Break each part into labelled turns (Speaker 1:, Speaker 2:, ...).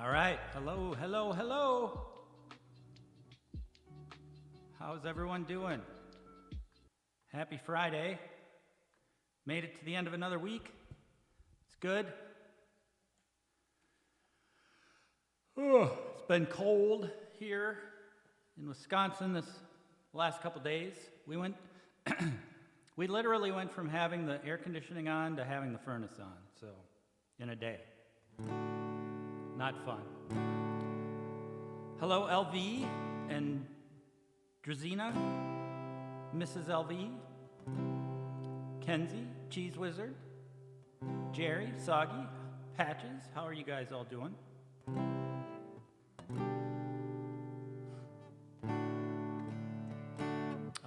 Speaker 1: All right. Hello, hello, hello. How's everyone doing? Happy Friday. Made it to the end of another week. It's good. It's been cold here in Wisconsin this last couple days. We literally went from having the air conditioning on to having the furnace on, so in a day. Not fun. Hello, LV and Drazina, Mrs. LV, Kenzie, Cheese Wizard, Jerry, Soggy, Patches. How are you guys all doing?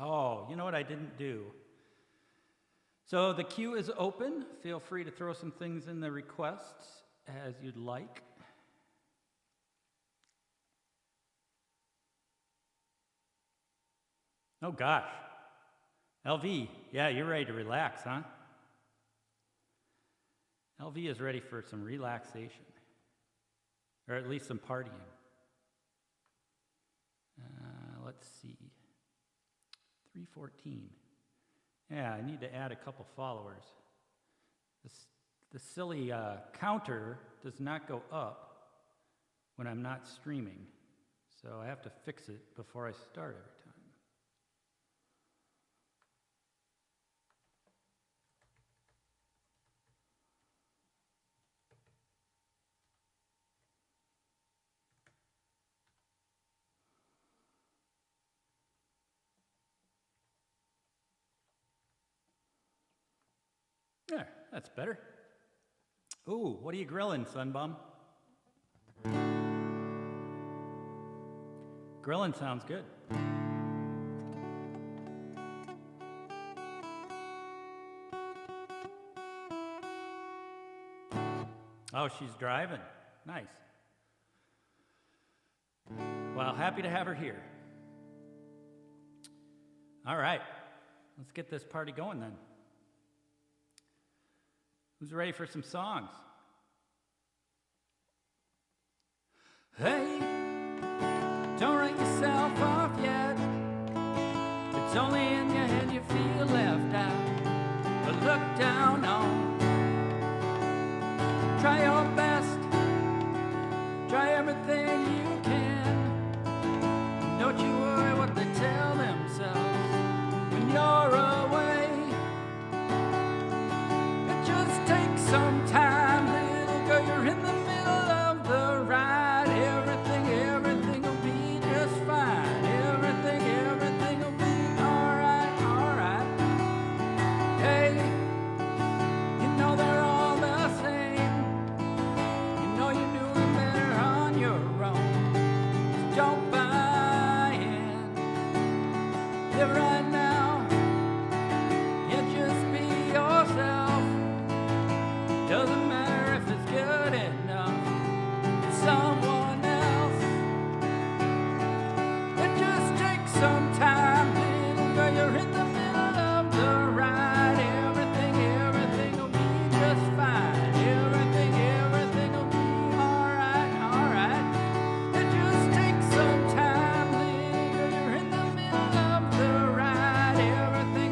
Speaker 1: Oh, you know what I didn't do? So the queue is open. Feel free to throw some things in the requests as you'd like. Oh gosh. LV, yeah, you're ready to relax, huh? LV is ready for some relaxation, or at least some partying. Let's see. 314. Yeah, I need to add a couple followers. The silly counter does not go up when I'm not streaming, so I have to fix it before I start every time. There, that's better. Ooh, what are you grilling, Sunbum? Grilling sounds good. Oh, she's driving. Nice. Well, happy to have her here. All right, let's get this party going then. Who's ready for some songs? Hey, don't write yourself off yet. It's only in your head you feel left out, but look down on. Try your best, try everything you can. Don't you worry what they tell themselves when you're away. Some time, little girl, you're in the middle of the ride. Everything will be just fine. Everything will be alright. Hey, you know they're all the same. You know you're doing better on your own. So don't buy in. Live right now. Yeah, just be yourself. Doesn't matter if it's good enough for someone else. It just takes some time, little girl. You're in the middle of the ride. Everything will be just fine. Everything will be alright. It just takes some time, little girl. You're in the middle of the ride. Everything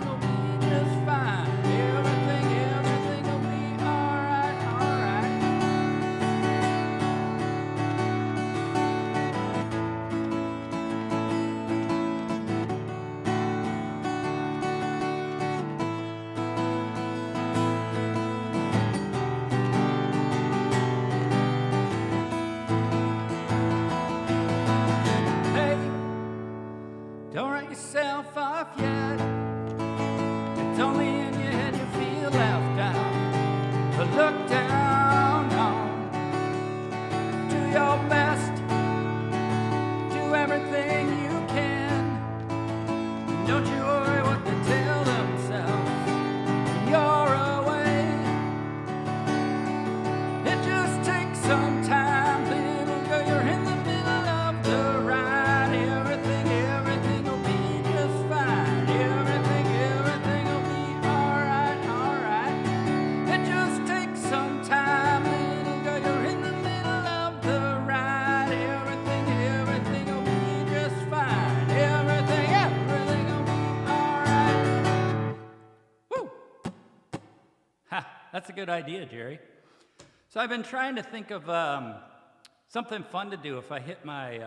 Speaker 1: will be just fine. Everything will be alright. Hey, don't write yourself off yet. It's only in your head you feel left out. But look down on. Do your best. Do everything you can. Don't you worry what they tell themselves when you're away. It just takes some time, little girl. You're in the middle of the ride. Everything will be just fine. That's a good idea, Jerry. So I've been trying to think of something fun to do if I hit my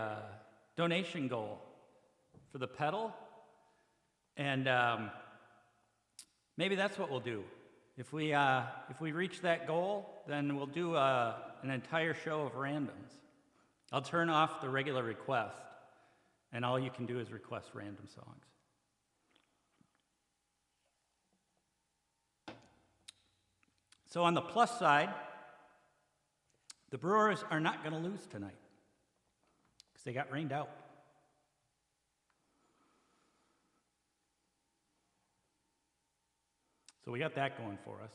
Speaker 1: donation goal for the pedal. And maybe that's what we'll do. If we reach that goal, then we'll do an entire show of randoms. I'll turn off the regular request, and all you can do is request random songs. So on the plus side, the Brewers are not going to lose tonight because they got rained out. So we got that going for us.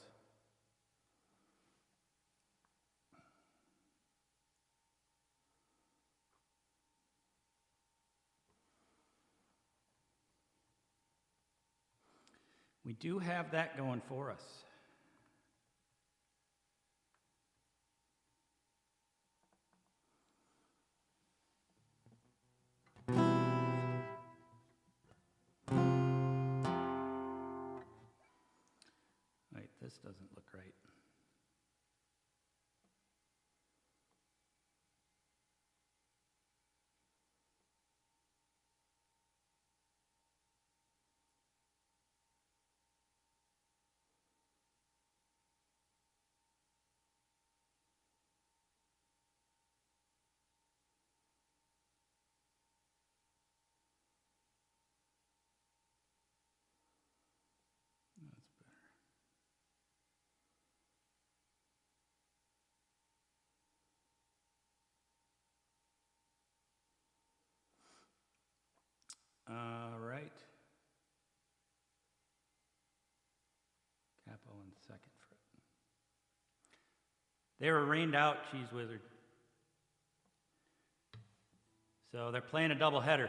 Speaker 1: We do have that going for us. Wait, this doesn't look right. All right. Capo in second fret. They were rained out, Cheese Wizard. So they're playing a doubleheader.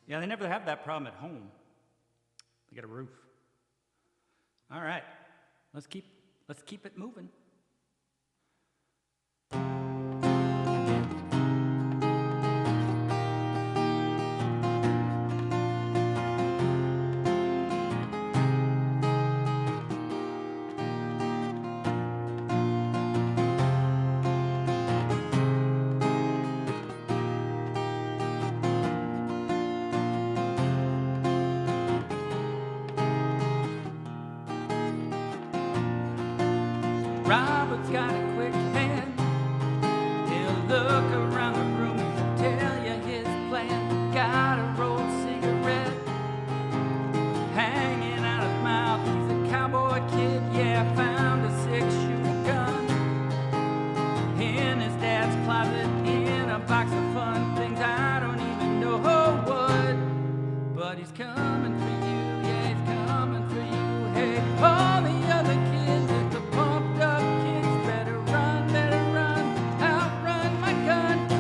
Speaker 1: Yeah, they never have that problem at home. They got a roof. All right, let's keep it moving. Robert's got a quick hand. He'll look around the room and tell you his plan. Got a rolled cigarette hanging out his mouth. He's a cowboy kid, yeah, found a 6-shooter gun in his dad's closet in a box of fun things I don't even know what. But he's coming for you, yeah, he's coming for you. Hey, all the other kids at the pumped up kids better run, outrun my gun.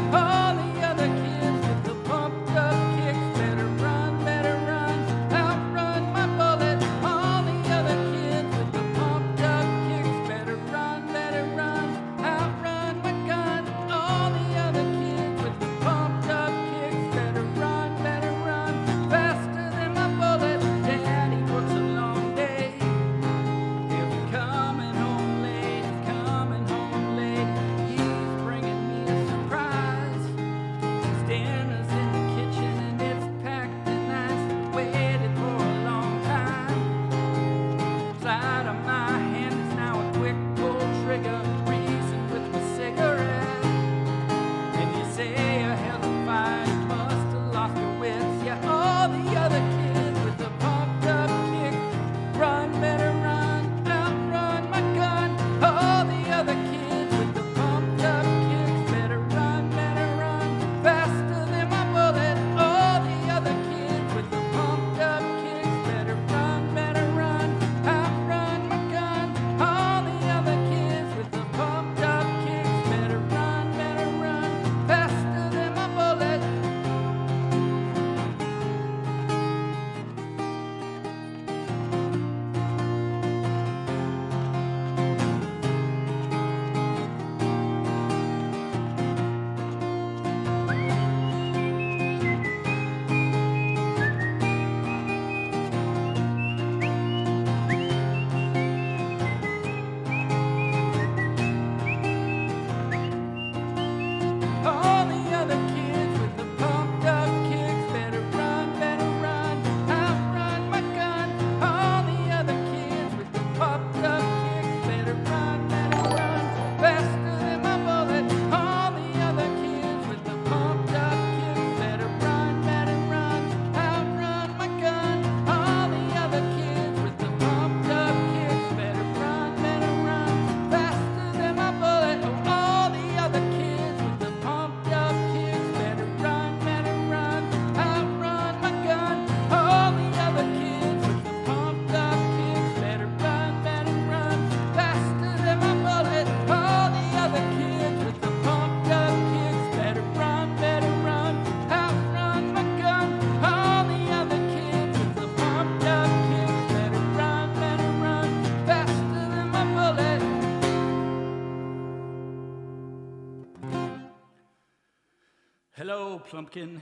Speaker 1: Hello, Plumpkin.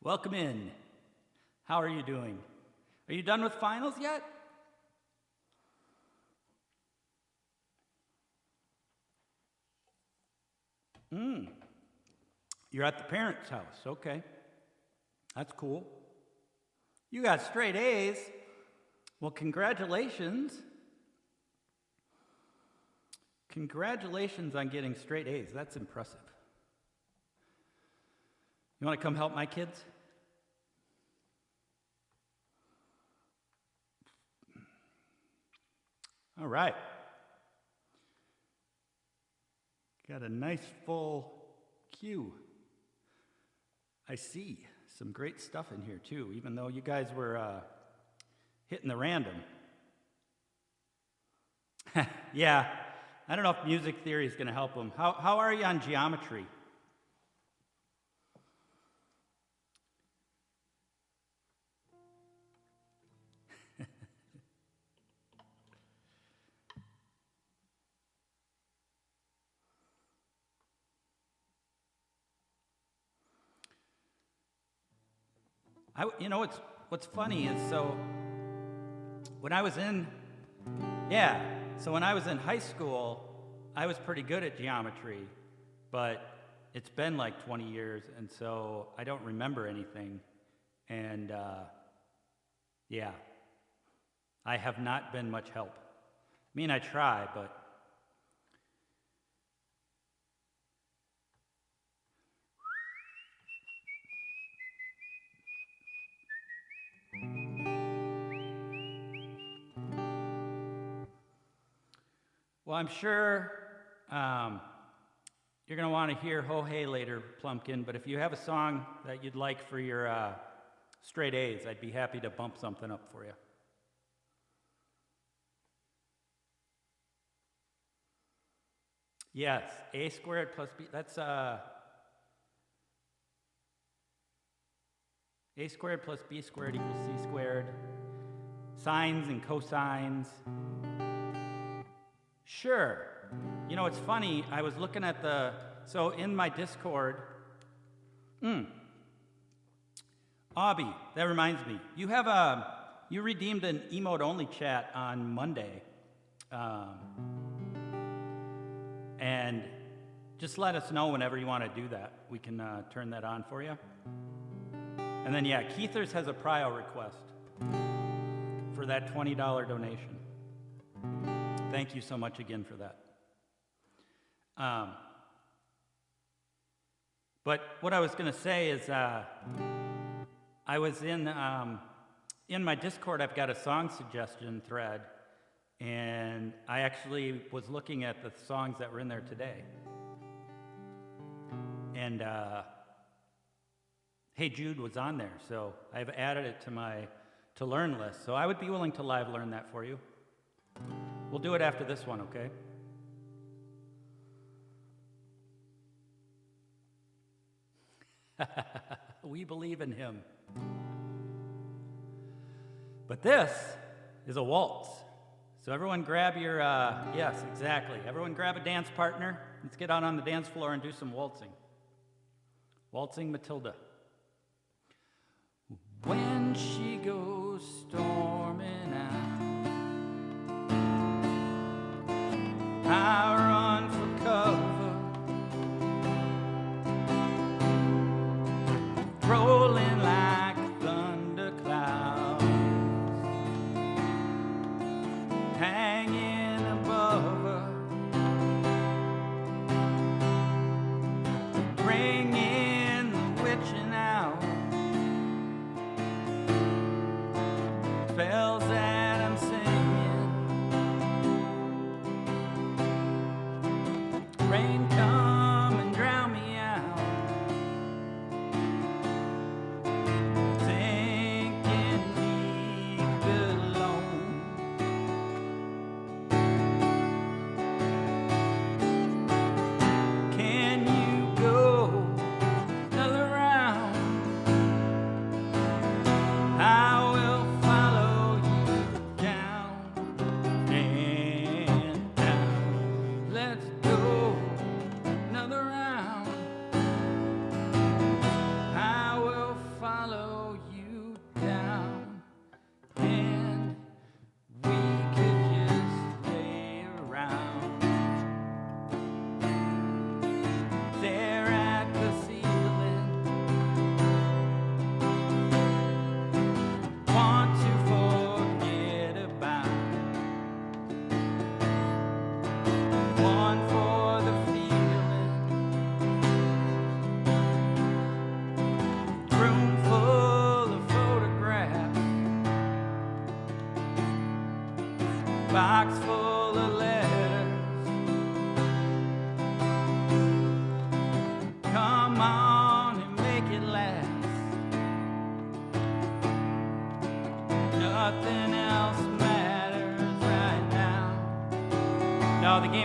Speaker 1: Welcome in. How are you doing? Are you done with finals yet? You're at the parents' house. Okay. That's cool. You got straight A's. Well, congratulations. Congratulations on getting straight A's. That's impressive. You want to come help my kids? All right. Got a nice full queue. I see some great stuff in here too, even though you guys were hitting the random. Yeah, I don't know if music theory is going to help them. How are you on geometry? You know, what's funny is, so when I was in high school, I was pretty good at geometry, but it's been like 20 years, and so I don't remember anything. And yeah, I have not been much help. I mean, I try, but well, I'm sure you're going to want to hear Ho Hey later, Plumpkin, but if you have a song that you'd like for your straight A's, I'd be happy to bump something up for you. Yes, A squared plus B, that's A squared plus B squared equals C squared. Sines and cosines. Sure. You know, it's funny, I was looking at so in my Discord, Abby, that reminds me, you redeemed an emote-only chat on Monday, and just let us know whenever you want to do that. We can turn that on for you. And then, yeah, Keithers has a prio request for that $20 donation. Thank you so much again for that. But what I was going to say is, I was in my Discord, I've got a song suggestion thread, and I actually was looking at the songs that were in there today. And Hey Jude was on there, so I've added it to my to learn list. So I would be willing to live learn that for you. We'll do it after this one, okay? We believe in him. But this is a waltz. So everyone grab your, yes, exactly. Everyone grab a dance partner. Let's get out on the dance floor and do some waltzing. Waltzing Matilda. When she goes storming out, I run for cover, rolling like thunderclouds, hanging above her, bringing the witching out, spells that I'm singing. Rain come and drown me out, sinking deep below. Can you go another round? I will follow you down and down. Let's go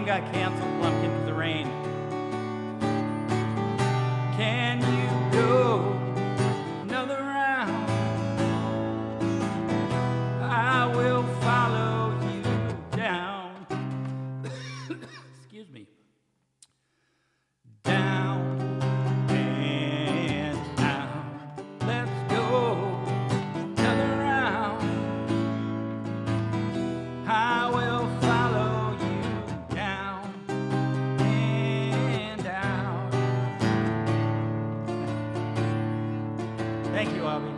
Speaker 1: game got canceled, Plumpkin, because of rain. Can you go another round? I will follow you down. Excuse me. Down and down. Let's go another round. I will follow you down and down. Thank you, Avi.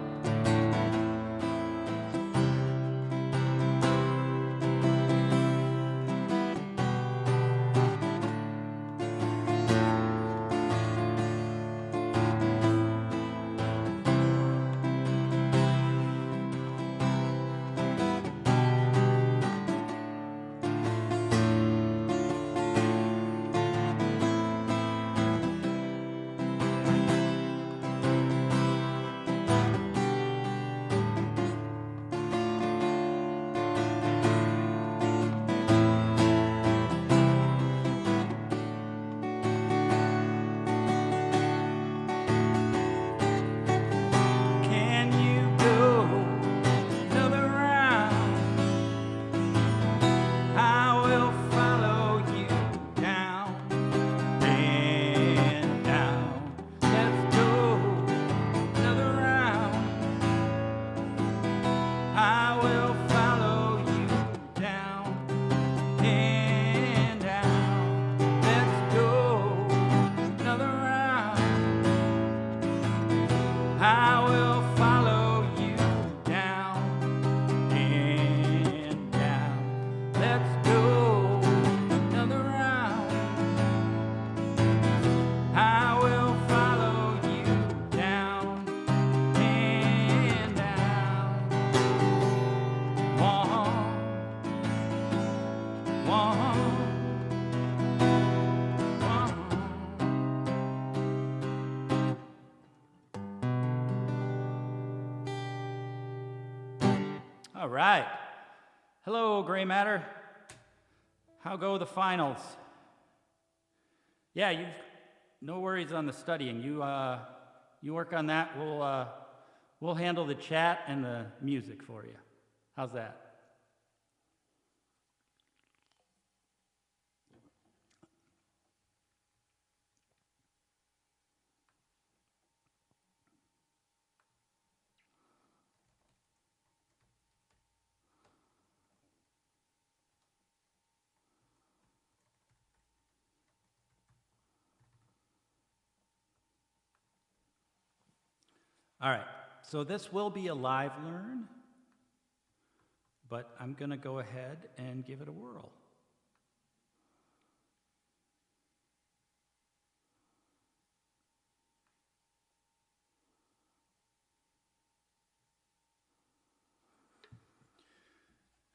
Speaker 1: Can you go another round? I will follow you down and down. Let's go another round. I will follow you down and down. Let's go another round. I will follow you down and down. Let's go another round. I will follow you down and down. One, one, one. All right. Hello, Gray Matter. How go the finals? Yeah, you no worries on the studying. You work on that. We'll handle the chat and the music for you. How's that? All right, so this will be a live learn, but I'm going to go ahead and give it a whirl.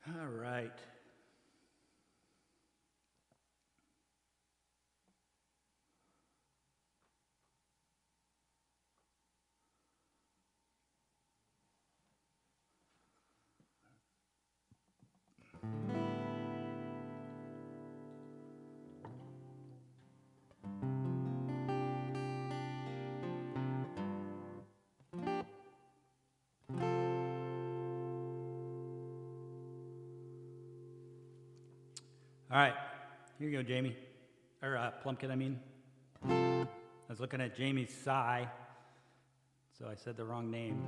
Speaker 1: All right. All right, here you go, Jamie. Or Plumpkin, I mean. I was looking at Jamie's sigh, so I said the wrong name.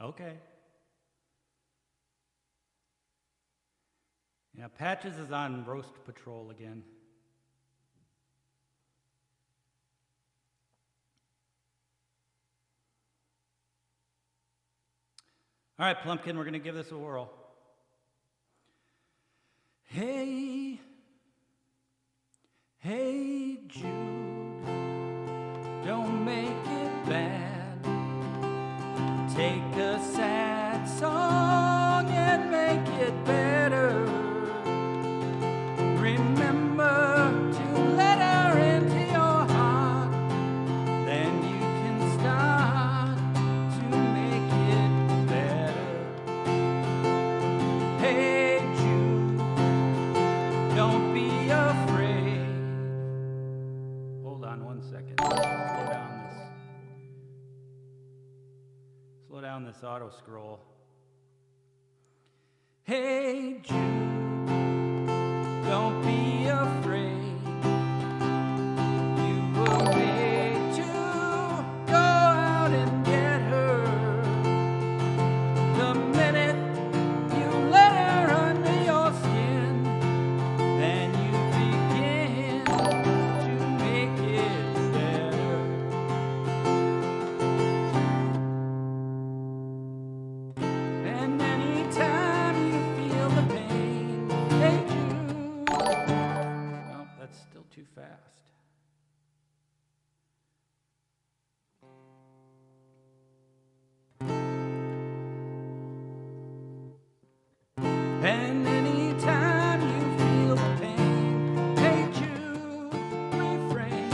Speaker 1: Okay. Yeah, Patches is on roast patrol again. All right, Plumpkin, we're going to give this a whirl. this auto scroll. Hey Jude, don't be afraid. You were made to go out and get her. The minute you let her under your skin, then you begin to make it better. And anytime you feel the pain, hey Jude. Well, that's still too fast. And anytime you feel the pain, hey Jude, refrain.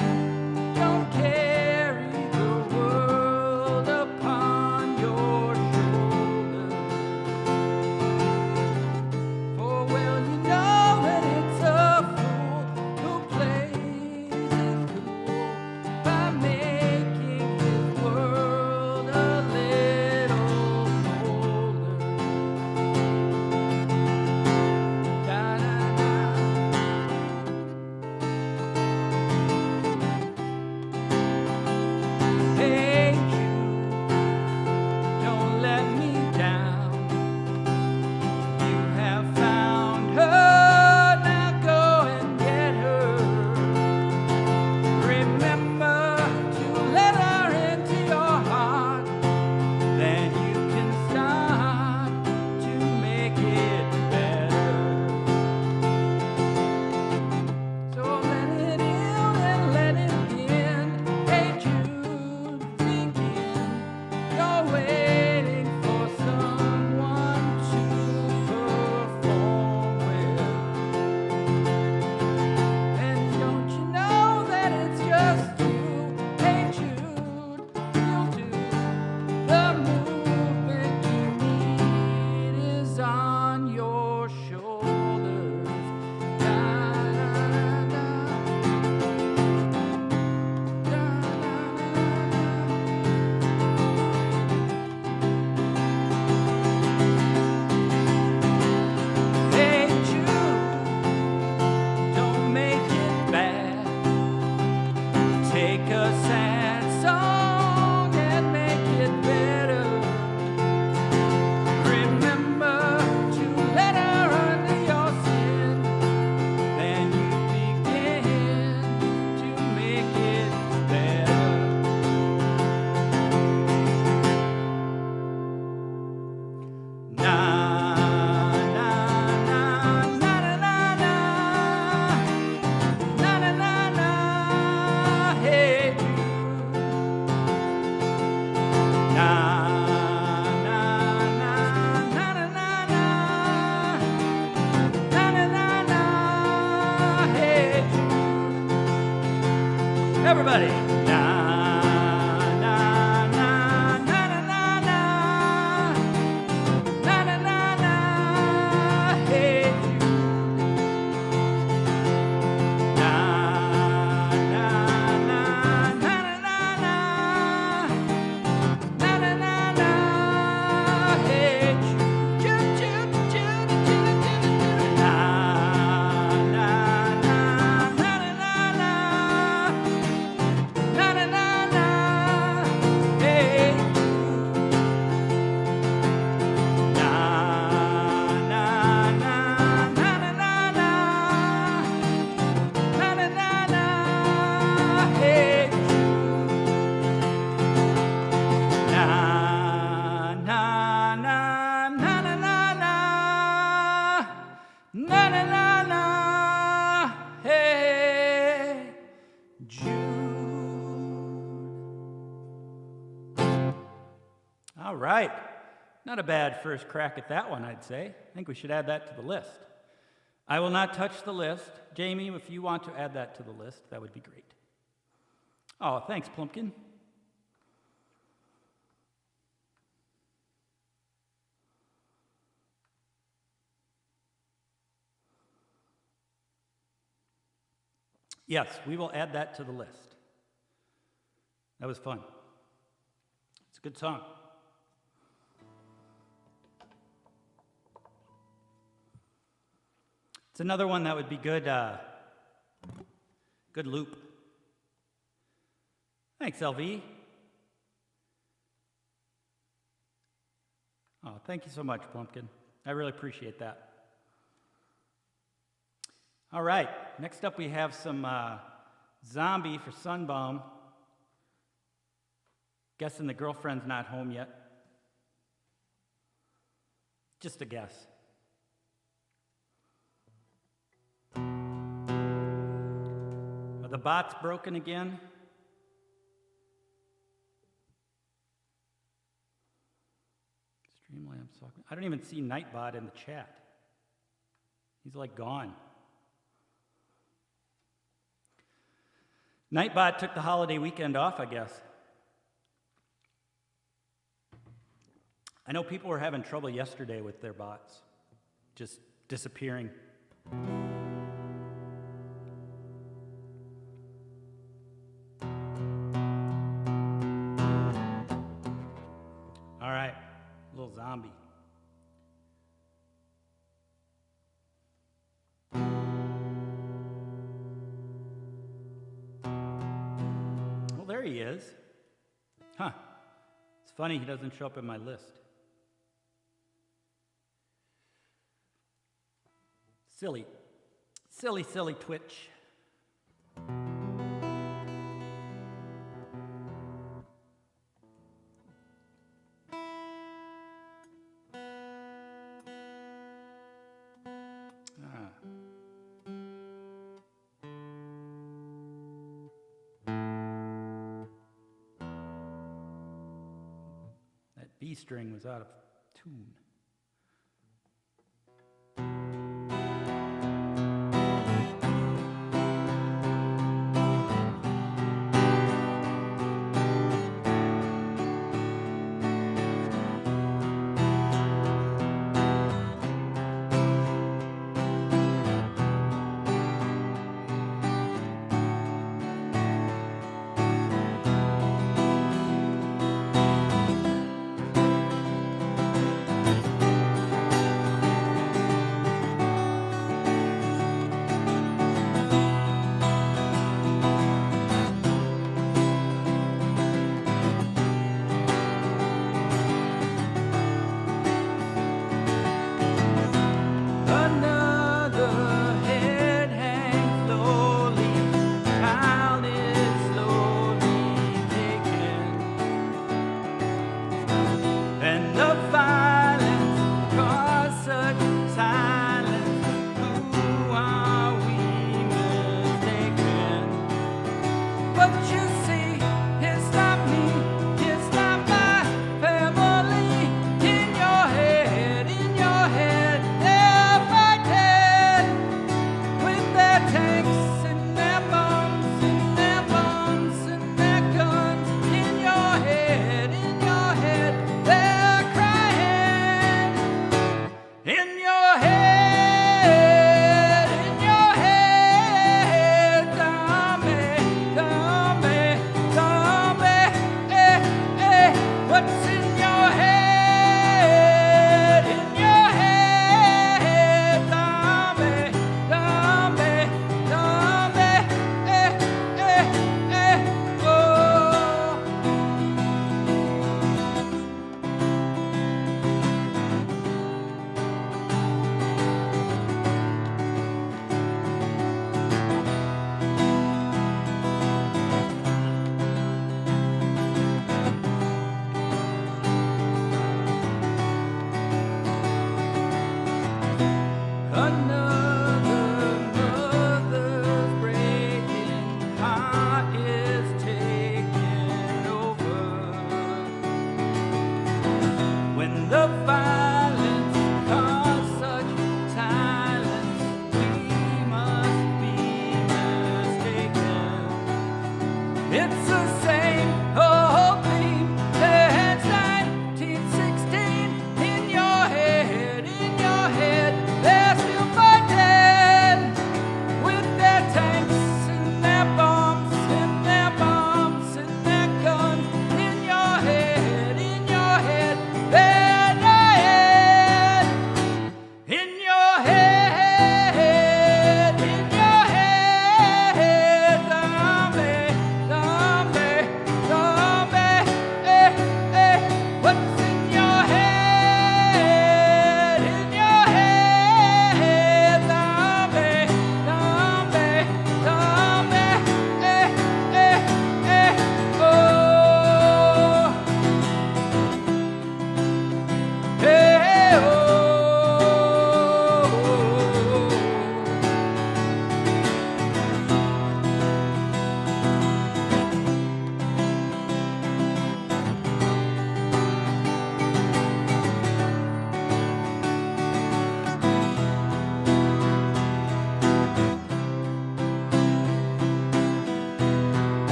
Speaker 1: Don't carry the world upon your shoulders. For well you know that it's a fool who plays it cool by making his world a little colder. Hey Jude, don't let me down. You have found her, now go and get her. Remember to let her into your heart, then you can start to make it better. So let it in and let it in. Hey Jude, begin. You're waiting for someone to perform with. And don't you know that it's just you? Hey Jude, you'll do. The movement you need is on your shoulders. Hey Jude, don't make it bad. Take a sad song and make it better. Remember to let her under your skin, then you begin to make it better. Na na na na na na na na na na na. Hey Jude. Na na na na na na na na na na na. Hey Jude. Everybody. Na na na na na na na. Na na na na, hey Jude. Na na na na na na na. Na na na na, hey Jude. Jude, Jude, Jude, Jude, Jude, Jude. Na na na na na na na. Na na na na, hey Jude. Na na na na na na na. Na na na na, hey Jude. Na na na na na na na. Na na na na, hey Jude. All right. Not a bad first crack at that one, I'd say. I think we should add that to the list. I will not touch the list. Jamie, if you want to add that to the list, that would be great. Oh, thanks, Plumpkin. Yes, we will add that to the list. That was fun. It's a good song. It's another one that would be good, good loop. Thanks, LV. Oh, thank you so much, Plumpkin. I really appreciate that. All right, next up we have some Zombie for Sunbum. Guessing the girlfriend's not home yet. Just a guess. Are the bots broken again? Streamlabs talking. I don't even see Nightbot in the chat. He's like gone. Nightbot took the holiday weekend off, I guess. I know people were having trouble yesterday with their bots, just disappearing. All right, little zombie. Well, there he is. Huh. It's funny he doesn't show up in my list. Silly, silly, silly Twitch. That B string was out of tune.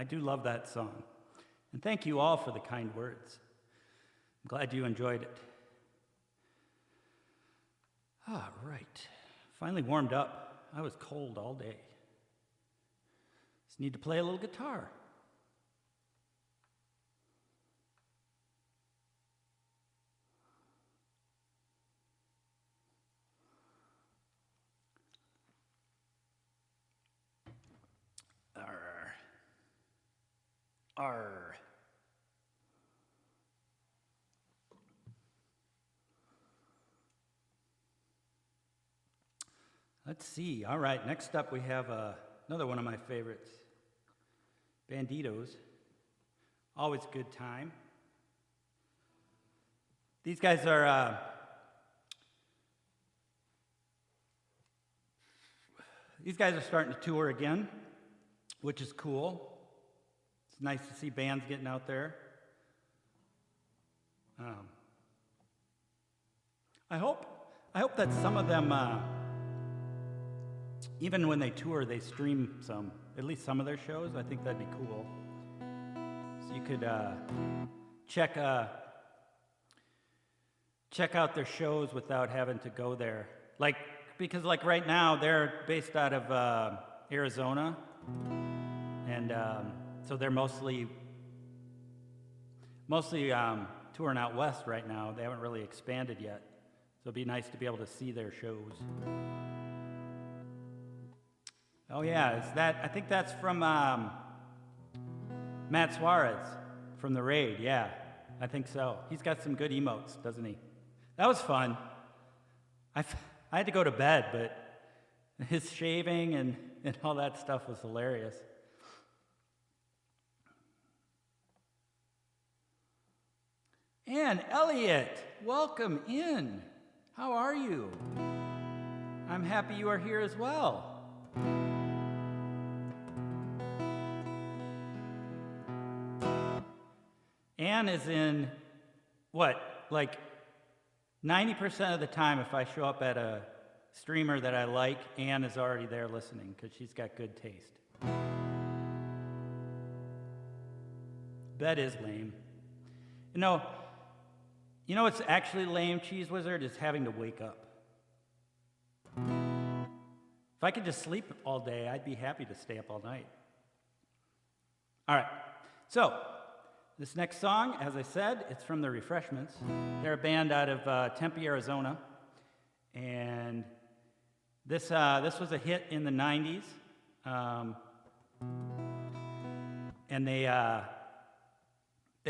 Speaker 1: I do love that song. And thank you all for the kind words. I'm glad you enjoyed it. All right. Finally warmed up. I was cold all day. Just need to play a little guitar. Arr. Let's see. All right, next up we have another one of my favorites, Banditos. Always a good time. These guys are starting to tour again, which is cool. It's nice to see bands getting out there. I hope that some of them, even when they tour, they stream at least some of their shows. I think that'd be cool. So you could check out their shows without having to go there. Because right now they're based out of Arizona, and so they're mostly touring out west right now. They haven't really expanded yet. So it'd be nice to be able to see their shows. Oh yeah, I think that's from Matt Suarez from The Raid. Yeah, I think so. He's got some good emotes, doesn't he? That was fun. I had to go to bed, but his shaving and all that stuff was hilarious. And Elliot, welcome in. How are you? I'm happy you are here as well. Ann is in, 90% of the time if I show up at a streamer that I like, Ann is already there listening because she's got good taste. That is lame. You know what's actually lame, Cheese Wizard, is having to wake up. If I could just sleep all day, I'd be happy to stay up all night. All right, so this next song, as I said, it's from The Refreshments. They're a band out of Tempe, Arizona, and this was a hit in the 90s, and they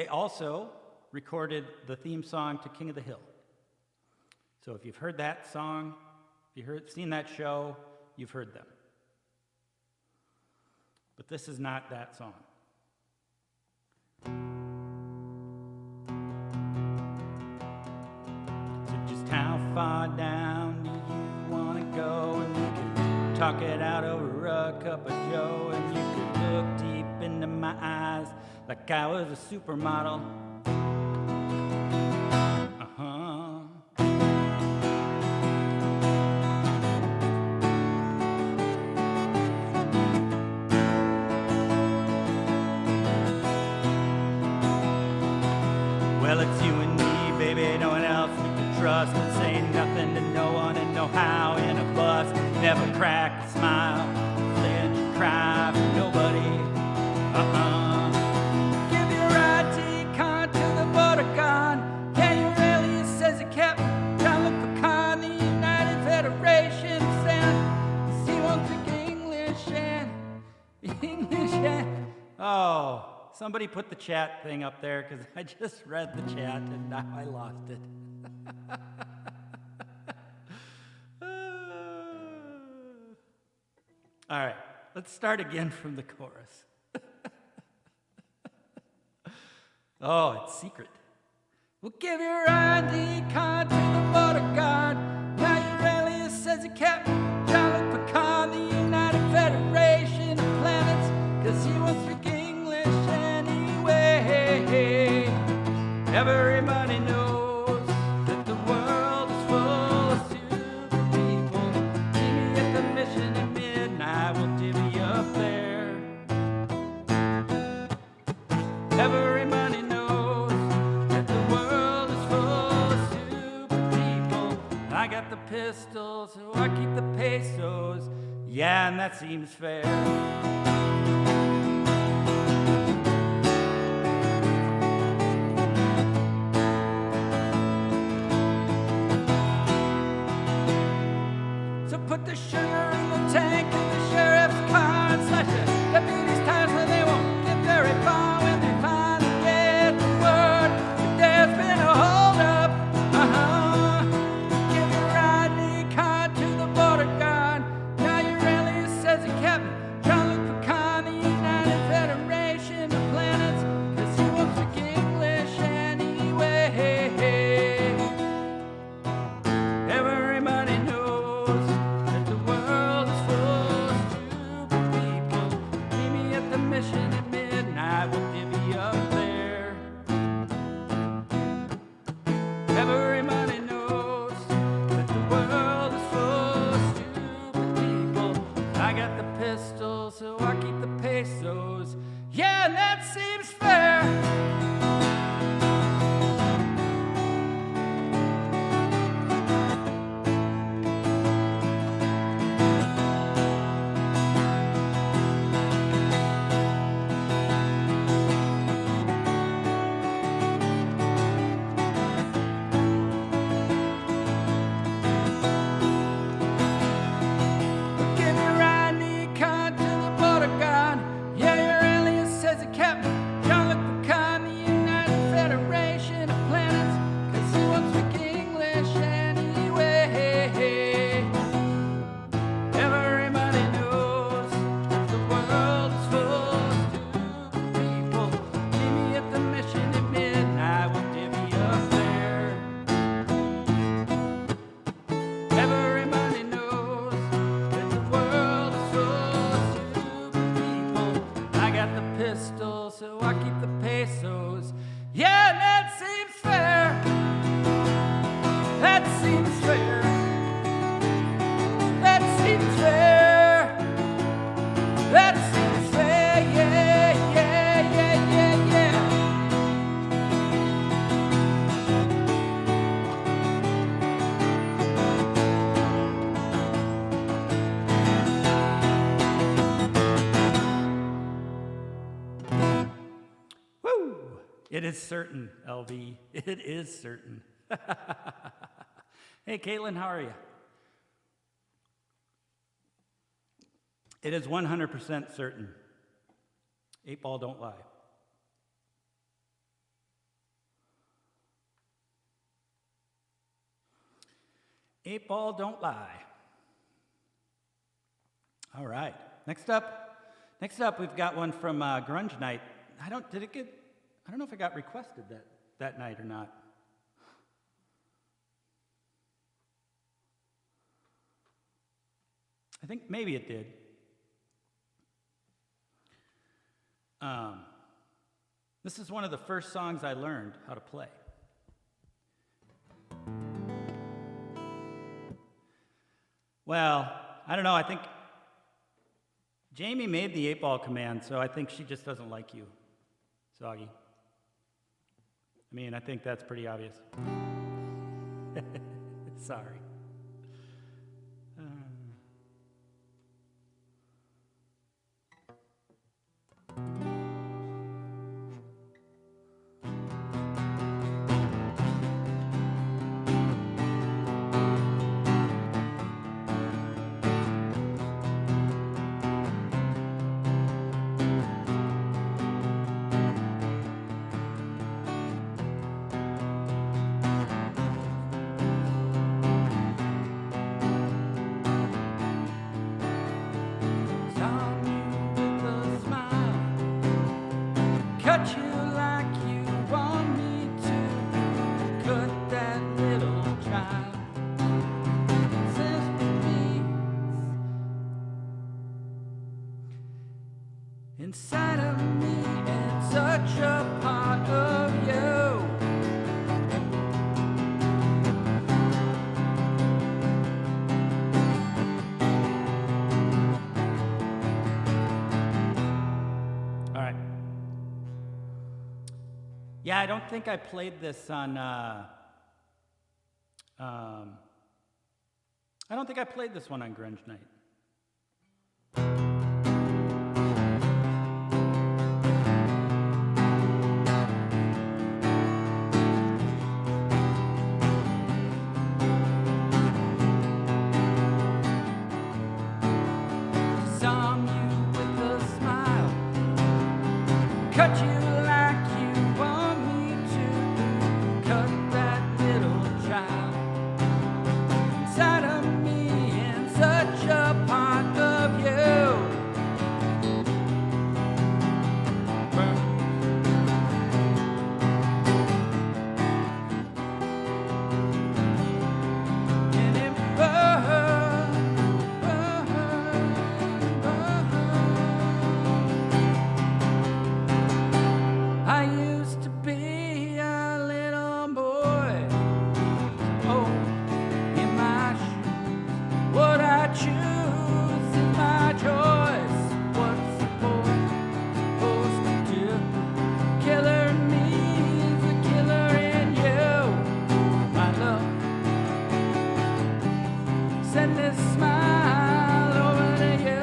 Speaker 1: also recorded the theme song to King of the Hill. So if you've heard that song, if you've seen that show, you've heard them. But this is not that song. So just how far down do you want to go? And we could talk it out over a cup of joe, and you could look deep into my eyes like I was a supermodel. Well, it's you and me, baby, no one else we can trust. And say nothing to no one and no how in a bus. Never crack a smile, flinch and cry for nobody. Give your ID card to the Vodacon. Daniel Elias says he kept John Pecan, the United Federation sent. He won't speak English and oh. Somebody put the chat thing up there because I just read the chat and now I lost it. All right, let's start again from the chorus. Oh, it's secret. We'll give your ID card to the voter guard. Now Aurelius says he kept John Pecan, the United Federation of Planets, because he wants to speak English anyway. Everybody knows that the world is full of super people. Meet me at the mission at midnight, we'll divvy up there. I got the pistols, so I keep the pesos. Yeah, and that seems fair. So put the sugar in the tank in the sheriff's car and slash the deputies' tires so they won't get very far when they finally get the word that there's been a holdup. Give your ID card to the border guard. Now your alias says a Captain Jean-Luc Picard, the United Federation of Planets, 'cause he won't speak English anyway. Everybody knows that the world is full of stupid people. Meet me at the mission at midnight, we'll divvy up there. Everybody knows that the world is full of stupid people. I got the pistol, so I keep the pesos. Yeah, and that seems fair. Give your ID card to the border guard. Yeah, your alias says a Captain Jean-Luc Picard, the United Federation of Planets, 'cause he won't speak English anyway. Everybody knows that the world is full of stupid people. Meet me at the mission at midnight, we'll divvy up there. Everybody knows that the world is full of stupid people. I got the pistol, so I keep the pesos. Yeah, and that seems fair. That seems fair. That seems fair. That seems fair. Yeah, yeah, yeah, yeah, yeah. Woo! It is certain, LV. It is certain. Hey, Caitlin, how are you? It is 100% certain. 8-Ball don't lie. Eight Ball don't lie. All right. Next up, we've got one from Grunge Night. I don't know if it got requested that night or not. I think maybe it did. This is one of the first songs I learned how to play. Well, I don't know. I think Jamie made the 8-Ball command, so I think she just doesn't like you, Soggy. I mean, I think that's pretty obvious. Sorry. Cut you like you want me to. Cut that little child. Inside of me and such a part of you. All right. Yeah, I don't think I played this on I don't think I played this one on Grunge Night. Song you with a smile, cut you like you want me to, cut that little child inside of me and such a part of you. And it burns, I used to be a little boy, oh, in my shoes. What I choose is my choice. What's the boy supposed to do? Killer in me is the killer in you, my love. Send this smile over to you.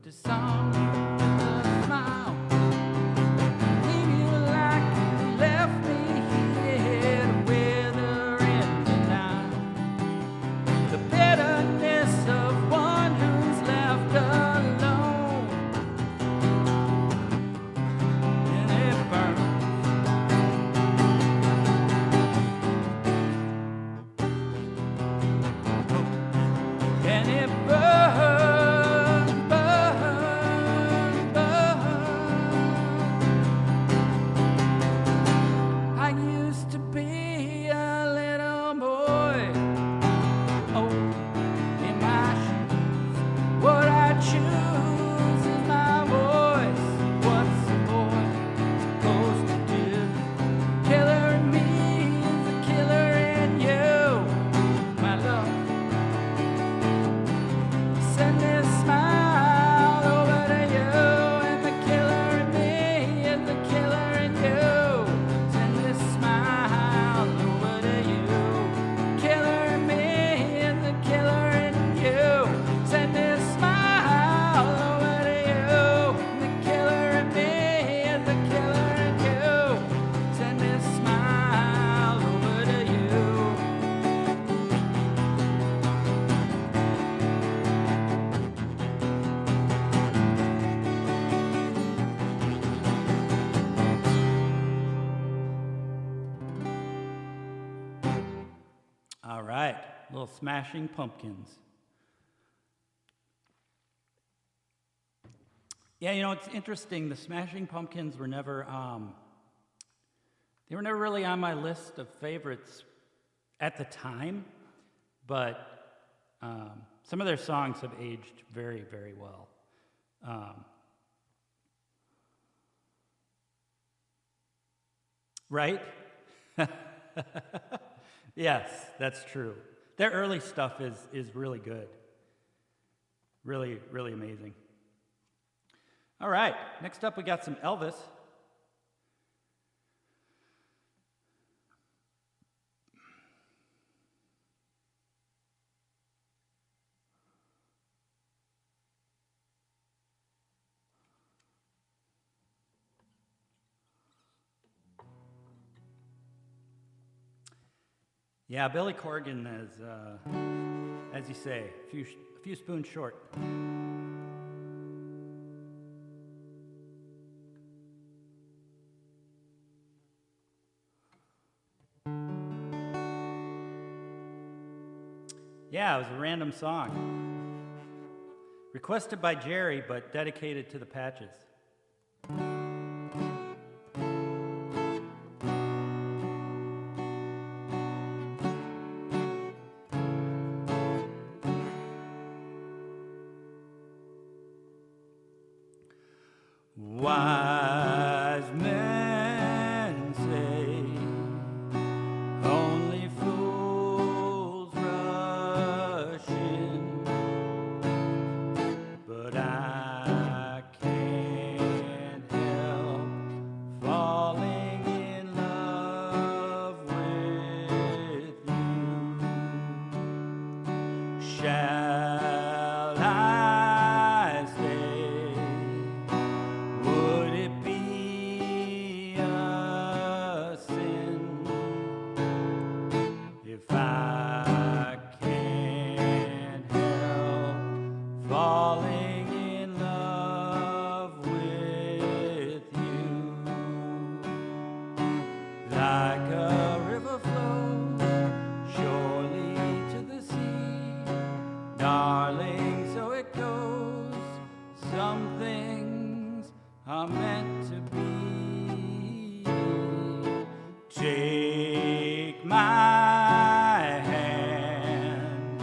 Speaker 1: To song you with a smile, leave you like you left me here to wither in the night. The bitterness of one who's left alone, and it burns. And it burns, burns, burns. I used to be a little boy, oh, in my shoes. What I choose is my voice. What's the boy supposed to do? Killer in me is the killer in you, my love. Send this smile over to you, and the killer in me is the killer in you. Send this smile over to you, killer in me is the killer in you. Send this smile over to you, and the killer in me is the killer in you. Send this smile over to you. All right, little Smashing Pumpkins. Yeah, you know, it's interesting. The Smashing Pumpkins were never, they were never really on my list of favorites at the time, but some of their songs have aged very, very well. Right? Yes, that's true. Their early stuff is really good. Really, really amazing. All right, next up we got some Elvis. Yeah, Billy Corgan is, as you say, a few spoons short. Yeah, it was a random song. Requested by Jerry, but dedicated to the Patches. Wise men say only fools rush in, shall I stay? Would it be a sin if I can't help falling in love with you? Like a river flows surely to the sea, darling, so it goes. Some things are meant to be. Take my hand,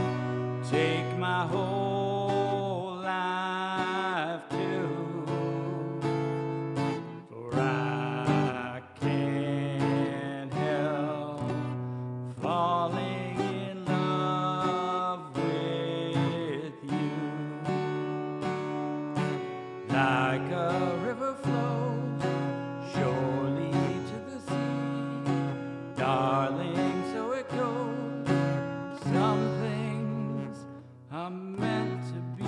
Speaker 1: take my whole life too, for I can't help falling in love with you. Like a river flows surely to the sea, darling, so it goes. Some things are meant to be.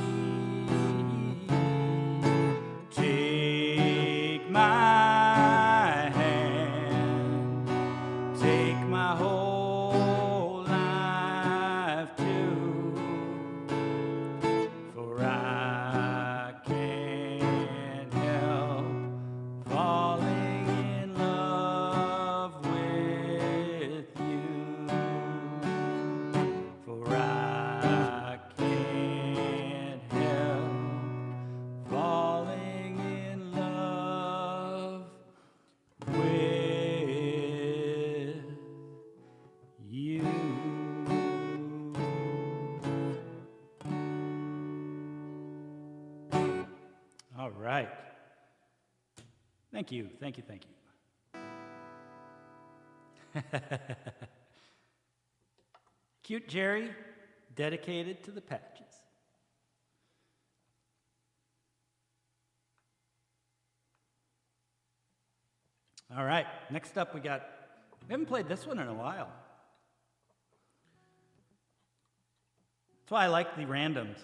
Speaker 1: Take my hand, take my whole life too, for I can't help falling in love with you, for I can't help falling in love with you. All right. Thank you, thank you, thank you. Cute Jerry, dedicated to the Patches. All right, next up we haven't played this one in a while. That's why I like the randoms.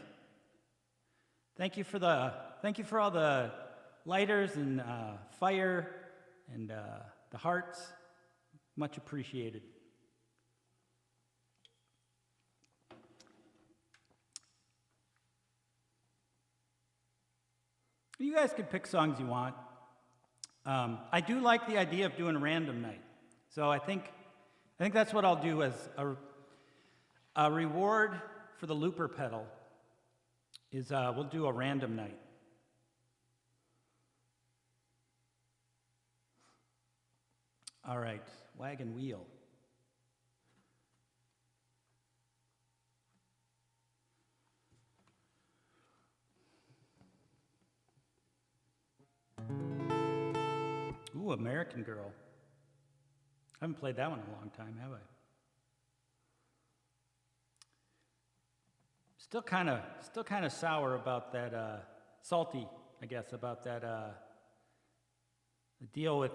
Speaker 1: Thank you for all the lighters and fire and the hearts. Much appreciated. You guys can pick songs you want. I do like the idea of doing a random night, so I think that's what I'll do as a reward for the looper pedal. Is we'll do a random night. All right, Wagon Wheel. Ooh, American Girl. I haven't played that one in a long time, have I? Still kind of sour about that, salty, I guess, about that, the deal with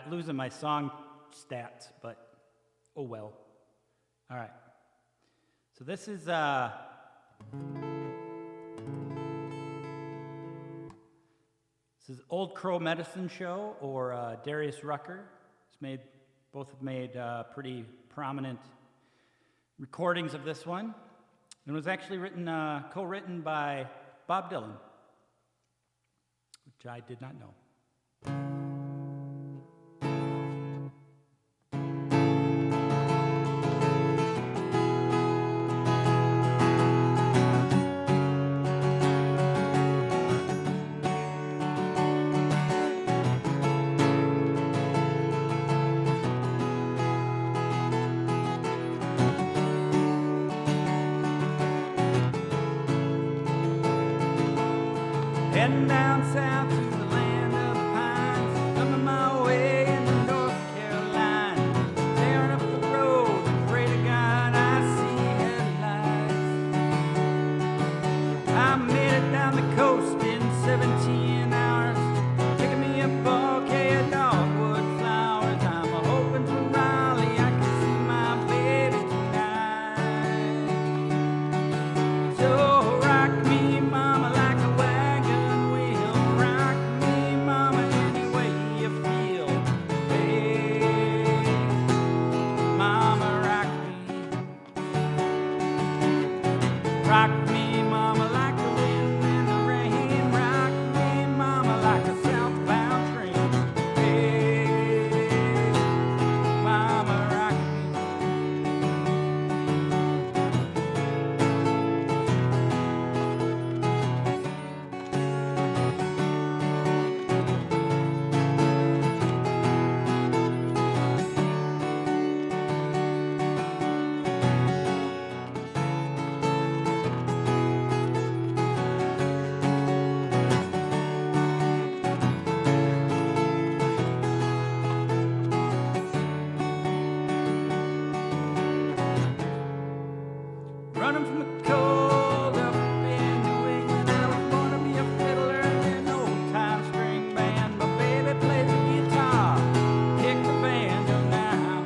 Speaker 1: losing my song stats, but oh well. All right. So this is Old Crow Medicine Show, or Darius Rucker. Both have made pretty prominent recordings of this one. It was actually co-written by Bob Dylan, which I did not know. Heading down south to the land of the pines, coming my way into North Carolina, tearing up the road, pray to God I see headlights. I made it down the coast in 17 hours, picking me a bouquet of dogwood flowers. I'm hoping for Raleigh, I can see my baby tonight. Rock me, mama, like the wind and the rain. Rock me, mama, like a southbound train. Hey, mama, rock running from the cold up in New England. I was born to be a fiddler in an old-time string band. My baby plays the guitar, kick the banjo now.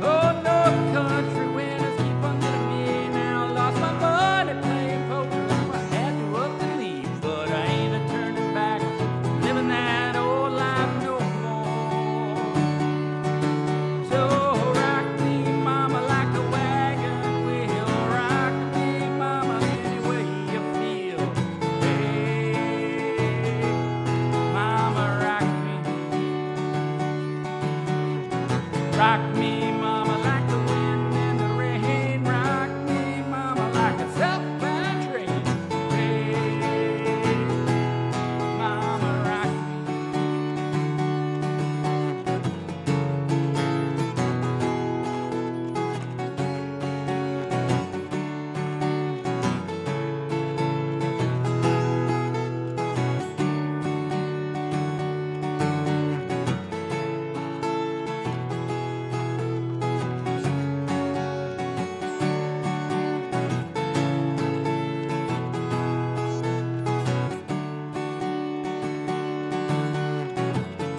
Speaker 1: Oh, no country winners keep on getting me now. Lost my money playing poker, I had to up and leave, but I ain't a turning back, living that old life no more. So rock me, mama, like a wagon wheel. Rock me, mama, any way you feel. Hey, mama, rock me. Rock me, mama, like the wind and the rain. Rock me, mama, like a southbound train. Hey, mama, rock me.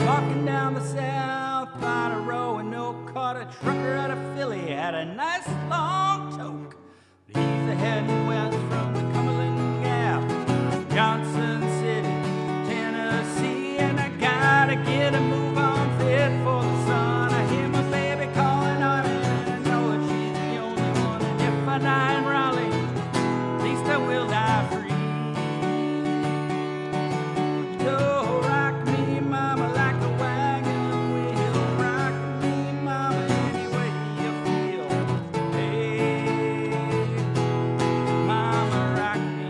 Speaker 1: Walking down the south on a Roanoke, caught a trucker out of Philly, had a nice long toke. He's a heading west from the Cumberland Gap, Johnson City, Tennessee, and I gotta get a move on fit for the sun. I hear my baby calling on me, and I know that she's the only one. And if I die in Raleigh, at least I will die free. So rock me, mama, like a wagon wheel. Rock me, mama, any way you feel. Hey, mama, rock me.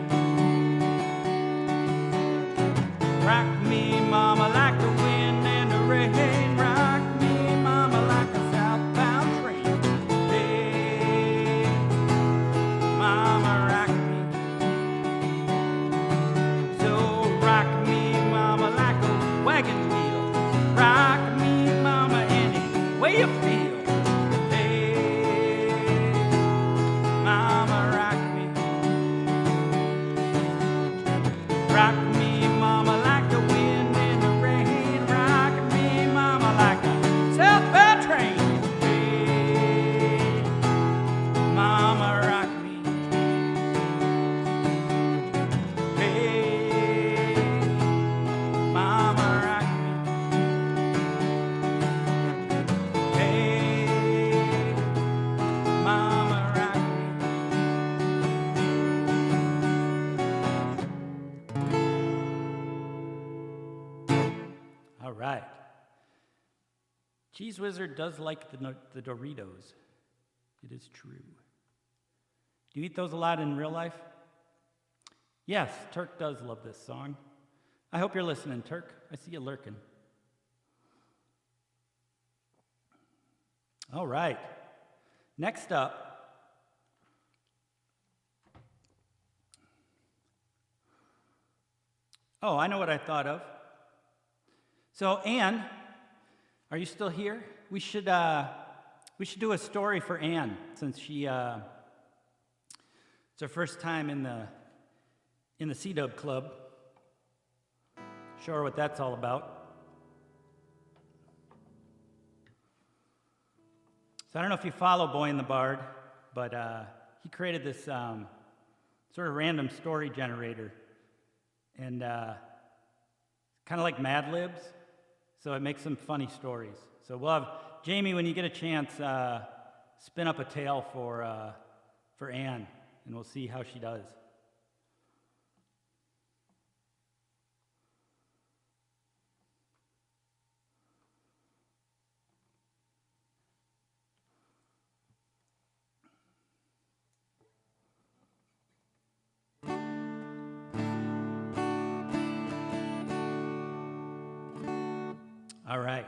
Speaker 1: Rock me, mama, like the wind and the rain. Rock me, mama, like a southbound train. Hey, mama, rock me. So rock me, mama, like a wagon wheel. Rock me, mama, any way you feel. Hey, mama, rock me. Rock me, mama, like the wind and the rain. Rock me, mama, like a southbound train. Hey, mama, rock me. Hey, mama, rock me. Hey, mama, rock me. All right. Cheese Wizard does like the Doritos. It is true. Do you eat those a lot in real life? Yes, Turk does love this song. I hope you're listening, Turk. I see you lurking. All right. Next up, oh, I know what I thought of. So, Anne, are you still here? We should do a story for Anne, since she it's her first time in the C-Dub Club. Show her what that's all about. So I don't know if you follow Boy and the Bard, but he created this sort of random story generator, and kind of like Mad Libs. So it makes some funny stories. So we'll have Jamie, when you get a chance, spin up a tale for for Anne, and we'll see how she does. All right.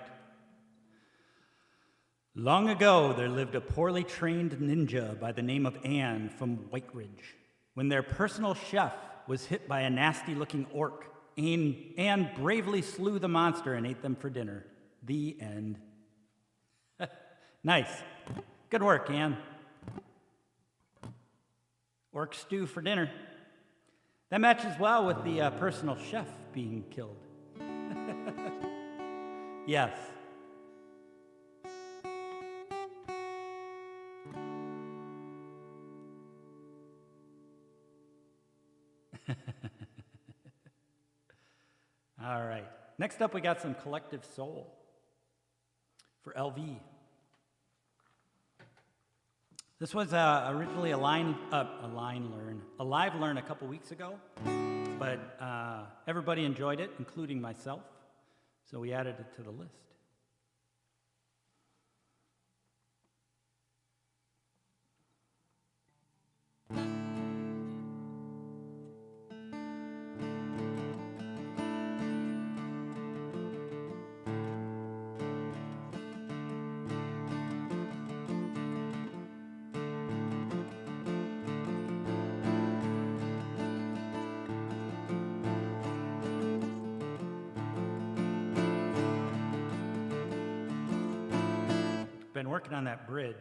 Speaker 1: Long ago, there lived a poorly trained ninja by the name of Anne from White Ridge. When their personal chef was hit by a nasty-looking orc, Anne bravely slew the monster and ate them for dinner. The end. Nice. Good work, Anne. Orc stew for dinner. That matches well with the personal chef being killed. Yes. All right. Next up, we got some Collective Soul for LV. This was originally a live learn a couple weeks ago, but everybody enjoyed it, including myself, so we added it to the list. Been working on that bridge.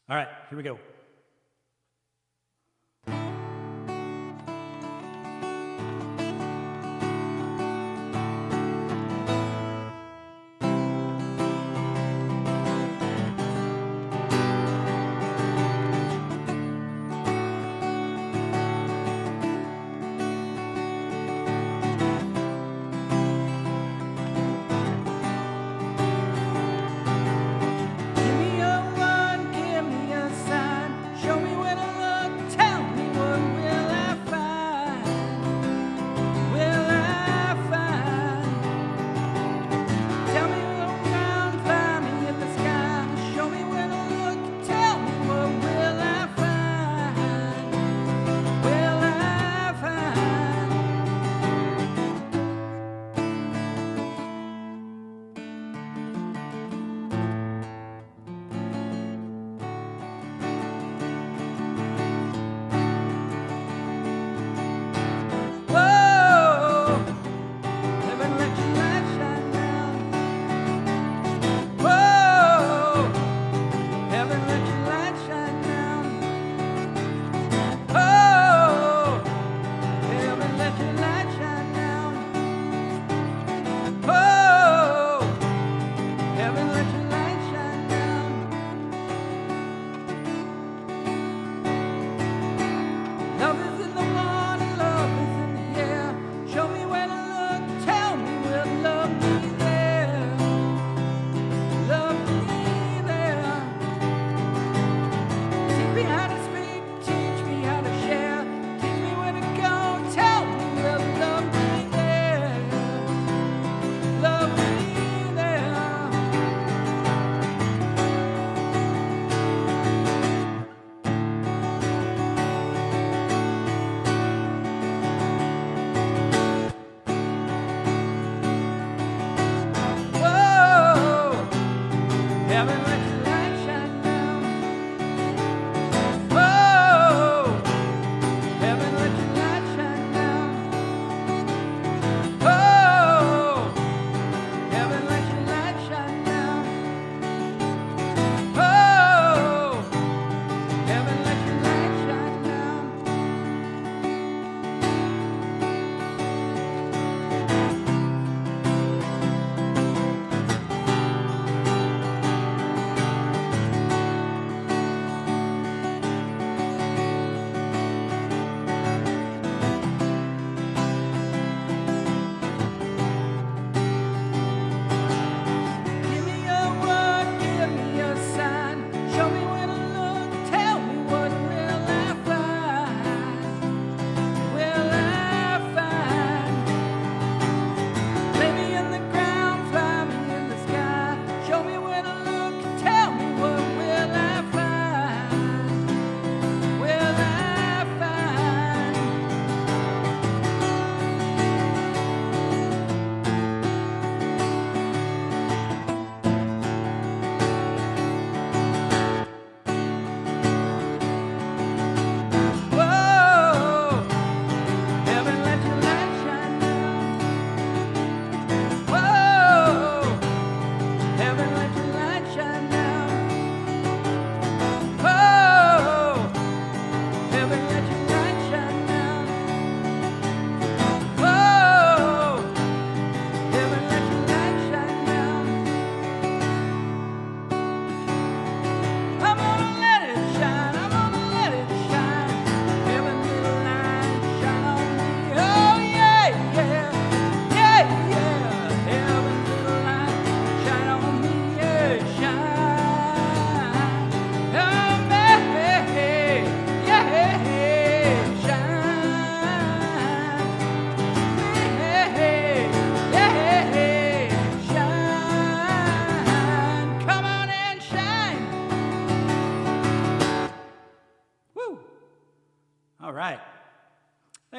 Speaker 1: All right, here we go. Give me a one, give me a sign.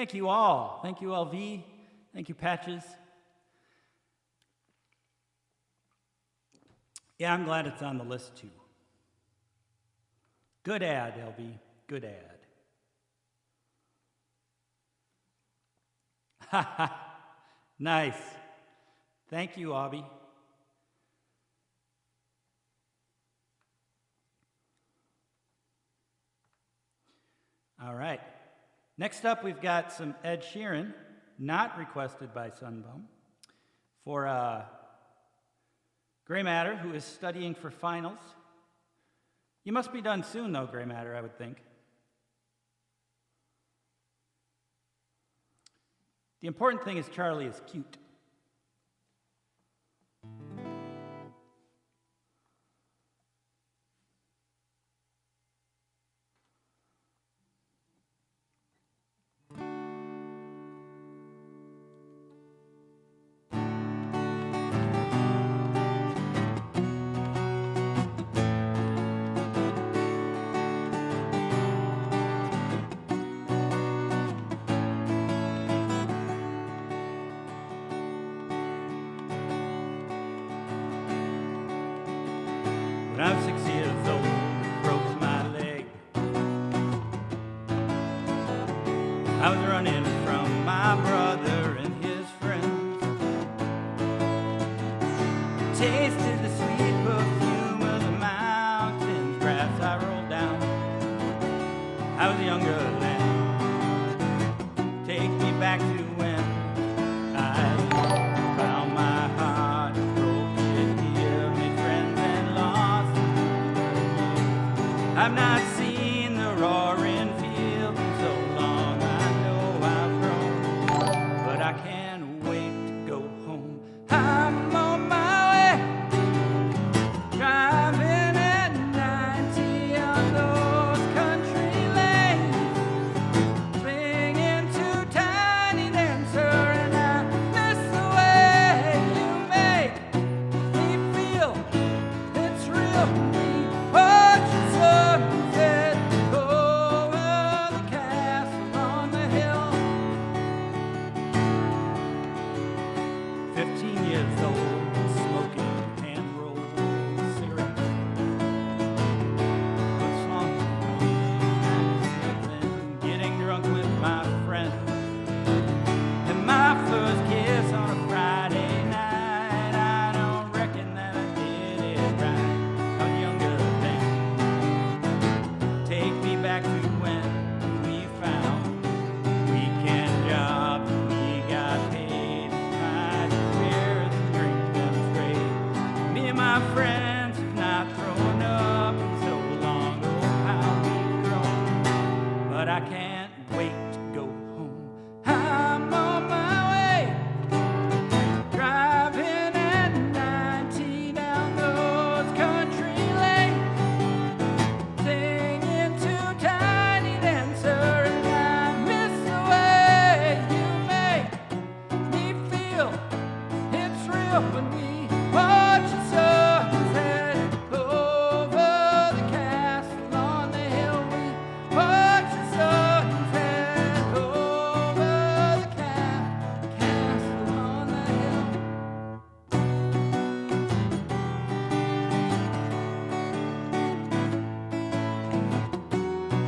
Speaker 1: Thank you all. Thank you, LV. Thank you, Patches. Yeah, I'm glad it's on the list too. Good ad, LV. Good ad. Ha ha. Nice. Thank you, Abby. All right. Next up, we've got some Ed Sheeran, not requested by Sunbum, for Gray Matter, who is studying for finals. You must be done soon, though, Gray Matter, I would think. The important thing is Charlie is cute. When I was 6 years old, broke my leg. I was running from my brother and his friends. Tasted the sweet perfume of the mountains, grass I rolled down. I was younger then. Take me back to when I found my heart broken here, made friends and lost. I've not seen the roaring field in so long. I know I've grown, but I can't wait to go home. I'm on my way, driving at 90 on those country lanes, swinging to Tiny Dancer, and I miss the way you make me feel. It's real. Watch the sunset over the castle on the hill. 15 years old, smoking hand-rolled cigarettes. Good song, and getting drunk with my friends. And my first kiss on a Friday night, I don't reckon that I did it right. I was younger then. Take me back to when we found weekend jobs, we got paid, tried beers and drink them straight. Me and my friends have not thrown up in so long, oh how we've grown, but I can't wait to go home. I'm on my way, driving at 90 down those country lanes, singing to Tiny Dancer, and I miss the way you make me feel. It's real when we watch the sunset over the castle on the hill. We watch the sunset over the castle on the hill.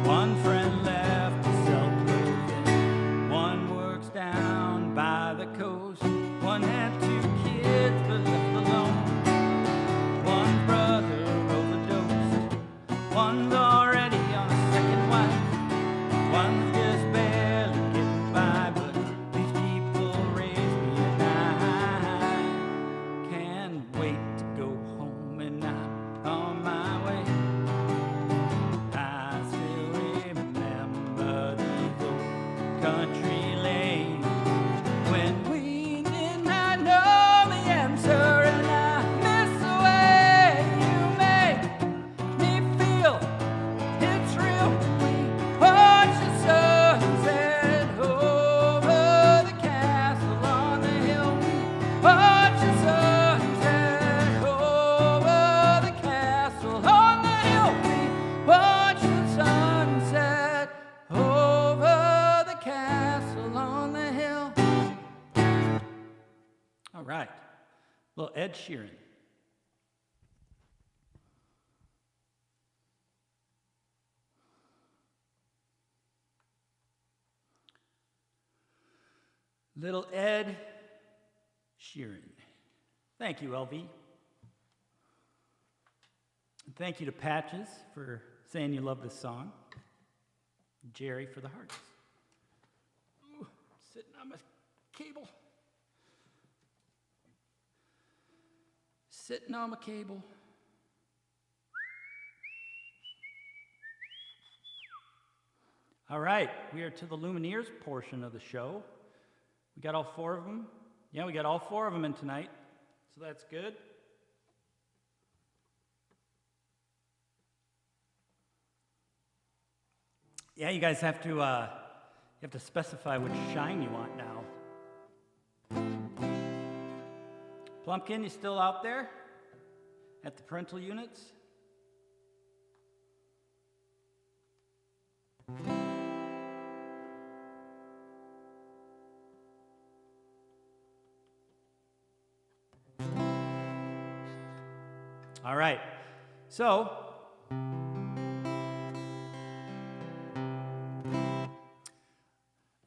Speaker 1: One friend left to sell clothing, one works down by the coast, one had 2 kids but All right. Little Ed Sheeran. Little Ed Sheeran. Thank you, LV. And thank you to Patches for saying you love this song. Jerry for the hearts. Ooh, sitting on my cable. Sitting on my cable. All right, we are to the Lumineers portion of the show. We got all four of them. Yeah, we got all four of them in tonight, so that's good. Yeah, you guys have to specify which shine you want now. Plumpkin, you still out there at the parental units? All right, so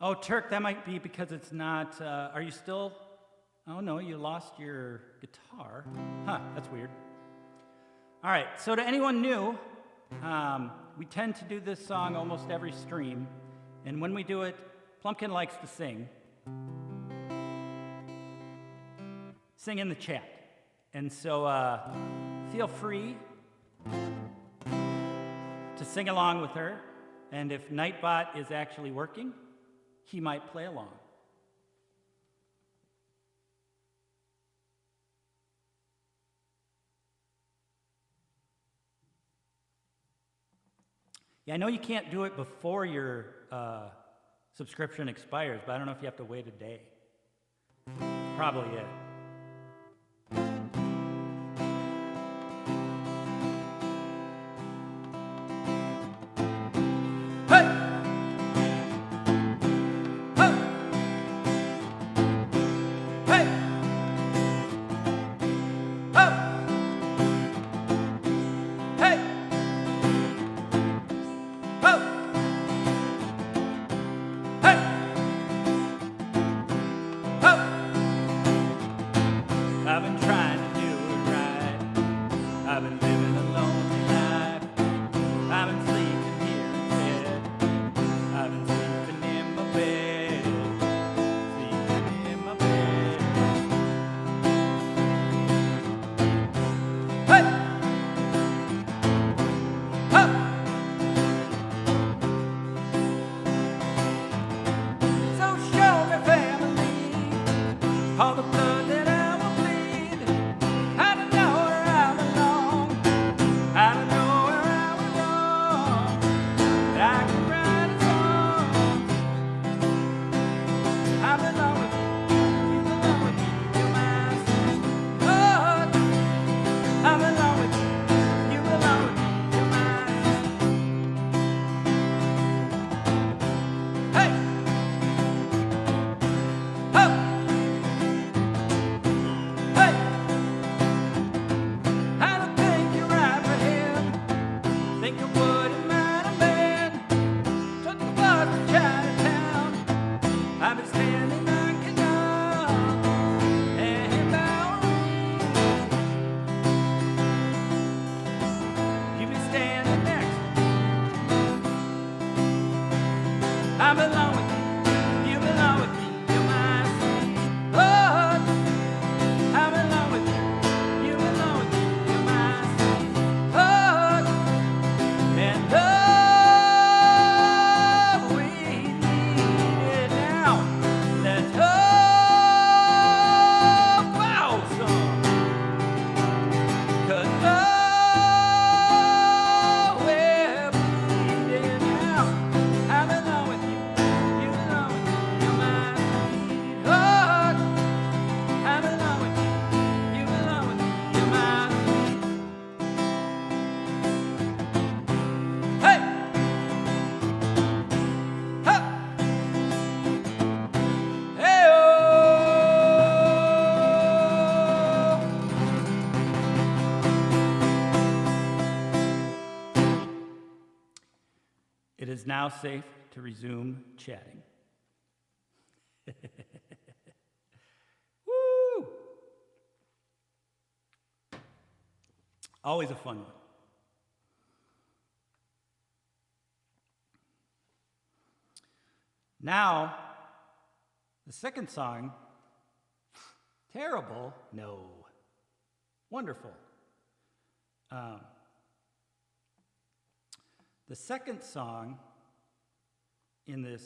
Speaker 1: oh, Turk, that might be because it's not, are you still, oh no, you lost your guitar. Huh, that's weird. All right, so to anyone new, we tend to do this song almost every stream, and when we do it, Plumpkin likes to sing. Sing in the chat. And so feel free to sing along with her, and if Nightbot is actually working, he might play along. Yeah, I know you can't do it before your subscription expires, but I don't know if you have to wait a day. That's probably it. is now safe to resume chatting. Woo! Always a fun one. Now, the second song, terrible? No. Wonderful. The second song in this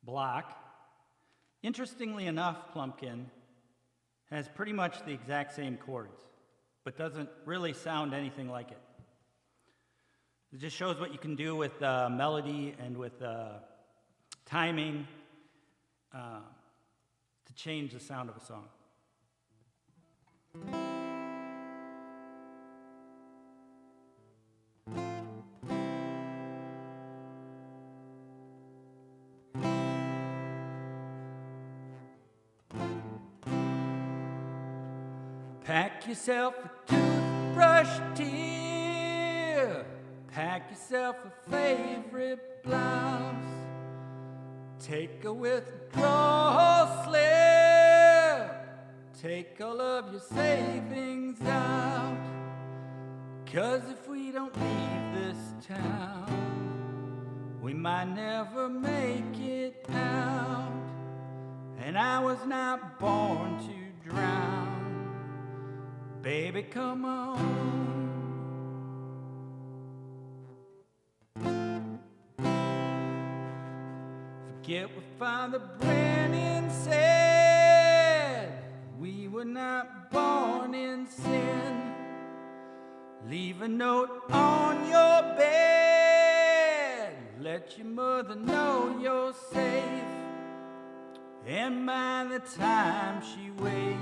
Speaker 1: block, interestingly enough, Plumpkin, has pretty much the exact same chords, but doesn't really sound anything like it. It just shows what you can do with melody and with timing to change the sound of a song. Pack yourself a toothbrush, dear. Pack yourself a favorite blouse. Take a withdrawal slip. Take all of your savings out. 'Cause if we don't leave this town, we might never make it out. And I was not born to drown. Baby, come on. Forget what Father Brennan said. We were not born in sin. Leave a note on your bed. Let your mother know you're safe. And by the time she wakes,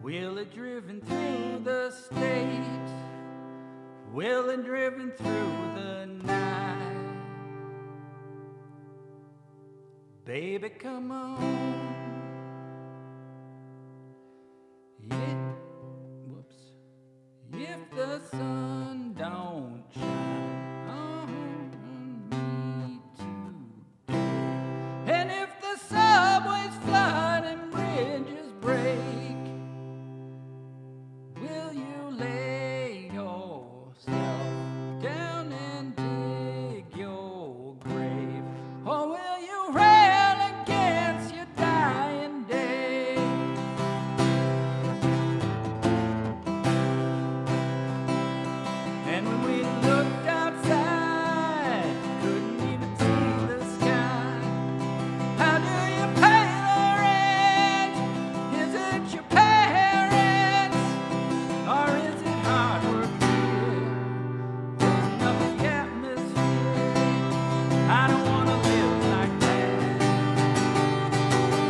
Speaker 1: we'll have driven through the state. We'll have driven through the night. Baby, come on. Yeah. Whoops. If the sun don't shine on me today, and if the subways flood and bridges break, will you lay yourself down and dig your grave? Or will you rail against your dying day? And when we looked outside, couldn't even see the sky. How do you pay the rent? Is it your parents? Or is it hard work here? Holding up the atmosphere. I don't want to live like that.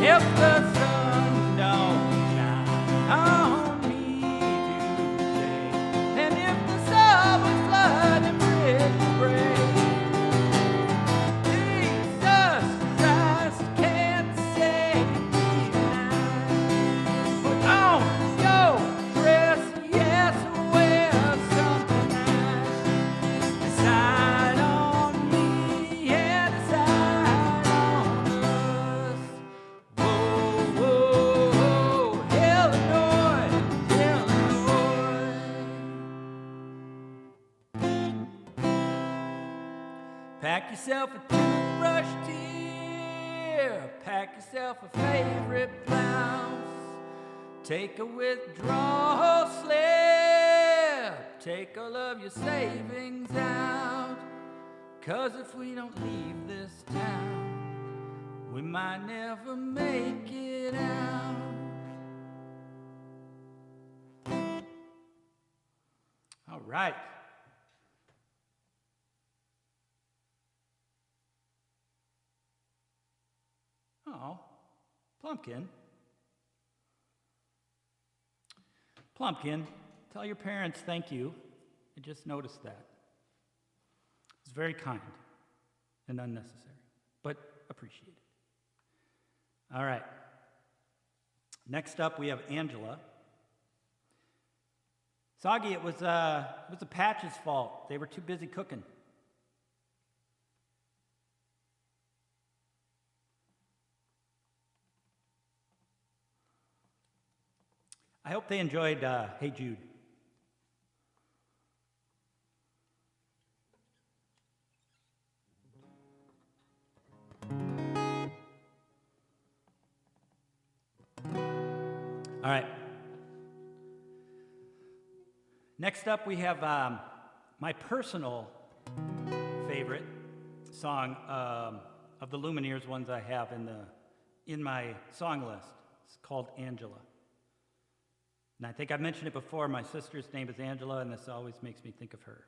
Speaker 1: If the sun don't shine on me today, and if the subways flood and bridges break, Jesus Christ can't save me tonight. Put on your dress, yes, wear something nice. Decide on me and decide on us. Whoa, whoa, whoa, Illinois, Illinois. Pack yourself a toothbrush, dear. Pack yourself a favorite blouse. Take a withdrawal slip. Take all of your savings out. 'Cause if we don't leave this town, we might never make it out. All right. Oh, Plumpkin. Plumpkin, tell your parents thank you. I just noticed that. It's very kind and unnecessary, but appreciated. All right. Next up, we have Angela Soggy, it was the Patch's fault. They were too busy cooking. I hope they enjoyed Hey Jude. All right. Next up, we have my personal favorite song of the Lumineers ones I have in my song list. It's called Angela. And I think I've mentioned it before. My sister's name is Angela, and this always makes me think of her.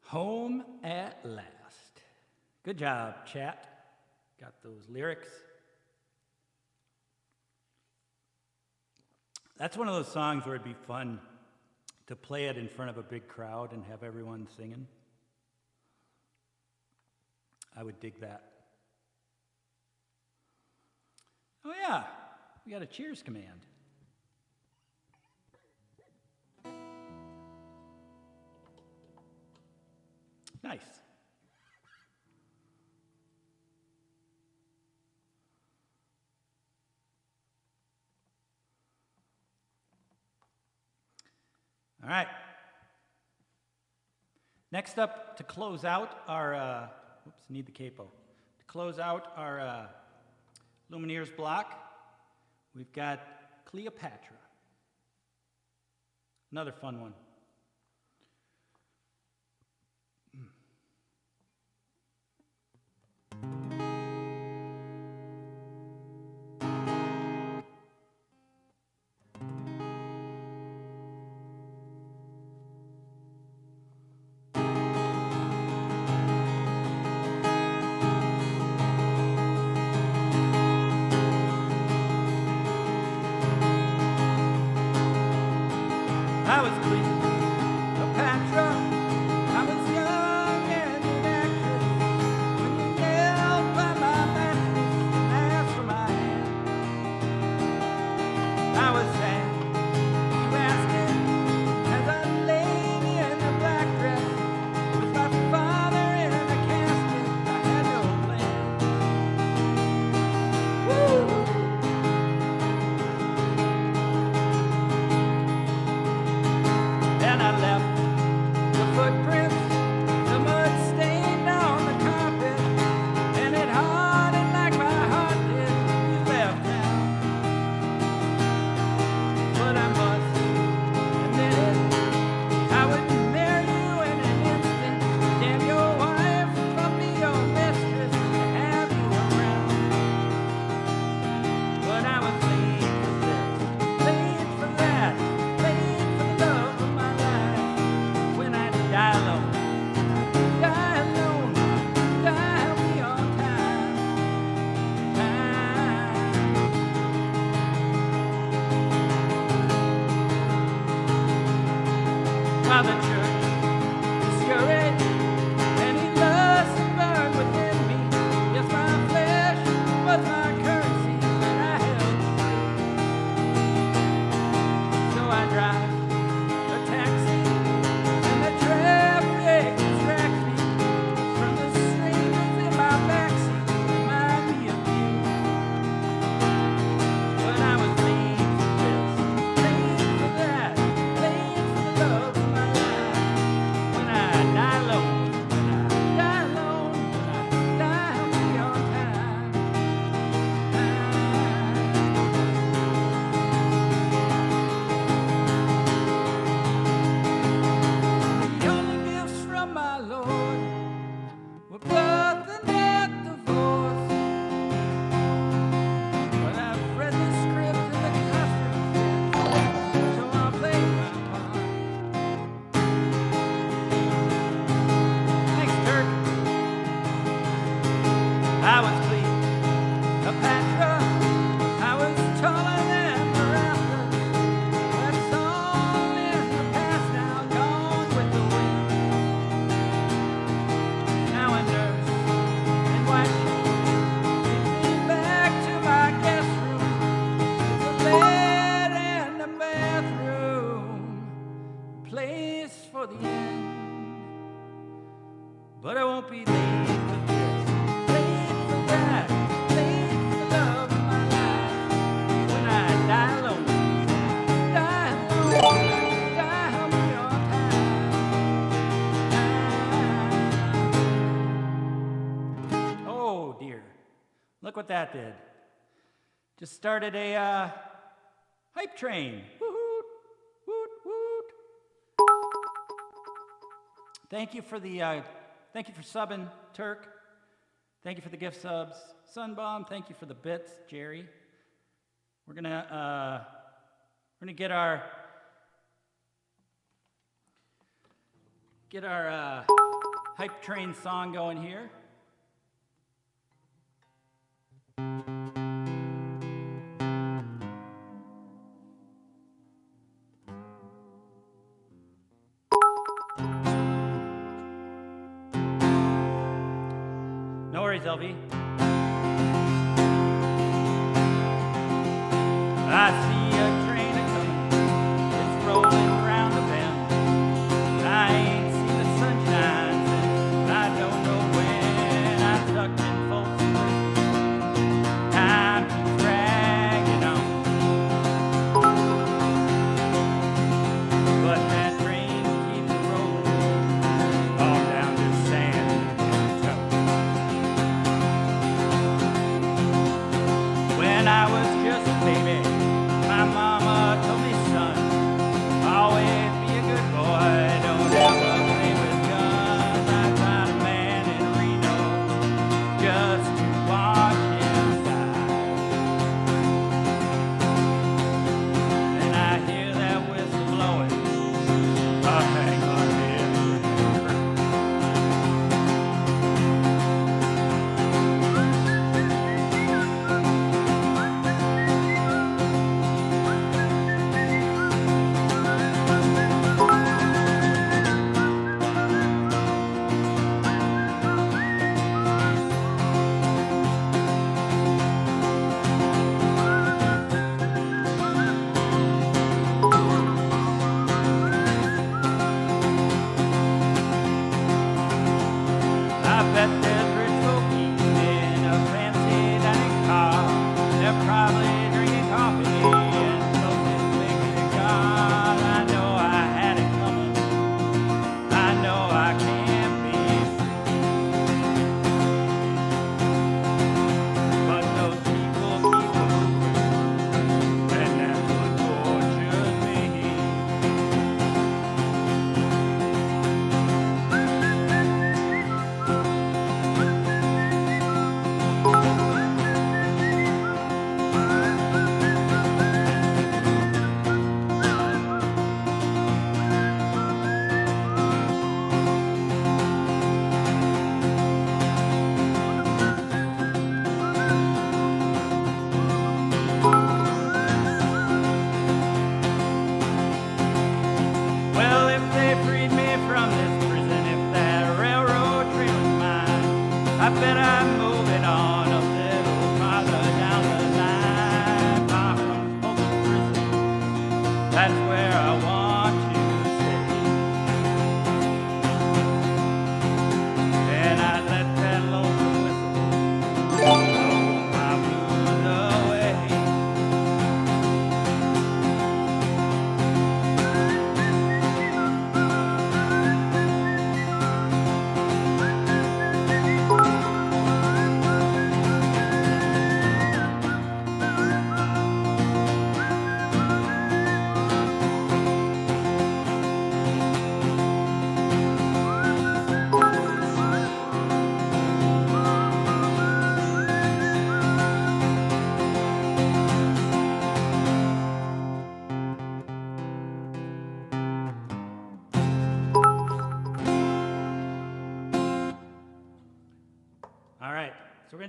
Speaker 1: Home at last. Good job, chat. Got those lyrics. That's one of those songs where it'd be fun to play it in front of a big crowd and have everyone singing. I would dig that. Oh yeah, we got a cheers command. Nice. All right. Next up, to close out our, need the capo. To close out our Lumineers block, we've got Cleopatra. Another fun one. I was Cleopatra. I was young and an actress when you knelt by my mattress and asked for my hand. I was sad. You asked it as I laid in a black dress with my father in a casket. I had no plan. Woo! And I left the footprints, the mud stained on the carpet, and it hardened like my heart did when you left town. But I must admit it, I would marry you in an instant. Damn your wife, from me your mistress, to have you around. But I was late for this, late for that, late for the love of my life. When I die alone, die alone, die me on time. While the church discouraged, and he lust and burned within me. Yes, my flesh was my currency that I held true. So I drive a taxi, and the traffic distracts me from the strangers in my backseat who remind me of you. But I was late for this, late for that, late for the love of my life. When I die alone, when I die alone, when I die, I'll be on time. The only gifts from my Lord were birth and death, divorce. But I've read the script and the costume fits, so I'll play my part. Thanks, Dirk. I was Cleopatra. I was taller than the rafters. That's all in the past now, gone with the wind. Now a nurse in white shoes leads me back to my guest room. It's a bed and a bathroom, place for the end. But I won't be late for this, late for that, late for the love of my life. When I die alone, die alone, die I'll be on time. Oh dear, look what that did. Just started a hype train. Woot, woot, woot. Thank you for subbing, Turk. Thank you for the gift subs, Sunbomb. Thank you for the bits, Jerry. We're gonna get our hype train song going here. No worries, LV. I see a train a-comin', it's rolling around the bend. I ain't seen the sunshine since I don't know when. I sucked in folks' places. Time keeps dragging on. But that train keeps rolling all down to San Antonio.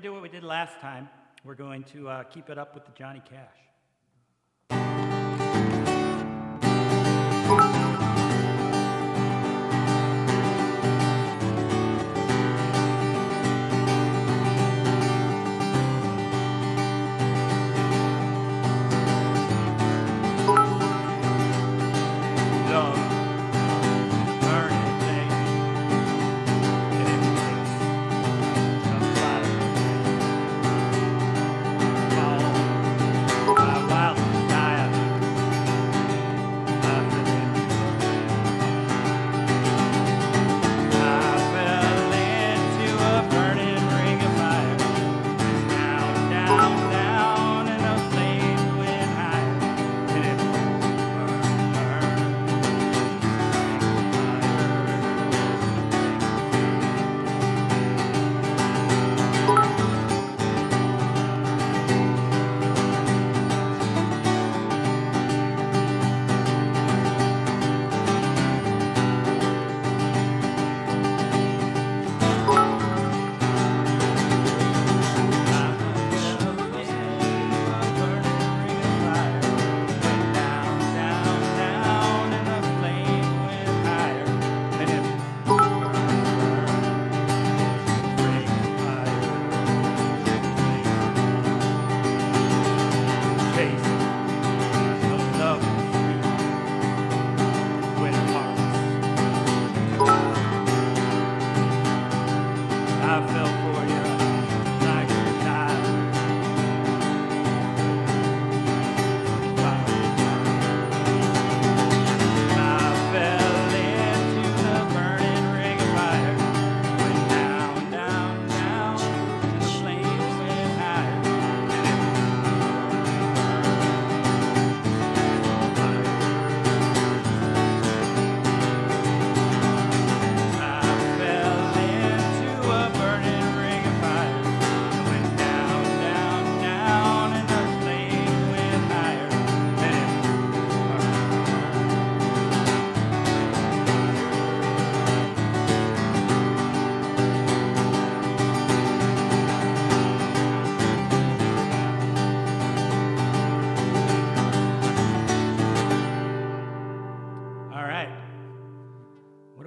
Speaker 1: do what we did last time. We're going to keep it up with the Johnny Cash.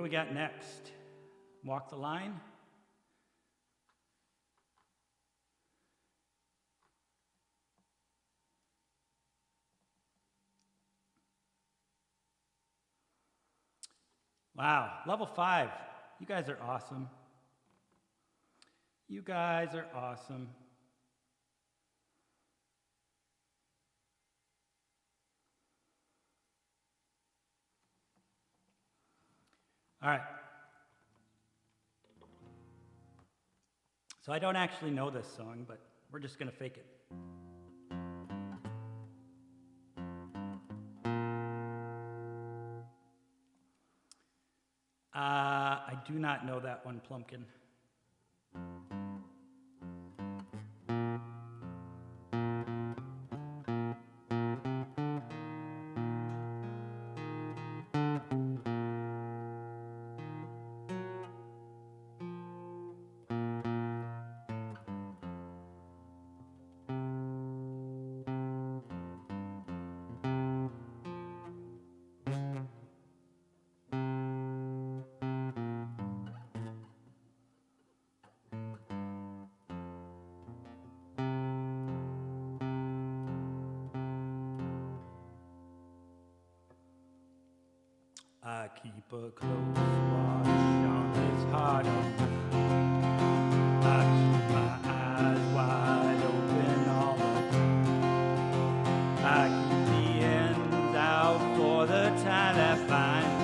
Speaker 1: Got next? Walk the Line? Wow, level 5. You guys are awesome. You guys are awesome. All right. So I don't actually know this song, but we're just going to fake it. I do not know that one, Plumpkin. I keep a close watch on this heart of mine. I keep my eyes wide open all the time. I keep the ends out for the time that finds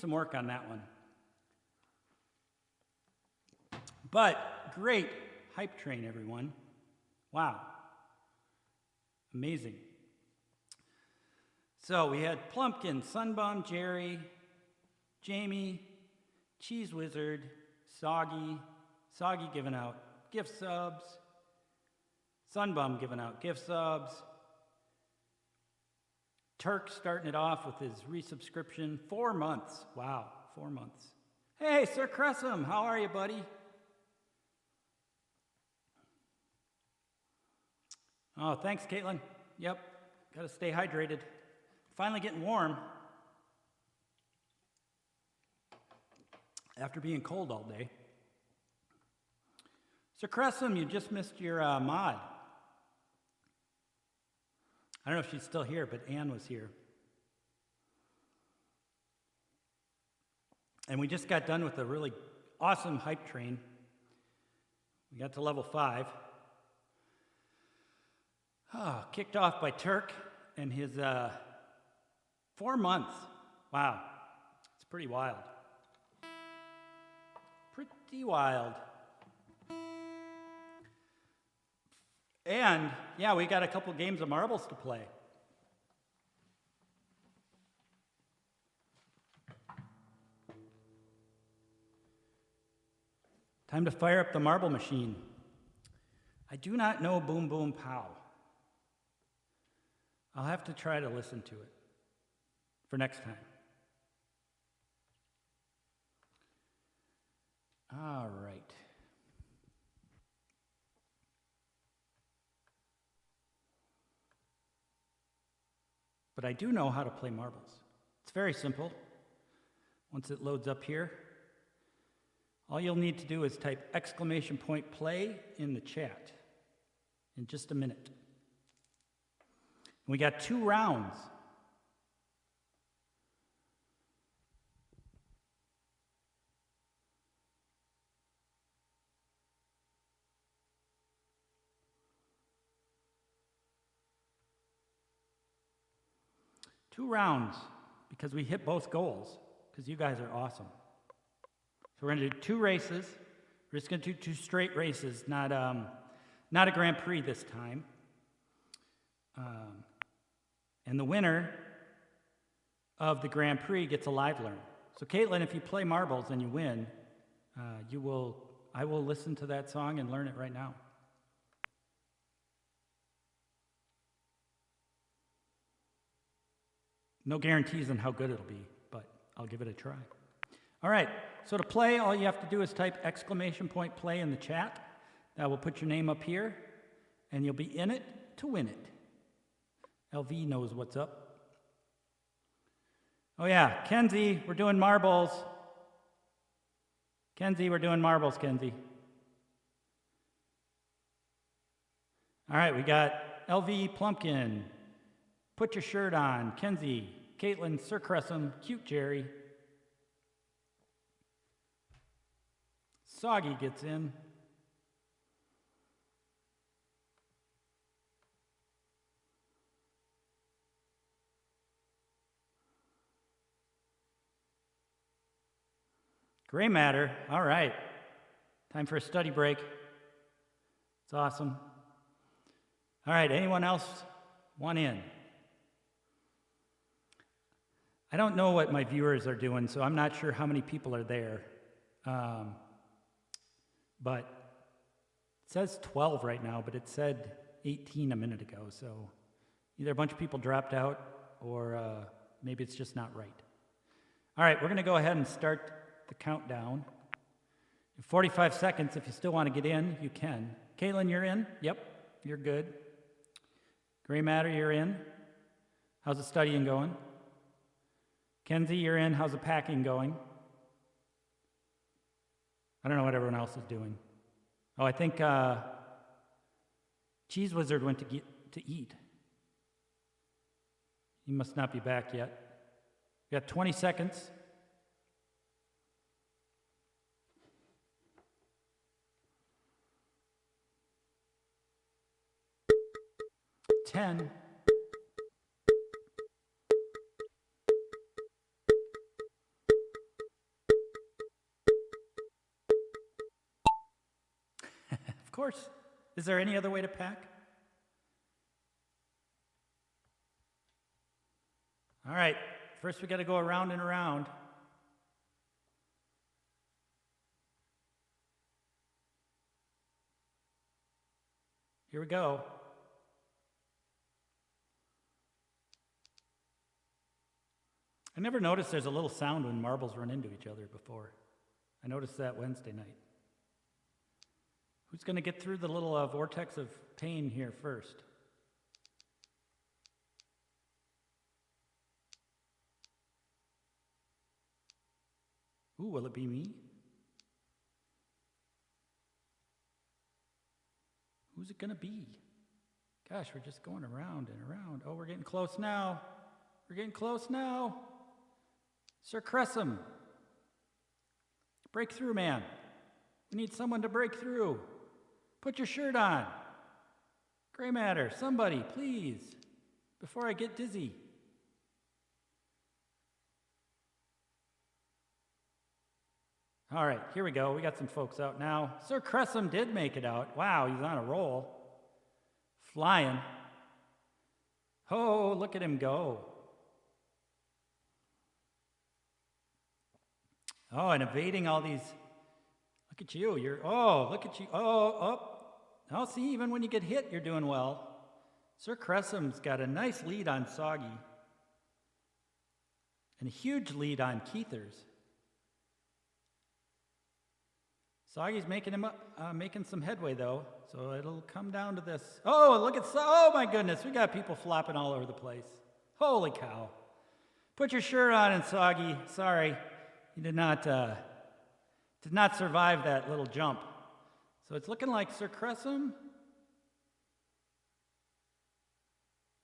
Speaker 1: some work on that one. But great hype train, everyone. Wow. Amazing. So we had Plumpkin, Sunbum, Jerry, Jamie, Cheese Wizard, Soggy giving out gift subs, Sunbum giving out gift subs, Turk starting it off with his resubscription, 4 months. Wow, 4 months. Hey, Sir Cressum, how are you, buddy? Oh, thanks, Caitlin. Yep, got to stay hydrated. Finally getting warm after being cold all day. Sir Cressum, you just missed your mod. I don't know if she's still here, but Anne was here. And we just got done with a really awesome hype train. We got to level 5. Kicked off by Turk and his 4 months. Wow, it's pretty wild. Pretty wild. And yeah, we got a couple games of marbles to play. Time to fire up the marble machine. I do not know Boom Boom Pow. I'll have to try to listen to it for next time. All right. But I do know how to play marbles. It's very simple. Once it loads up here, all you'll need to do is type !play in the chat in just a minute. We got 2 rounds. Two rounds, because we hit both goals, because you guys are awesome. So we're going to do 2 races. We're just going to do 2 straight races, not a Grand Prix this time. And the winner of the Grand Prix gets a live learn. So Caitlin, if you play marbles and you win, I will listen to that song and learn it right now. No guarantees on how good it'll be, but I'll give it a try. All right, so to play, all you have to do is type !play in the chat. That will put your name up here, and you'll be in it to win it. LV knows what's up. Oh yeah, Kenzie, we're doing marbles. Kenzie, we're doing marbles, Kenzie. All right, we got LV Plumpkin. Put your shirt on. Kenzie, Caitlin, Sir Cressum, Cute Jerry. Soggy gets in. Gray matter. All right. Time for a study break. It's awesome. All right, anyone else want in? I don't know what my viewers are doing, so I'm not sure how many people are there. But it says 12 right now, but it said 18 a minute ago, so either a bunch of people dropped out or maybe it's just not right. All right, we're going to go ahead and start the countdown. In 45 seconds, if you still want to get in, you can. Caitlin, you're in? Yep, you're good. Gray matter, you're in. How's the studying going? Kenzie, you're in. How's the packing going? I don't know what everyone else is doing. Oh, I think Cheese Wizard went to eat. He must not be back yet. We got 20 seconds. 10. 9.
Speaker 2: Of course. Is there any other way to pack? All right, first we got to go around and around. Here we go. I never noticed there's a little sound when marbles run into each other before. I noticed that Wednesday night. Who's going to get through the little vortex of pain here first? Ooh, will it be me? Who's it going to be? Gosh, we're just going around and around. Oh, we're getting close now. We're getting close now. Sir Cressum. Break through, man. We need someone to break through. Put your shirt on. Gray matter, somebody, please, before I get dizzy. All right, here we go. We got some folks out now. Sir Cressum did make it out. Wow, he's on a roll. Flying. Oh, look at him go. Oh, and evading all these. Look at you. Look at you. Oh, see, even when you get hit, you're doing well. Sir Cressum's got a nice lead on Soggy. And a huge lead on Keithers. Soggy's making some headway, though, so it'll come down to this. Oh, look at, oh my goodness, we got people flopping all over the place. Holy cow. Put your shirt on and Soggy, sorry, you did not survive that little jump. So it's looking like Sir Cressum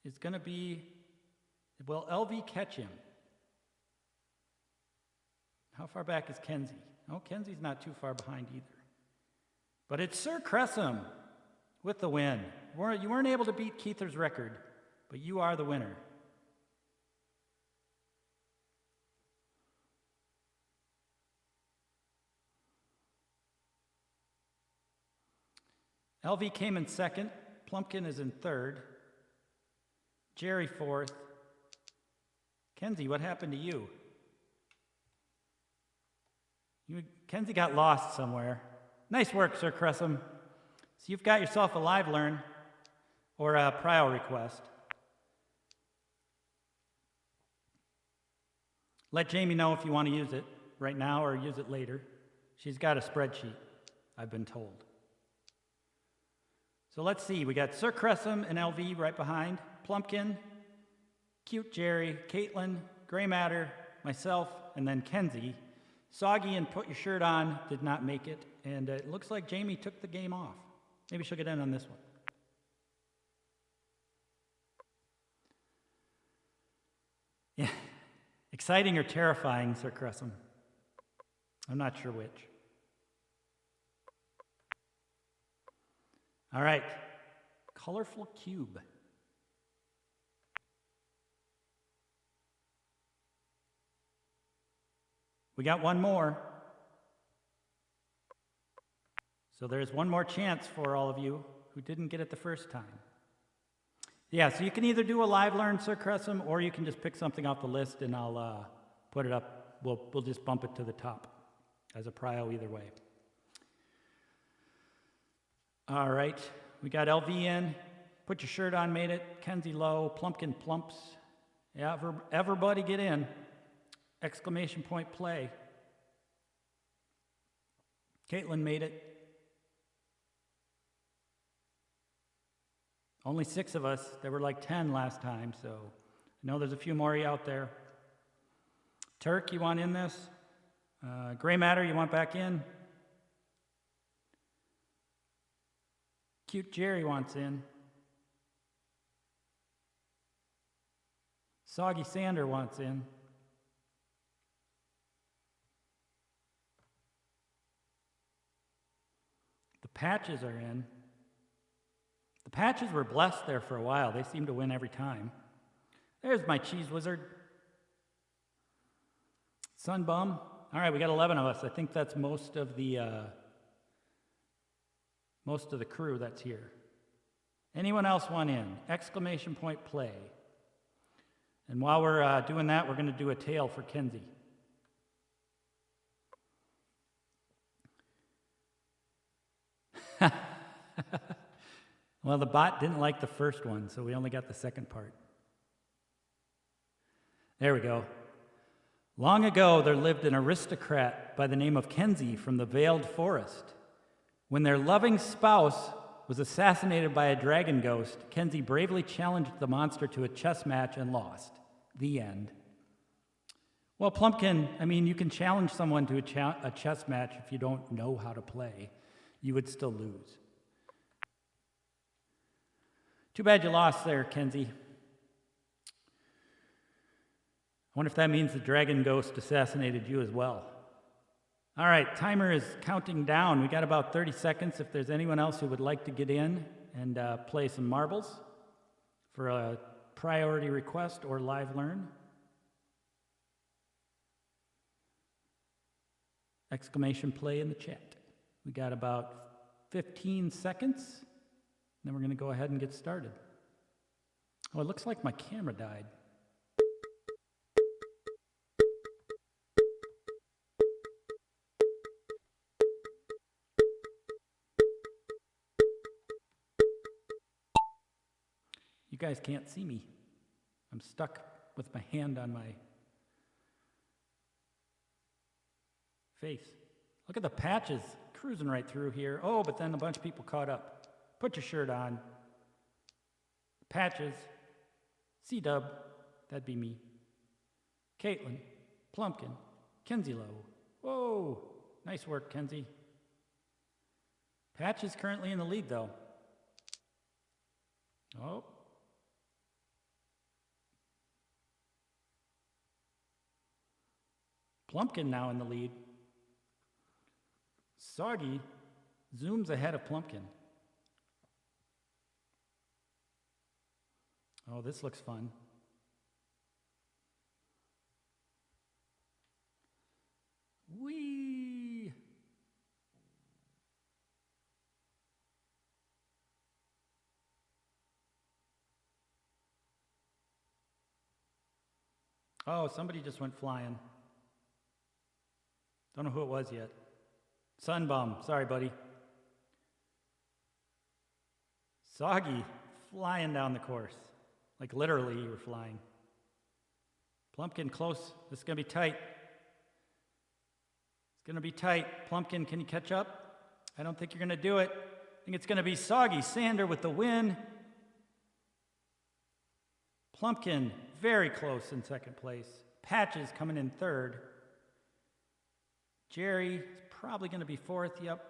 Speaker 2: is going to be, will LV catch him? How far back is Kenzie? Oh, Kenzie's not too far behind either. But it's Sir Cressum with the win. You weren't able to beat Keither's record, but you are the winner. LV came in second. Plumpkin is in third. Jerry fourth. Kenzie, what happened to you? Kenzie got lost somewhere. Nice work, Sir Cressum. So you've got yourself a live learn or a prio request. Let Jamie know if you want to use it right now or use it later. She's got a spreadsheet, I've been told. So let's see. We got Sir Cressum and LV right behind. Plumpkin, Cute Jerry, Caitlin, Gray Matter, myself, and then Kenzie. Soggy and Put Your Shirt On did not make it, and it looks like Jamie took the game off. Maybe she'll get in on this one. Yeah, exciting or terrifying, Sir Cressum? I'm not sure which. All right, colorful cube. We got one more. So there's one more chance for all of you who didn't get it the first time. Yeah, so you can either do a live learn, Sir Cressum, or you can just pick something off the list and I'll put it up. We'll just bump it to the top as a prio either way. All right, we got LV in. Put Your Shirt On made it. Kenzie low. Plumpkin plumps. Yeah, everybody get in. Exclamation point play. Caitlin made it. Only 6 of us. There were like 10 last time, so I know there's a few more out there. Turk, you want in this? Gray Matter, you want back in? Cute Jerry wants in. Soggy Sander wants in. The Patches are in. The Patches were blessed there for a while. They seem to win every time. There's my cheese wizard. Sunbum. All right, we got 11 of us. I think that's most of the most of the crew that's here. Anyone else want in? Exclamation point play. And while we're doing that, we're going to do a tale for Kenzie. Well, the bot didn't like the first one, so we only got the second part. There we go. Long ago, there lived an aristocrat by the name of Kenzie from the Veiled Forest. When their loving spouse was assassinated by a dragon ghost, Kenzie bravely challenged the monster to a chess match and lost. The end. Well, Plumpkin, I mean, you can challenge someone to a chess match if you don't know how to play. You would still lose. Too bad you lost there, Kenzie. I wonder if that means the dragon ghost assassinated you as well. All right, timer is counting down. We got about 30 seconds if there's anyone else who would like to get in and play some marbles for a priority request or live learn. Exclamation play in the chat. We got about 15 seconds. Then we're going to go ahead and get started. Oh, it looks like my camera died. You guys can't see me. I'm stuck with my hand on my face. Look at the patches cruising right through here. Oh, but then a bunch of people caught up. Put your shirt on. Patches. C-Dub. That'd be me. Caitlin. Plumpkin. Kenzie Lowe. Whoa. Nice work, Kenzie. Patches currently in the lead, though. Oh. Plumpkin now in the lead. Soggy zooms ahead of Plumpkin. Oh, this looks fun. Whee! Oh, somebody just went flying. Don't know who it was yet. Sunbum, sorry, buddy. Soggy, flying down the course. Like literally you were flying. Plumpkin, close. This is going to be tight. It's going to be tight. Plumpkin, can you catch up? I don't think you're going to do it. I think it's going to be Soggy Sander with the win. Plumpkin, very close in second place. Patches coming in third. Jerry is probably going to be fourth, yep.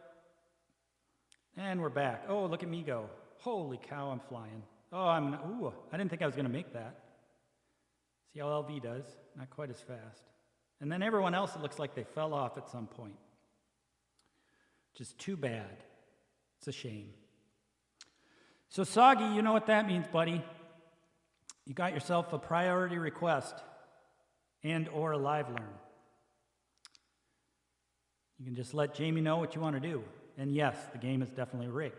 Speaker 2: And we're back. Oh, look at me go. Holy cow, I'm flying. Oh, I didn't think I was going to make that. See how LV does? Not quite as fast. And then everyone else, it looks like they fell off at some point. Just too bad. It's a shame. So Soggy, you know what that means, buddy. You got yourself a priority request and or a live learn. You can just let Jamie know what you want to do. And yes, the game is definitely rigged.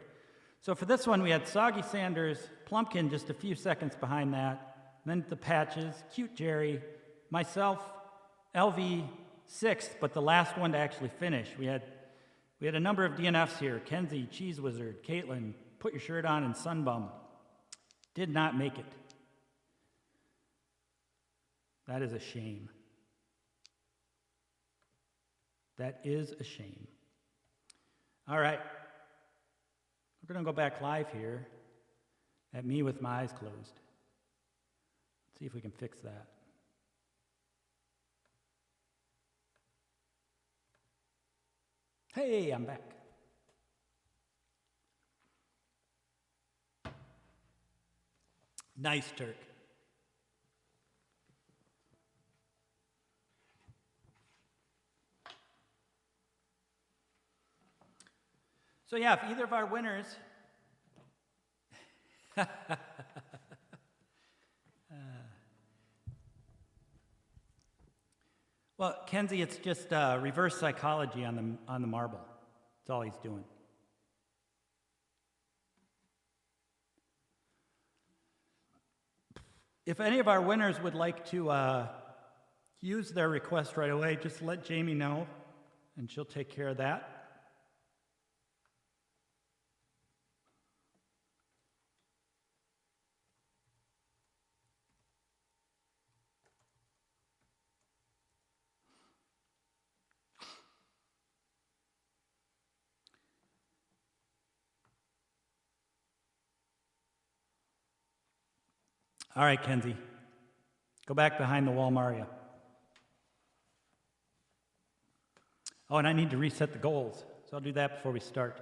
Speaker 2: So for this one, we had Soggy Sanders, Plumpkin just a few seconds behind that, then the Patches, Cute Jerry, myself, LV, sixth, but the last one to actually finish. We had a number of DNFs here. Kenzie, Cheese Wizard, Caitlin, Put Your Shirt On, and Sunbum. Did not make it. That is a shame. That is a shame. All right. We're going to go back live here at me with my eyes closed. Let's see if we can fix that. Hey, I'm back. Nice, Turk. So yeah, if either of our winners well, Kenzie, it's just reverse psychology on the marble. That's all he's doing. If any of our winners would like to use their request right away, just let Jamie know, and she'll take care of that. All right, Kenzie. Go back behind the wall, Maria. Oh, and I need to reset the goals, so I'll do that before we start.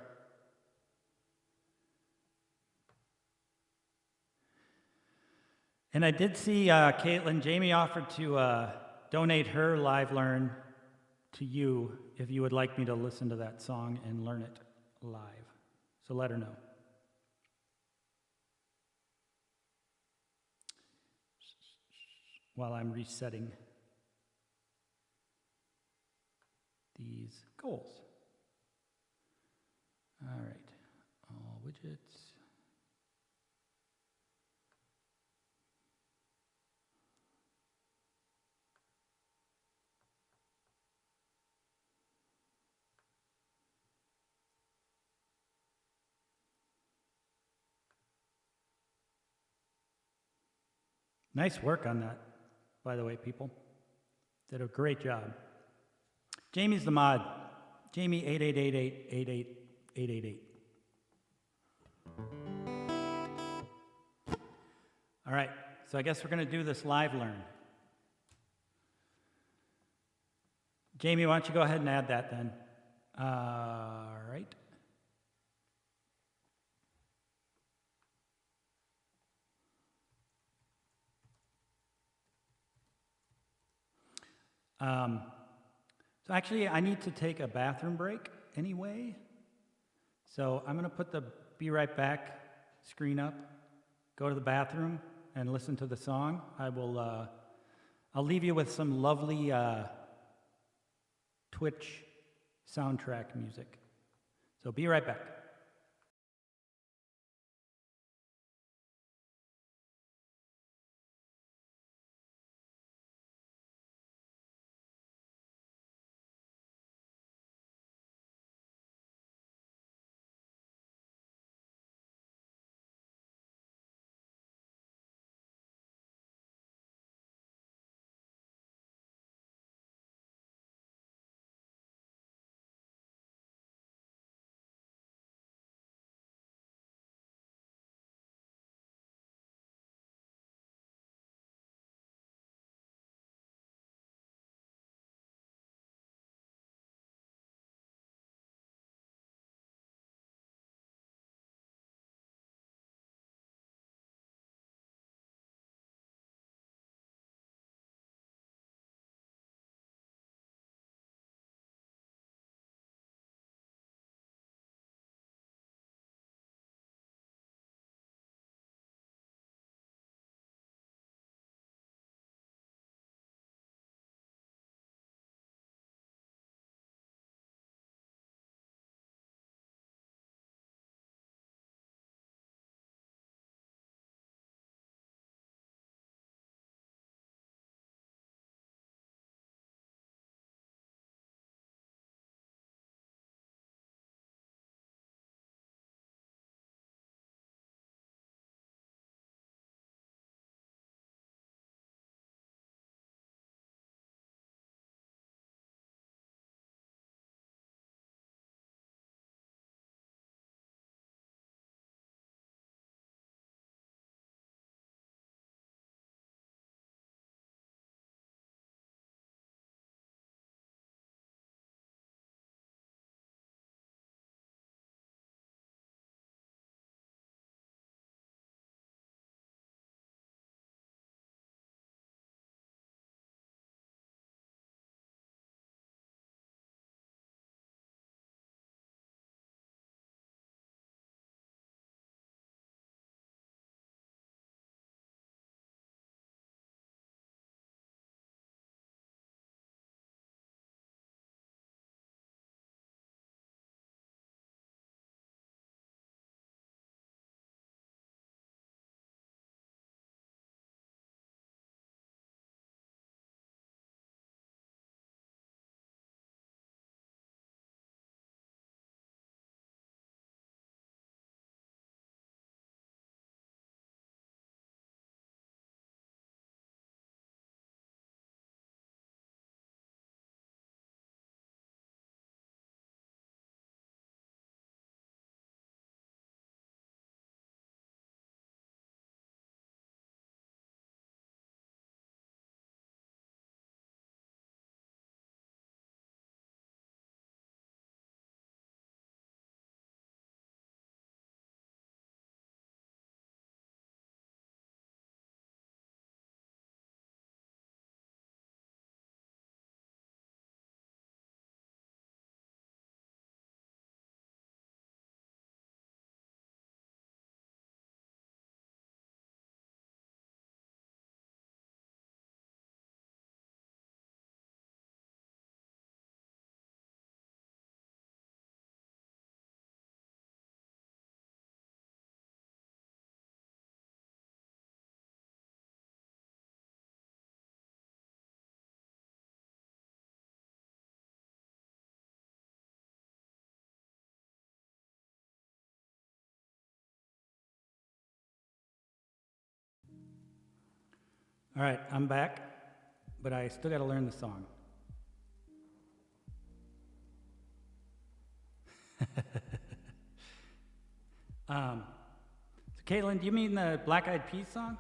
Speaker 2: And I did see Caitlin, Jamie offered to donate her Live Learn to you if you would like me to listen to that song and learn it live. So let her know. While I'm resetting these goals. All right, all widgets. Nice work on that, by the way, people. Did a great job. Jamie's the mod. Jamie 8888888888. All right, so I guess we're going to do this Live Learn. Jamie, why don't you go ahead and add that then? All right. So actually, I need to take a bathroom break anyway. So I'm going to put the Be Right Back screen up, go to the bathroom, and listen to the song. I'll leave you with some lovely Twitch soundtrack music. So be right back. All right, I'm back, but I still got to learn the song. So Caitlin, do you mean the Black Eyed Peas song?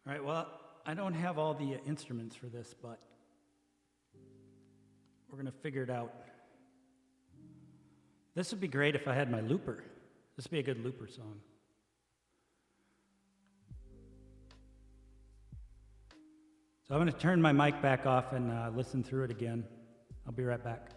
Speaker 2: All right, well, I don't have all the instruments for this, but we're going to figure it out. This would be great if I had my looper. This would be a good looper song. So I'm going to turn my mic back off and listen through it again. I'll be right back.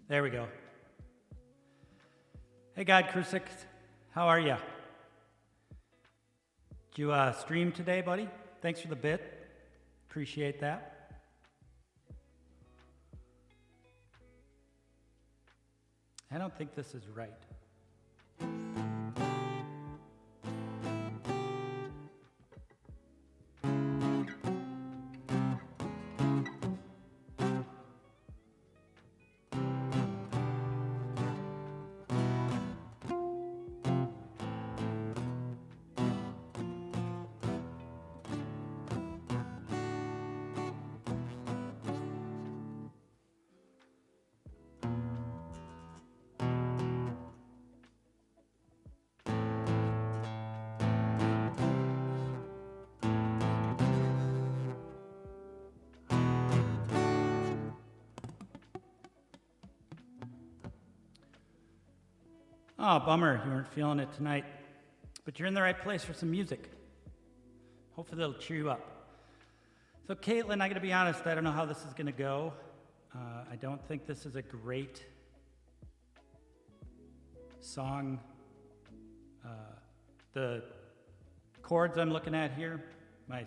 Speaker 2: There we go. Hey, God Crucix, how are ya? Did you stream today, buddy? Thanks for the bit. Appreciate that. I don't think this is right. Oh, bummer, you weren't feeling it tonight. But you're in the right place for some music. hopefully it'll cheer you up. So Caitlin, I gotta be honest, I don't know how this is gonna go. I don't think this is a great song. The chords I'm looking at here, my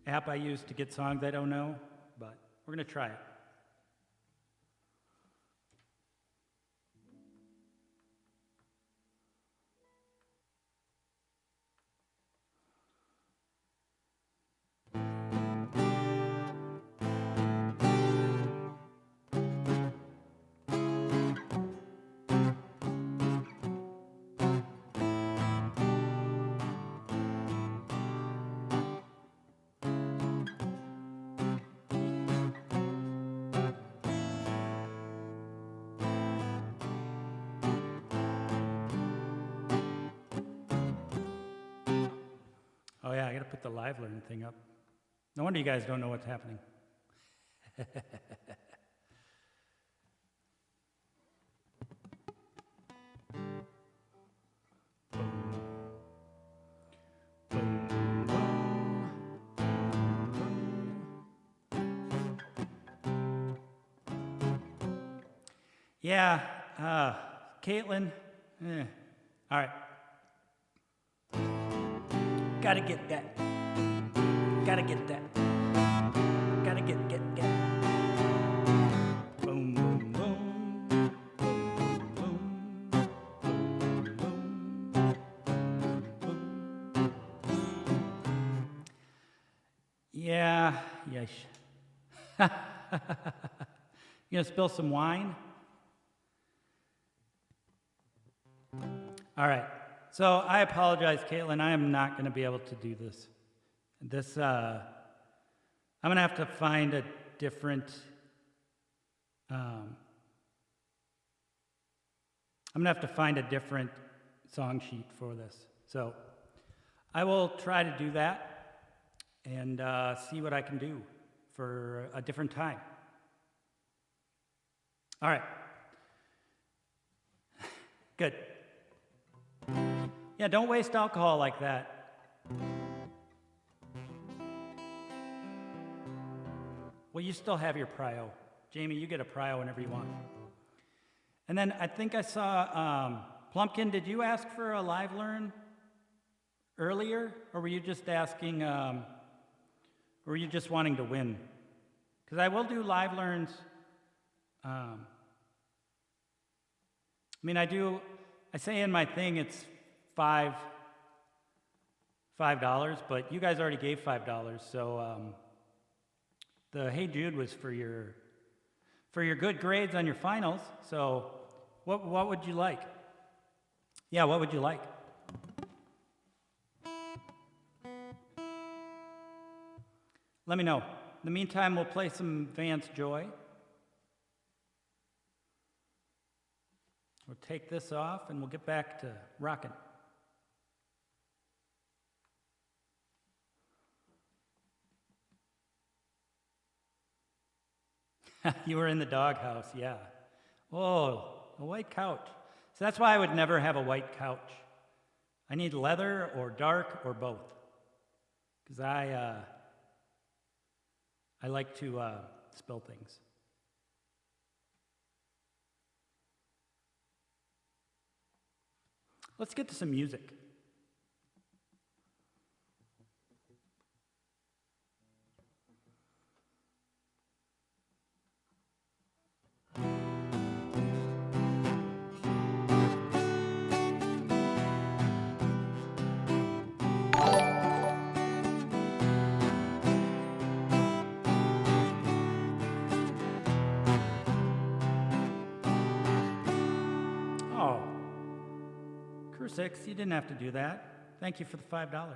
Speaker 2: app I use to get songs I don't know, but we're gonna try it. Oh yeah, I gotta put the live learn thing up. No wonder you guys don't know what's happening. Yeah, Caitlin, all right. Gotta get that. Gotta get that. Gotta get. Boom, boom, boom. Boom, boom, boom. Boom, boom, boom. Yeah, yeesh. You gonna spill some wine? All right. So I apologize, Caitlin. I am not going to be able to do this. I'm going to have to find a different. I'm going to have to find a different song sheet for this. So I will try to do that and see what I can do for a different time. All right. Good. Yeah, don't waste alcohol like that. Well, you still have your prio. Jamie, you get a prio whenever you want. And then I think I saw, Plumpkin, did you ask for a live learn earlier? Or were you just asking, or were you just wanting to win? Because I will do live learns. I say in my thing it's $5, but you guys already gave $5, so the Hey Jude was for your good grades on your finals. So what would you like? Yeah, what would you like? Let me know. In the meantime, we'll play some Vance Joy. We'll take this off and we'll get back to rocking. You were in the doghouse, yeah. Oh, a white couch. So that's why I would never have a white couch. I need leather or dark or both. Because I like to spill things. Let's get to some music. Crew 6, you didn't have to do that. Thank you for the $5.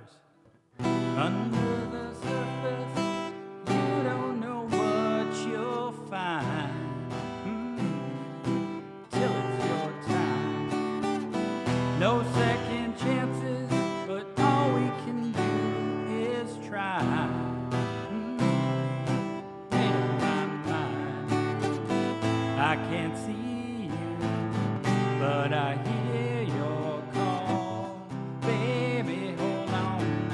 Speaker 2: Under the surface, you don't know what you'll find. Till it's your time. No second chances, but all we can do is try. Made up my mind. I can't see you, but I hear your call. Baby, hold on.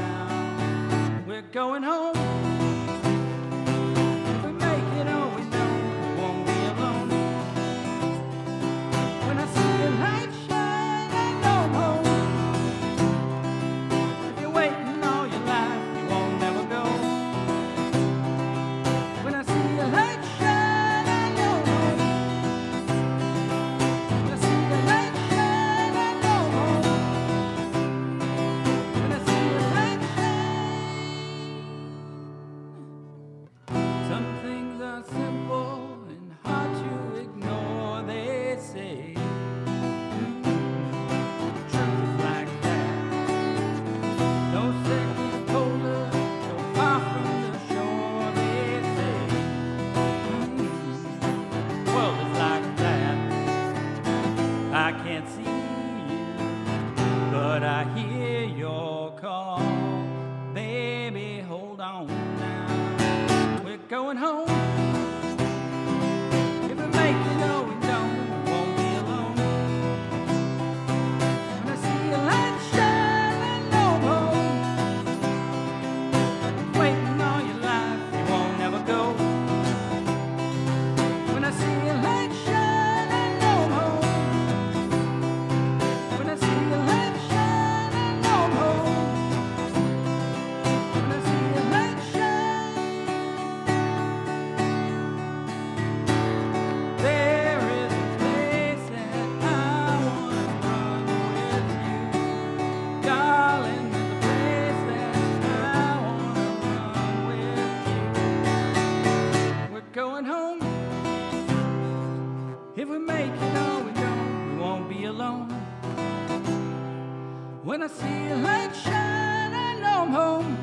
Speaker 1: I see your light shine, I know I'm home.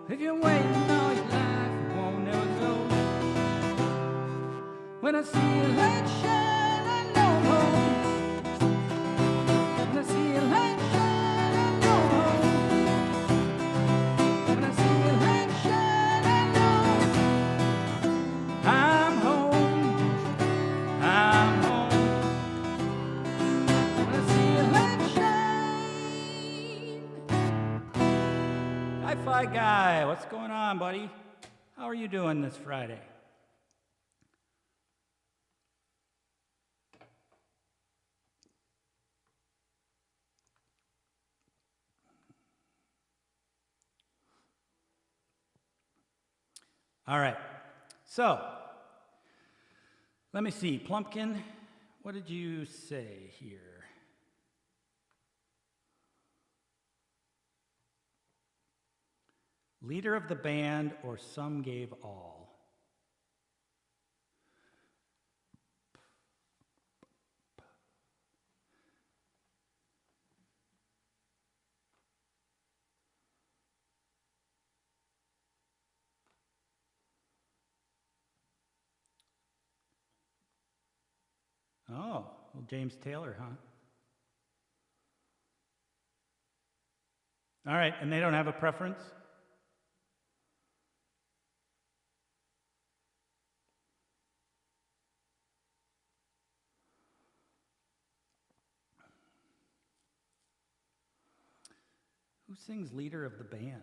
Speaker 1: If you're waiting all your life, you won't never go. When I see your light shine, I know I'm home. When I see your light shine, I know I'm home. When I see your light shine, I know I'm home. I'm home. When I see your light shine.
Speaker 2: Hi-Fi Guy, what's going on, buddy? How are you doing this Friday? All right, so let me see. Plumpkin, what did you say here? Leader of the band or some gave all? Oh, well, James Taylor, huh? All right, and they don't have a preference? Who sings leader of the band?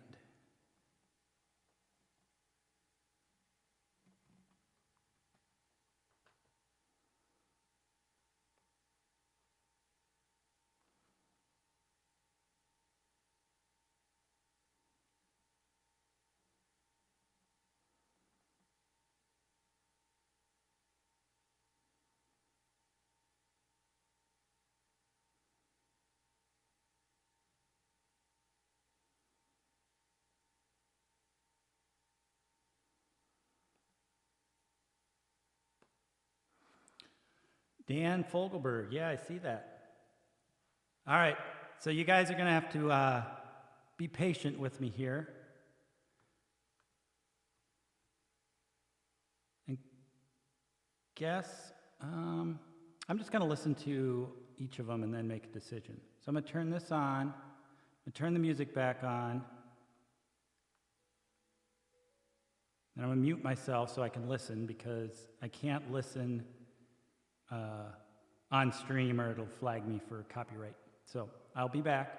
Speaker 2: Dan Fogelberg, yeah, I see that. All right, so you guys are going to have to be patient with me here. And guess, I'm just going to listen to each of them and then make a decision. So I'm going to turn this on, I'm going to turn the music back on, and I'm going to mute myself so I can listen because I can't listen on stream or it'll flag me for copyright. So I'll be back.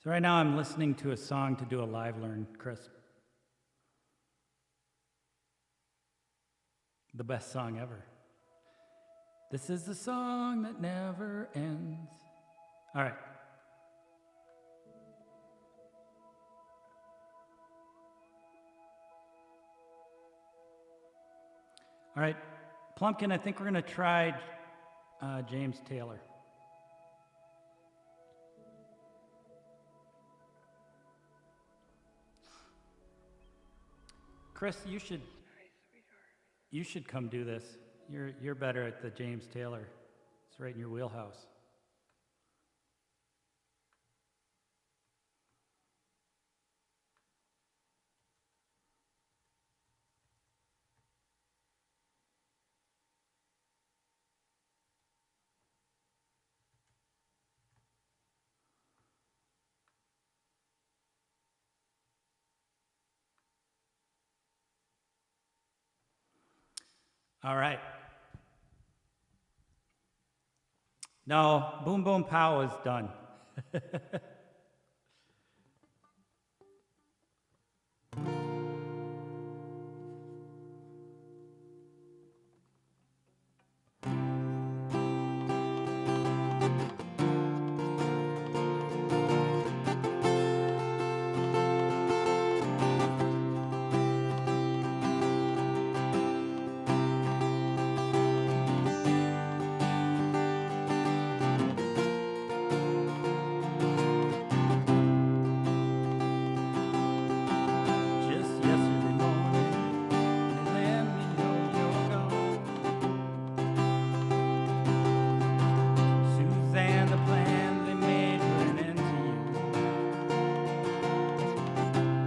Speaker 2: So right now I'm listening to a song to do a live learn, Chris. The best song ever. This is the song that never ends. All right. All right, Plumpkin, I think we're going to try James Taylor. Chris, you should come do this. You're better at the James Taylor. It's right in your wheelhouse. All right. No, Boom Boom Pow is done.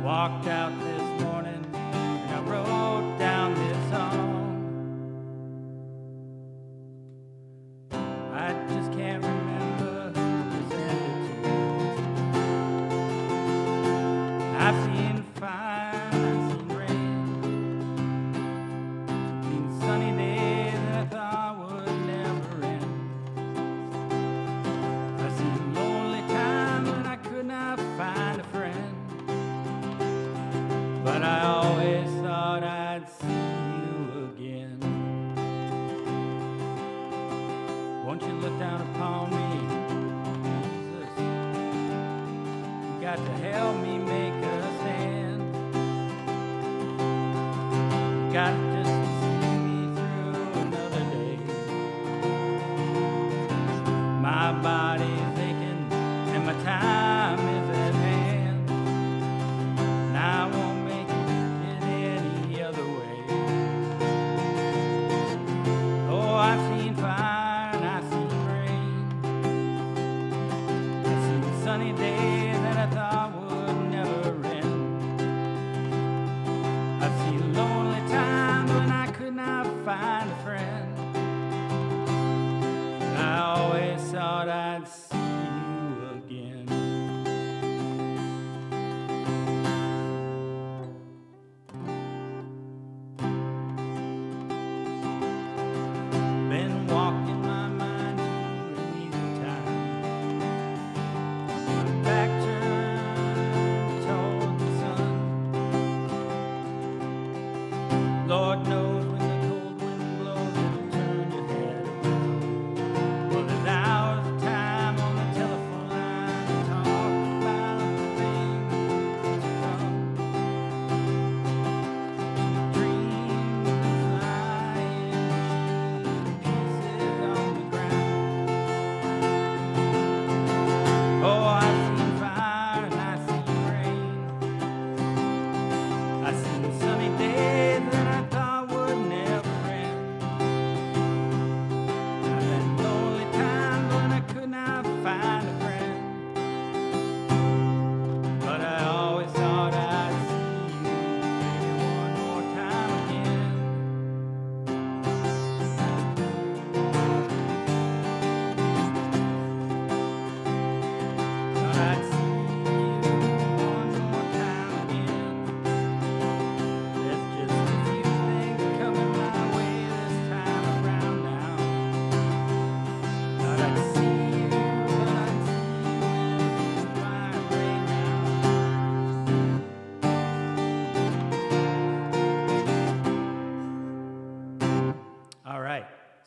Speaker 2: Walked out this morning and I wrote down this song. I just can't remember who sent it to me. I've seen fire, I've seen rain, seen sunny days that I thought would never end. I've seen lonely times when I could not find a friend. But I always thought I'd see you again. Won't you look down upon me, Jesus? You got to help me make a stand. You got to just see me through another day. My body's aching and my time is at hand. And I won't I've seen fire and I've seen rain. I've seen sunny days that I thought would never end. I've seen lonely times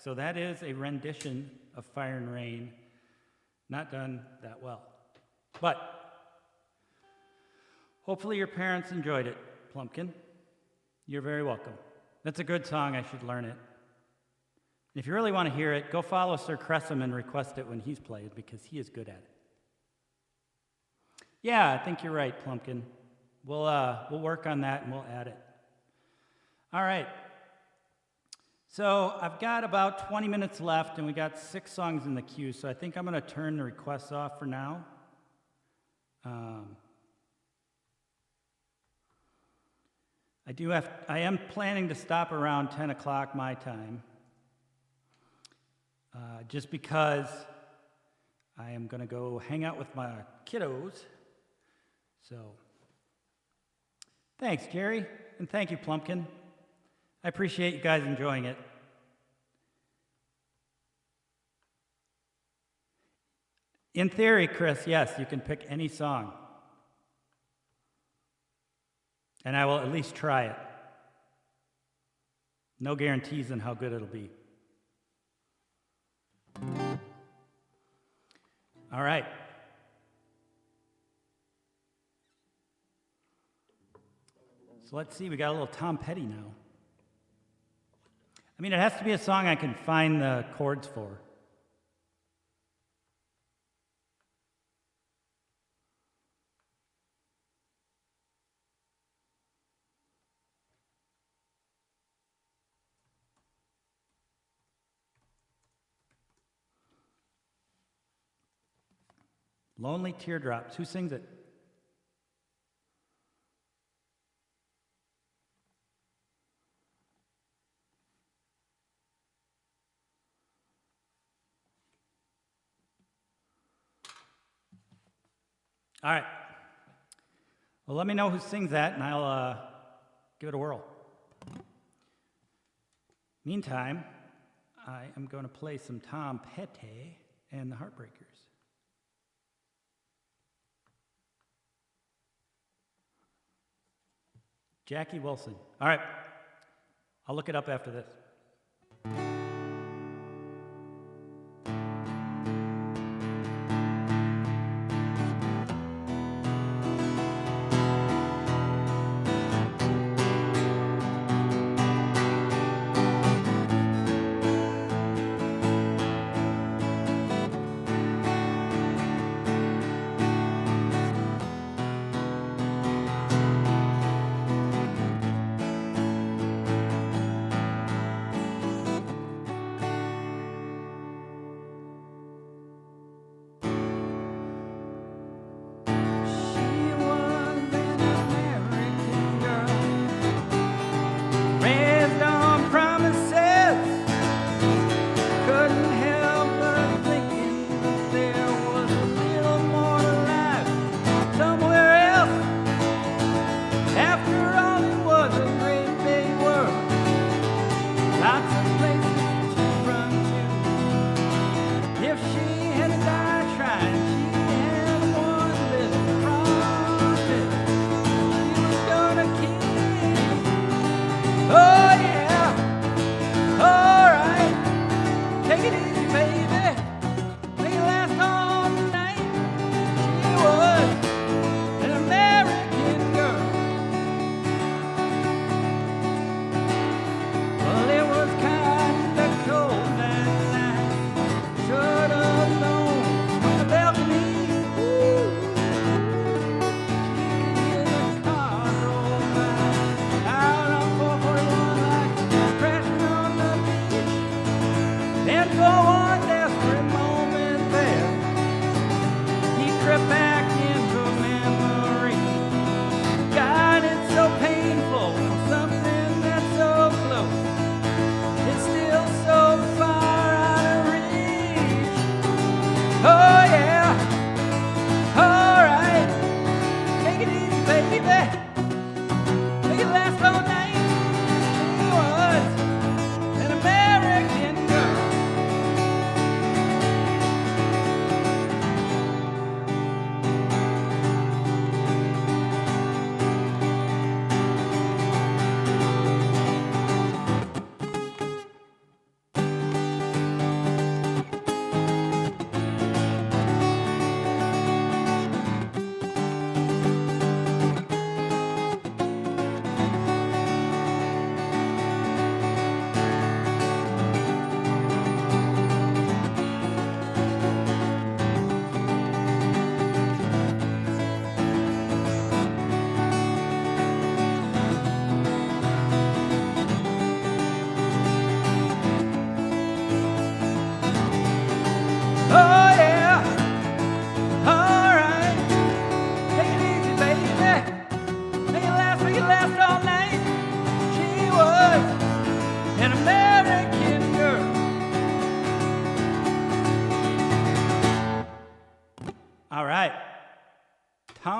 Speaker 2: So that is a rendition of Fire and Rain. Not done that well. But hopefully your parents enjoyed it, Plumpkin. You're very welcome. That's a good song. I should learn it. If you really want to hear it, go follow Sir Cressum and request it when he's played, because he is good at it. Yeah, I think you're right, Plumpkin. We'll work on that and we'll add it. All right. So I've got about 20 minutes left, and we got 6 songs in the queue, so I think I'm going to turn the requests off for now. I am planning to stop around 10 o'clock my time, just because I am going to go hang out with my kiddos. So, thanks, Jerry, and thank you, Plumpkin. I appreciate you guys enjoying it. In theory, Chris, yes, you can pick any song. And I will at least try it. No guarantees on how good it'll be. All right. So let's see, we got a little Tom Petty now. I mean, it has to be a song I can find the chords for. Lonely Teardrops. Who sings it? All right. Well, let me know who sings that, and I'll give it a whirl. Meantime, I am going to play some Tom Petty and the Heartbreakers. Jackie Wilson. All right. I'll look it up after this.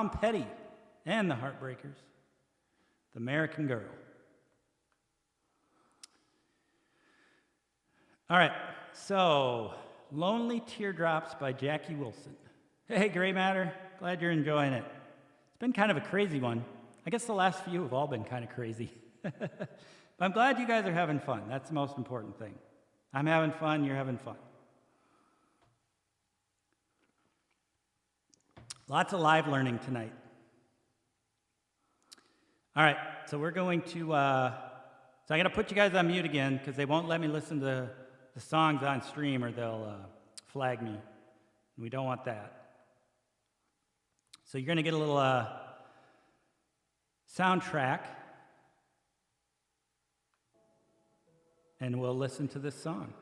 Speaker 2: Tom Petty and the Heartbreakers, The American Girl. All right, so Lonely Teardrops by Jackie Wilson. Hey, Gray Matter, glad you're enjoying it. It's been kind of a crazy one. I guess the last few have all been kind of crazy. But I'm glad you guys are having fun. That's the most important thing. I'm having fun, you're having fun. Lots of live learning tonight. All right, so we're going to, so I'm going to put you guys on mute again because they won't let me listen to the songs on stream or they'll flag me. We don't want that. So you're going to get a little soundtrack, and we'll listen to this song.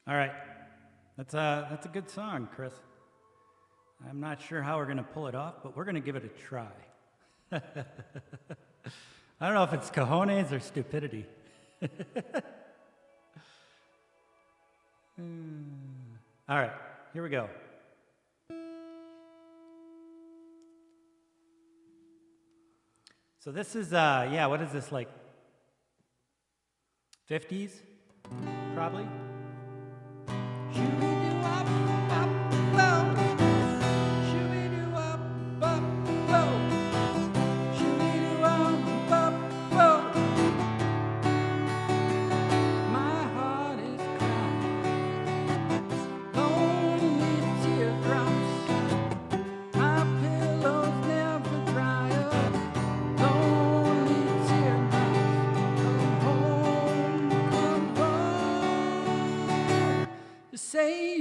Speaker 2: All right, that's a good song, Chris. I'm not sure how we're going to pull it off, but we're going to give it a try. I don't know if it's cojones or stupidity. All right, here we go. So this is, what is this, like 50s, probably?
Speaker 1: Say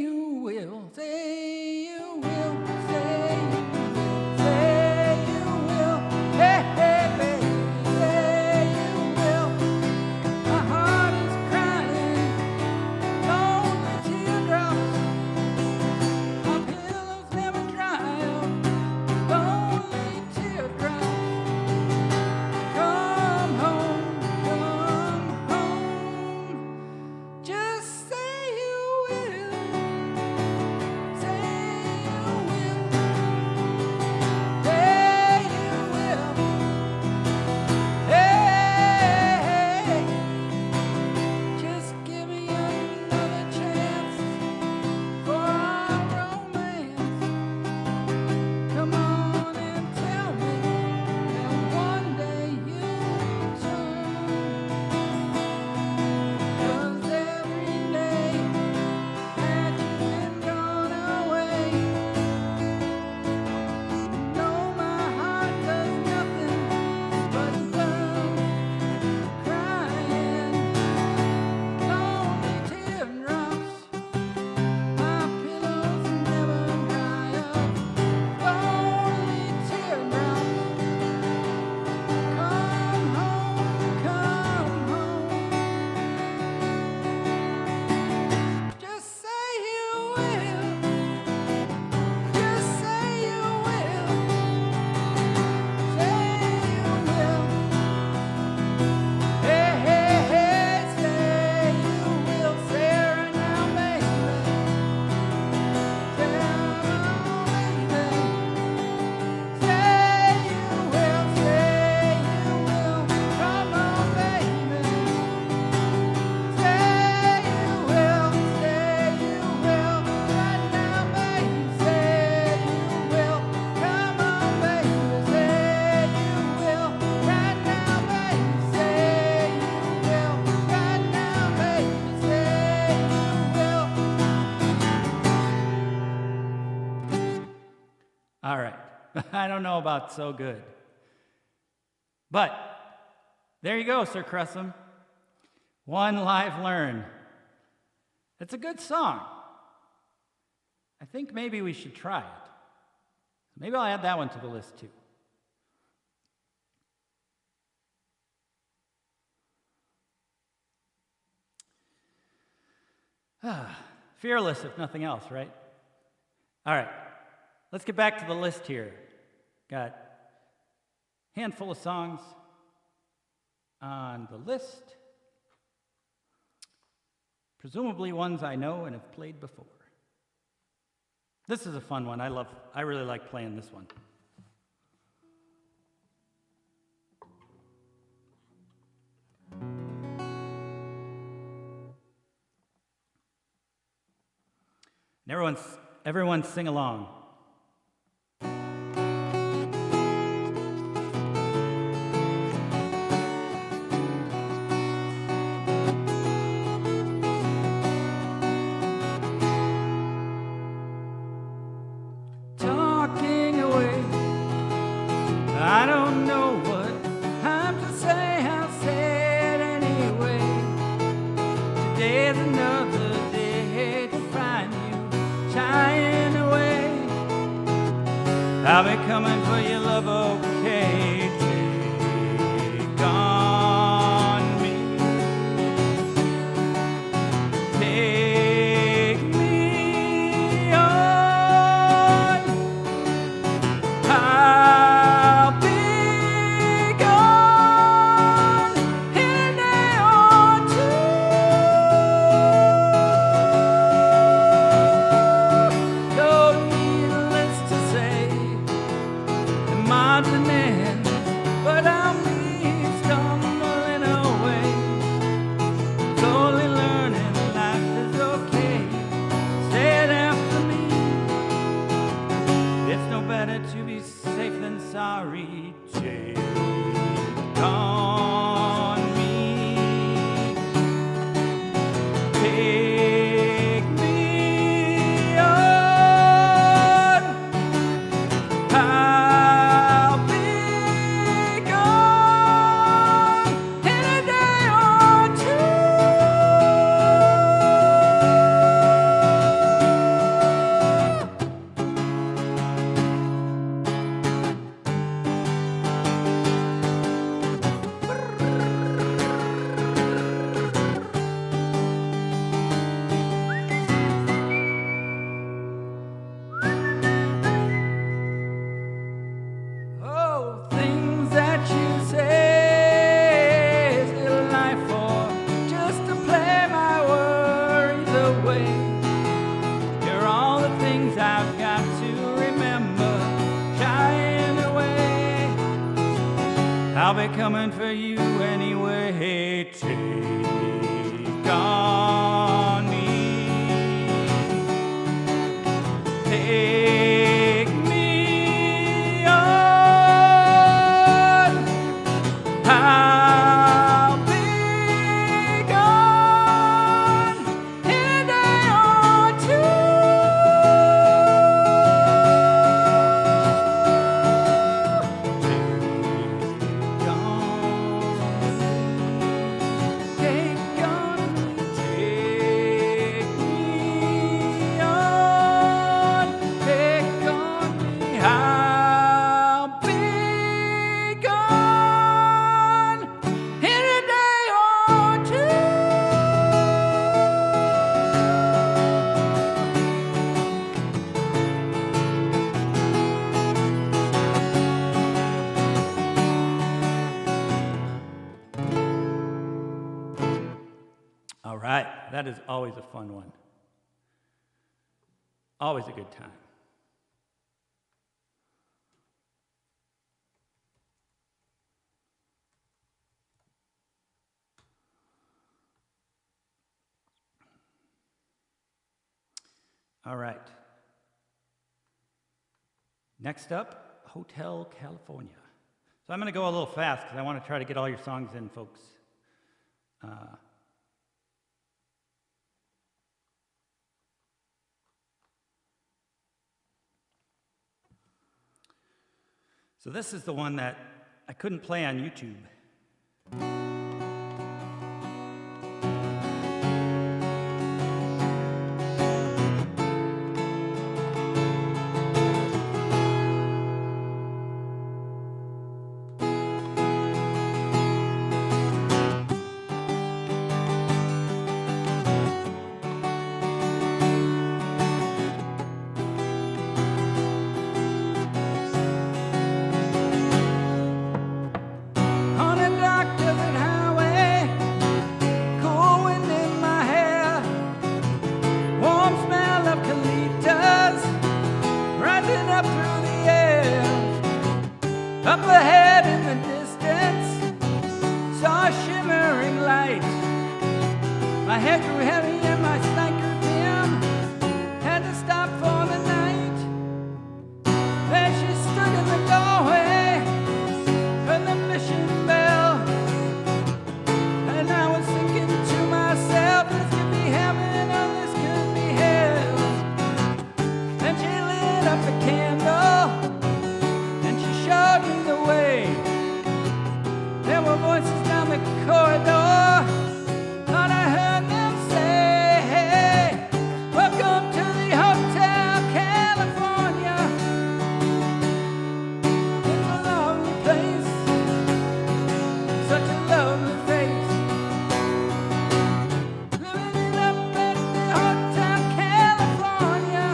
Speaker 2: I don't know about so good. But there you go, Sir Cressum. One Live Learn. It's a good song. I think maybe we should try it. Maybe I'll add that one to the list too. Fearless, if nothing else, right? All right, let's get back to the list here. Got a handful of songs on the list, presumably ones I know and have played before. This is a fun one. I really like playing this one. And everyone sing along.
Speaker 1: Talking away, I don't know what I'm to say, I'll say it anyway. Today's another day to find you shying away. I'll be coming for your love, okay? Take on me. Take me on. I'll be gone in a day or two. Though needless to say, imagining, but I'll be stumbling away, slowly learning life is okay. Stay there for me. It's no better to be safe than sorry. Take on me. Take me on. I'll be gone in a day or oh, things that you say is little life for just to play my worries away. You're all the things I've got to remember, shying away. I'll be coming for you anyway. Take on me. Take me on. I'll be gone in a day or two. Take on me. Take me on. Take on me. I'll be gone in a day or two.
Speaker 2: All right, that is always a fun one. Always a good time. All right. Next up, Hotel California. So I'm going to go a little fast because I want to try to get all your songs in, folks. So this is the one that I couldn't play on YouTube.
Speaker 1: On a dark desert highway, cool wind in my hair, warm smell of colitas rising up through the air. Up ahead in the distance, saw a shimmering light. My head grew heavy and my sight grew dim. Had to stop for the night. There she stood in the doorway, heard the mission bell, and I was thinking to myself, this could be heaven or this could be hell. Then she lit up a candle and she showed me the way. There were voices down the corridor, thought I heard them say, hey, welcome to the Hotel California. It's a lovely place, such a lovely face. Living it up at the Hotel California.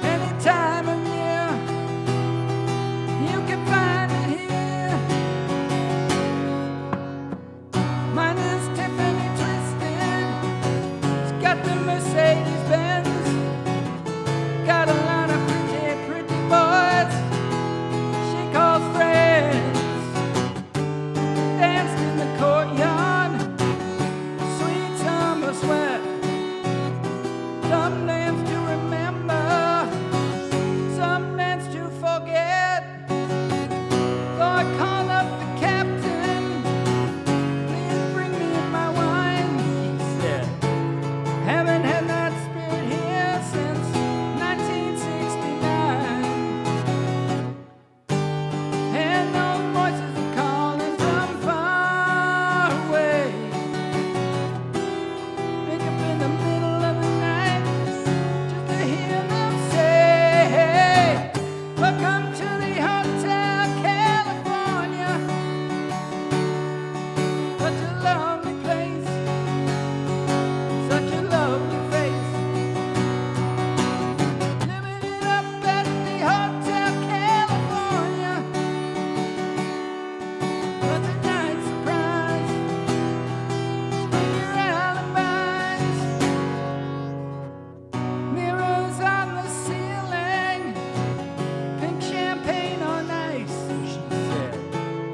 Speaker 1: Any time of year, you can find it here. Mine is Tiffany Twisted. She's got the Mercedes Benz. Got a lot of pretty, pretty boys she calls friends. Danced in the courtyard, sweet summer sweat. Some names to remember, some names to forget. So I called up the captain, please bring me my wine, he said. Haven't had that spirit here since 1969. And those voices are calling from far away. Wake up in the middle of the night just to hear them say, hey, welcome to the Hotel California. Such a lovely place, such a lovely face. Living it up at the Hotel California was a nice surprise. Bring your alibis. Mirrors on the ceiling, pink champagne on ice, she said.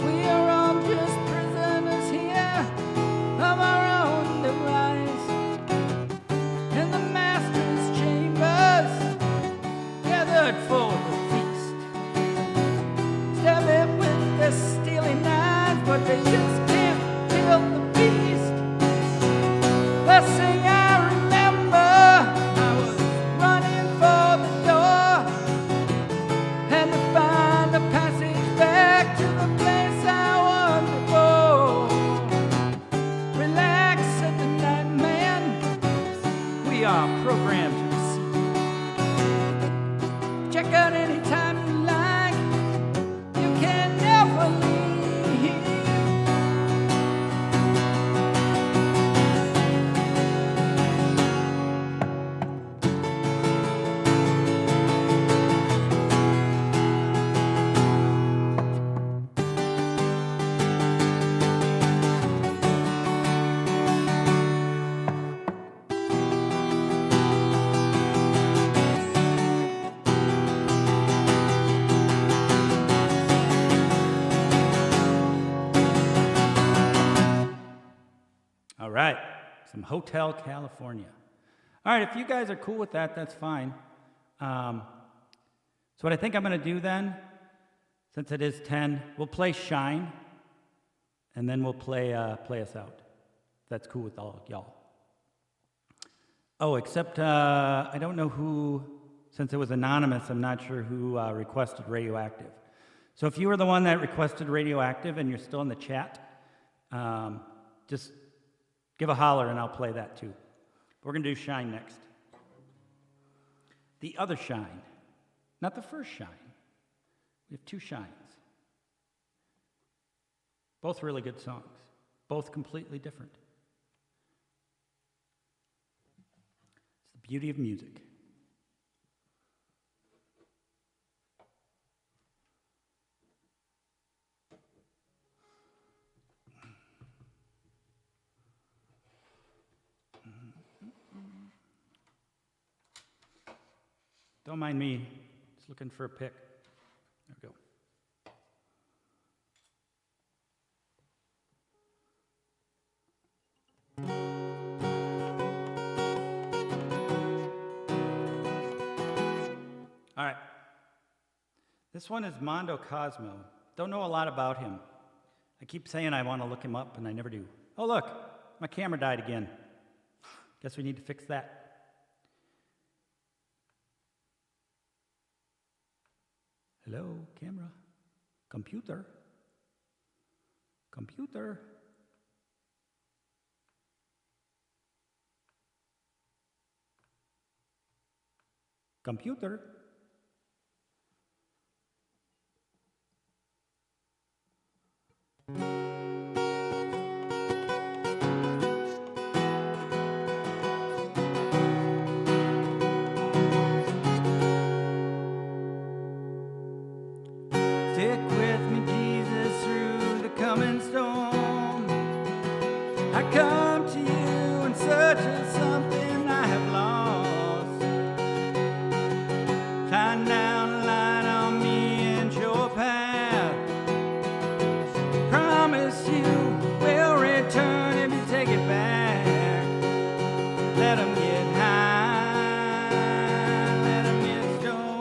Speaker 1: We are all just prisoners here of our own device. In the master's chambers, gathered for the feast. Stab it with their steely knives, but they just can't kill the beast. Last thing I remember, I was running for the door. Had to find a passage back to the place I was before. Relax, said the night man. We are programmed to receive. Check out anytime you like. You can never leave.
Speaker 2: All right, some Hotel California. All right, if you guys are cool with that, that's fine. So what I think I'm going to do then, since it is 10, we'll play Shine, and then we'll play Us Out. That's cool with all y'all. Oh, except I don't know who Since it was anonymous, I'm not sure who requested Radioactive. So if you were the one that requested Radioactive and you're still in the chat, just give a holler and I'll play that too. We're going to do Shine next. The other Shine, not the first Shine. We have two Shines. Both really good songs, both completely different. It's the beauty of music. Don't mind me, just looking for a pick. There we go. All right. This one is Mondo Cosmo. Don't know a lot about him. I keep saying I want to look him up, and I never do. Oh, look, my camera died again. Guess we need to fix that. Hello, camera. Computer. Computer. Computer. Stick with me, Jesus, through the coming storm. I come to you in search of something I have lost. Shine down a light on me and show a path. Promise you will return if you take it back. Let them get high, let them get stoned.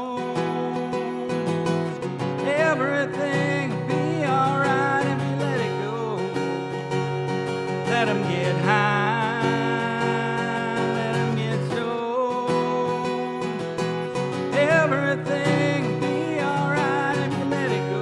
Speaker 2: Everything will be alright if you let it go. Let them get high, let them get stoned. Everything will be alright if you let it go.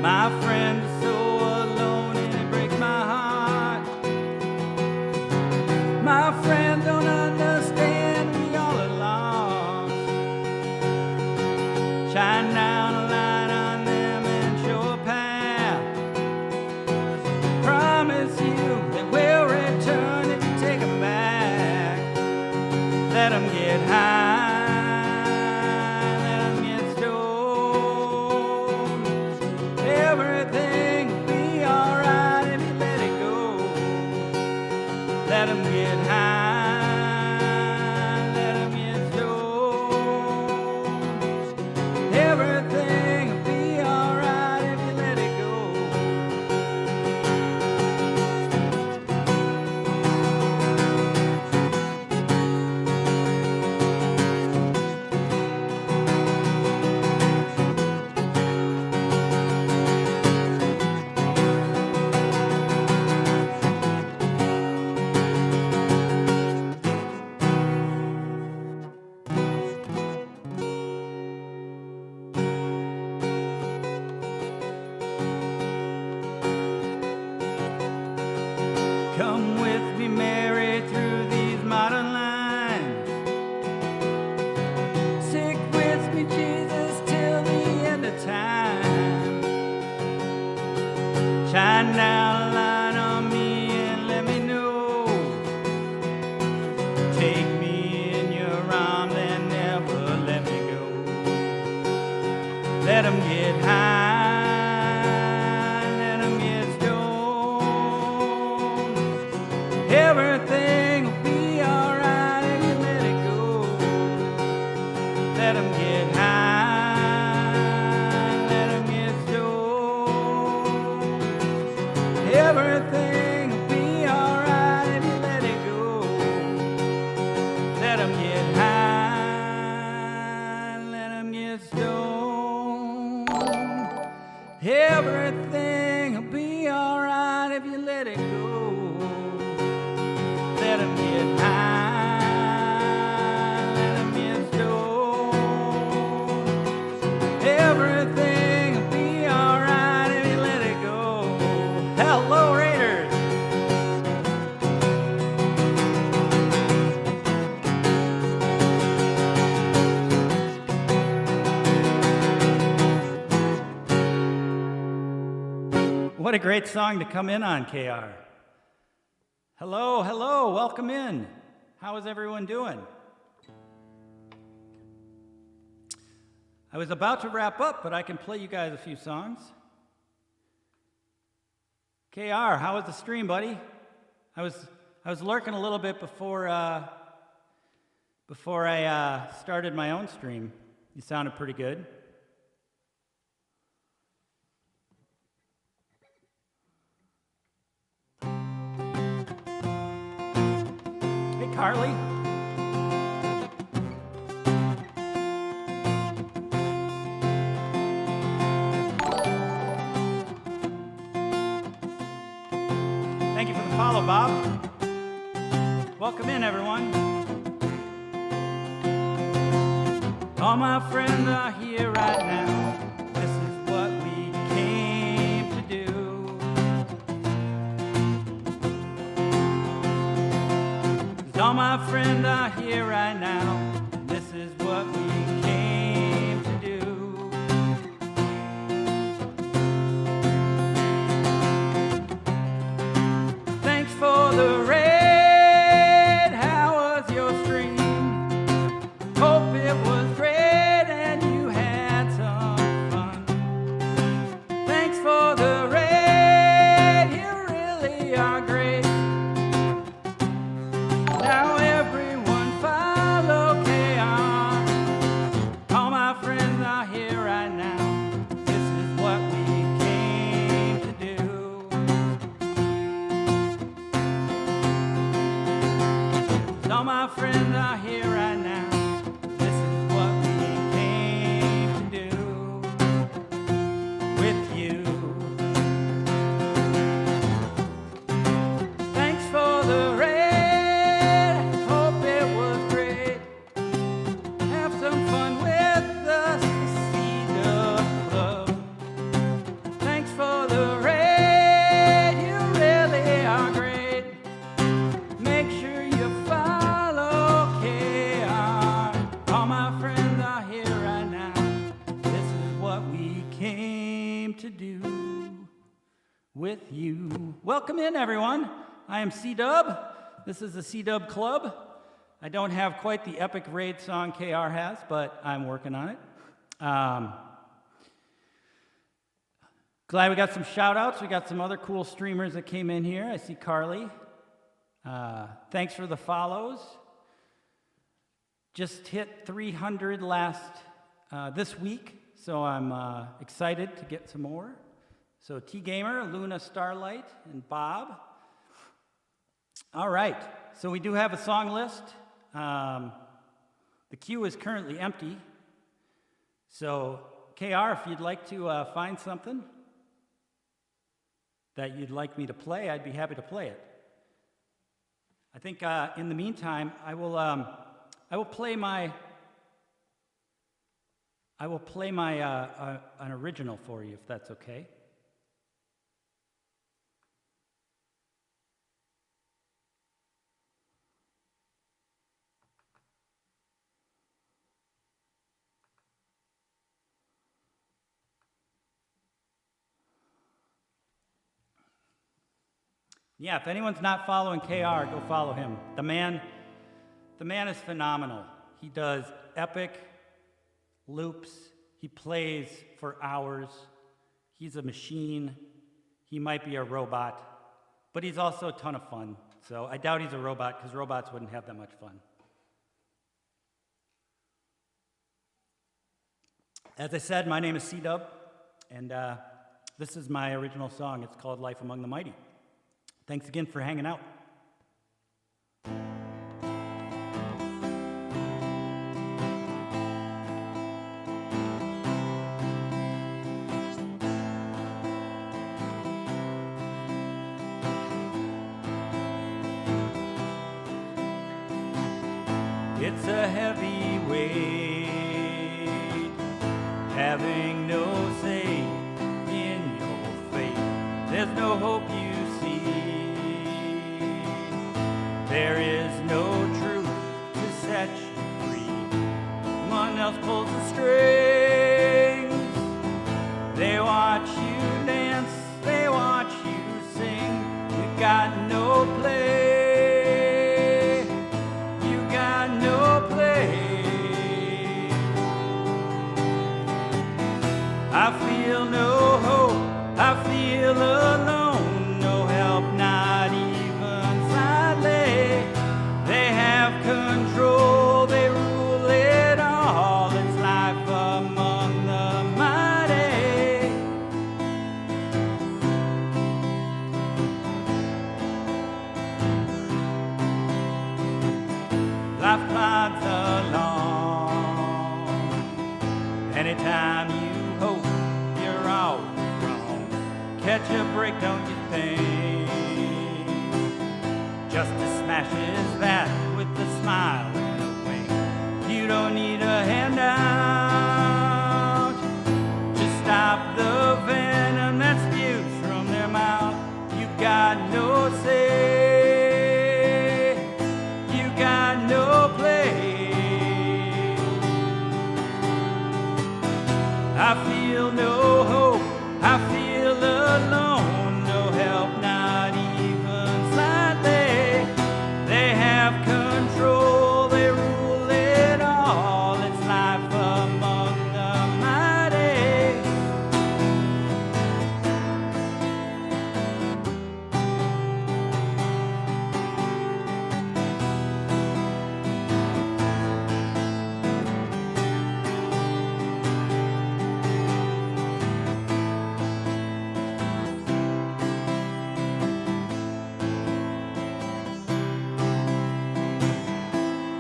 Speaker 2: My friend is so alone and it breaks my heart. My friend don't understand we all are lost. Shine down a light on them and show a path. Promise you they will return if you take them back. Let them get high, let them get stoned. Everything will be alright if you let it go. Let them get high, let them get stoned. Everything will be alright if you let it go. Come with me, Mary, through these modern lines. Stick with me, Jesus, till the end of time. Shine down a light on me and let me know. Take me in your arms and never let me go. Let them get high, let them get stoned. Everything will be alright if you let it go. Let them get high, let them get stoned. Everything will be alright if you let it go. Let them get high, let them get What a great song to come in on, KR. Hello, hello, welcome in. How is everyone doing? I was about to wrap up, but I can play you guys a few songs. KR, how was the stream, buddy? I was lurking a little bit before I started my own stream. You sounded pretty good. Hey, Carly. Thank you for the follow, Bob. Welcome in, everyone. All my friends are here right now. This is what we came to do. 'Cause all my friends are here right now. This is what we came to do. Thanks for the raid. How was your stream? Hope it was great and you had some fun. Thanks for the raid. You really are great. Now everyone follow KR. All my friends are here right now. This is what we came to do. All my friends are here right now. This is what we came to do with you. Thanks for the raid. Hope it was great. Have some fun with us, C-Dub Club. Thanks for the raid. You really are great. Make sure you follow KR. All my friends are here right now. This is what we came to do with you. Welcome in, everyone. I am C-Dub. This is the C-Dub Club. I don't have quite the epic raid song KR has, but I'm working on it. Glad we got some shout outs. We got some other cool streamers that came in here. I see Carly. Thanks for the follows. Just hit 300 this week, so I'm excited to get some more. So T-Gamer, Luna Starlight, and Bob. All right, so we do have a song list. The queue is currently empty. So KR, if you'd like to find something that you'd like me to play, I'd be happy to play it. I think in the meantime, I will play my an original for you, if that's okay. Yeah, if anyone's not following KR, go follow him. The man is phenomenal. He does epic loops. He plays for hours. He's a machine. He might be a robot, but he's also a ton of fun. So I doubt he's a robot because robots wouldn't have that much fun. As I said, my name is C-Dub, and this is my original song. It's called Life Among the Mighty. Thanks again for hanging out. It's a heavy weight, having no say in your fate. There's no hope you see. There is no truth to set you free. Someone else pulls the strings. They watch you dance, they watch life plods along. Anytime you hope, you're always wrong. Catch a break, don't you think? Justice smashes that with a smile and a wink. You don't need a handout to stop the venom that spews from their mouth. You got no say, you got no place. I feel no hope, I feel alone, no help, not even slightly. They have control, they rule it all. It's life among the mighty.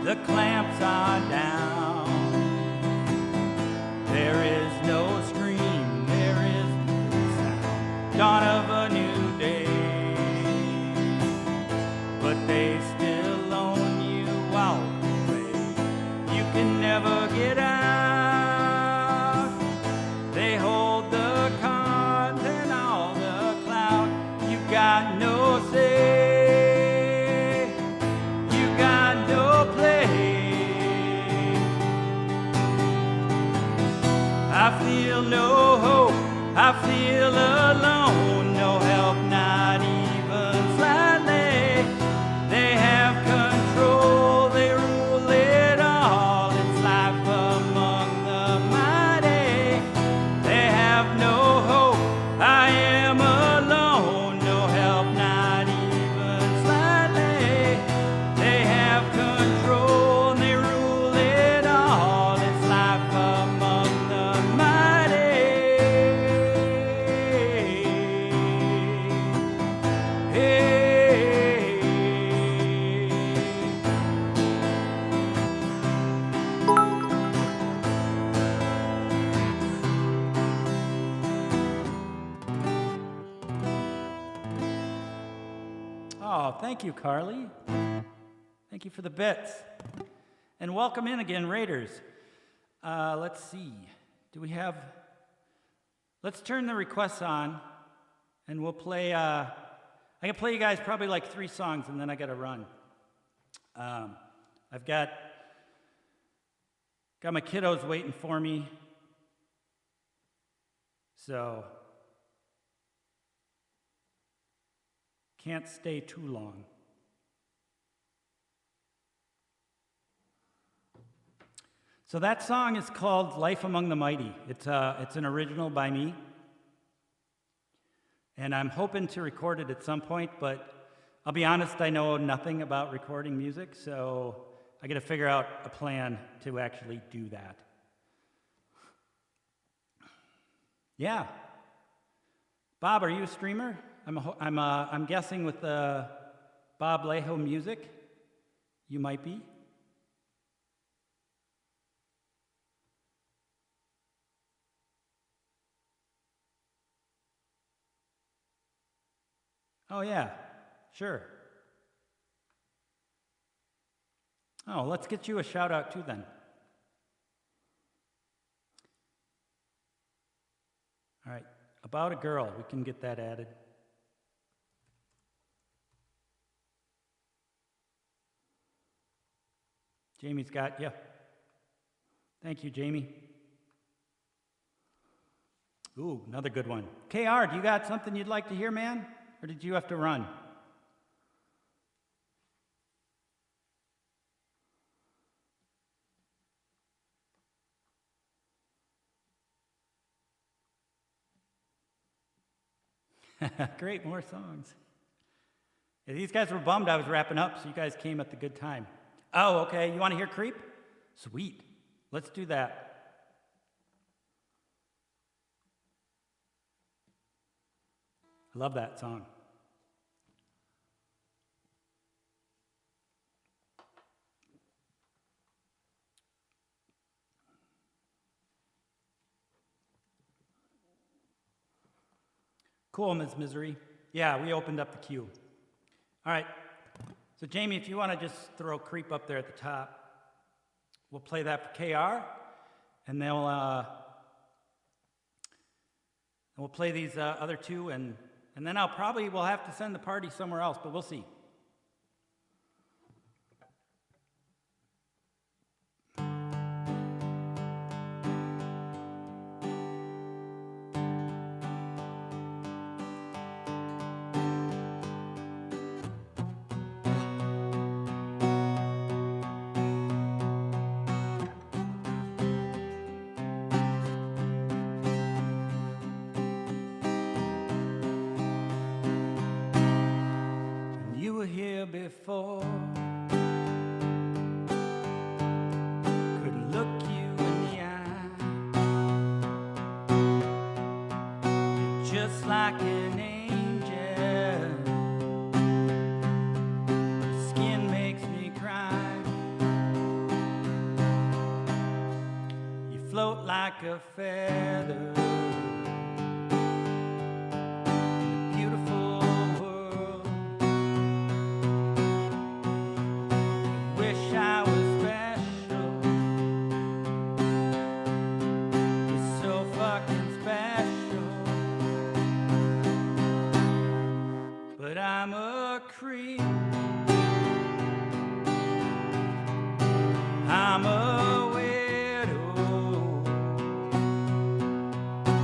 Speaker 2: The clamps are down. There is no scream, there is no sound. Dawn of a new day. But they still own you all the way. You can never get out. They hold the cards and all the clout. You got no say. You got no place. I feel no hope, I feel alone, no help, not even slightly. They have control, they rule it all. It's life among the mighty. They have no hope, I am alone, no help, not even slightly. They have control, they rule it all. It's life among the mighty. Hey. Oh, thank you, Carly. Thank you for the bits. And welcome in again, Raiders. Let's see. Do we have... Let's turn the requests on, and we'll play... I can play you guys probably like 3 songs, and then I got to run. I've got my kiddos waiting for me. So... can't stay too long. So that song is called Life Among the Mighty. It's an original by me. And I'm hoping to record it at some point, but I'll be honest, I know nothing about recording music, so I got to figure out a plan to actually do that. Yeah. Bob, are you a streamer? I'm guessing with Bob Lejo Music, you might be. Oh yeah, sure. Oh, let's get you a shout out too then. All right, About a Girl, we can get that added. Jamie's got you. Thank you, Jamie. Ooh, another good one. KR, do you got something you'd like to hear, man? Or did you have to run? Great, more songs. Yeah, these guys were bummed I was wrapping up, so you guys came at the good time. Oh, okay. You want to hear Creep? Sweet. Let's do that. I love that song. Cool, Ms. Misery. Yeah, we opened up the queue. All right. So, Jamie, if you want to just throw Creep up there at the top, we'll play that for KR, and then we'll play these other two, and then we'll have to send the party somewhere else, but we'll see. You were here before, couldn't look you in the eye. You're just like an angel, your skin makes me cry. You float like a feather, but I'm a creep. I'm a widow.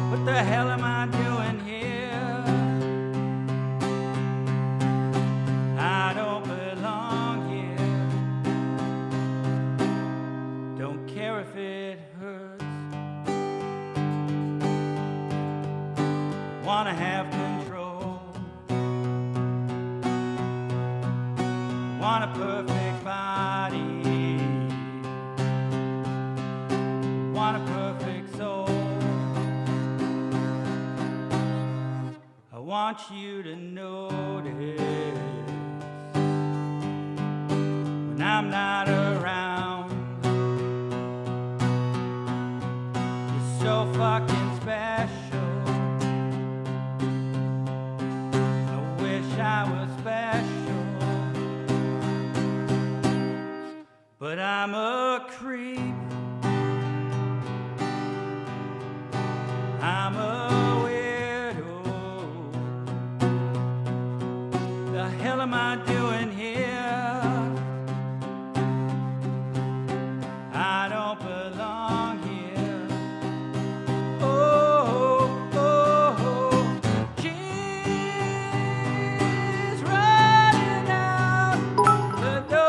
Speaker 2: What the hell am I doing here? I don't belong here. Don't care if it hurts. Wanna have control. Want a perfect body, want a perfect soul. I want you to notice when I'm not around. You're so fucking special. I wish I was special, but I'm a creep. I'm a widow. The hell am I doing here? I don't belong here. Oh, oh, oh. She's running out the door.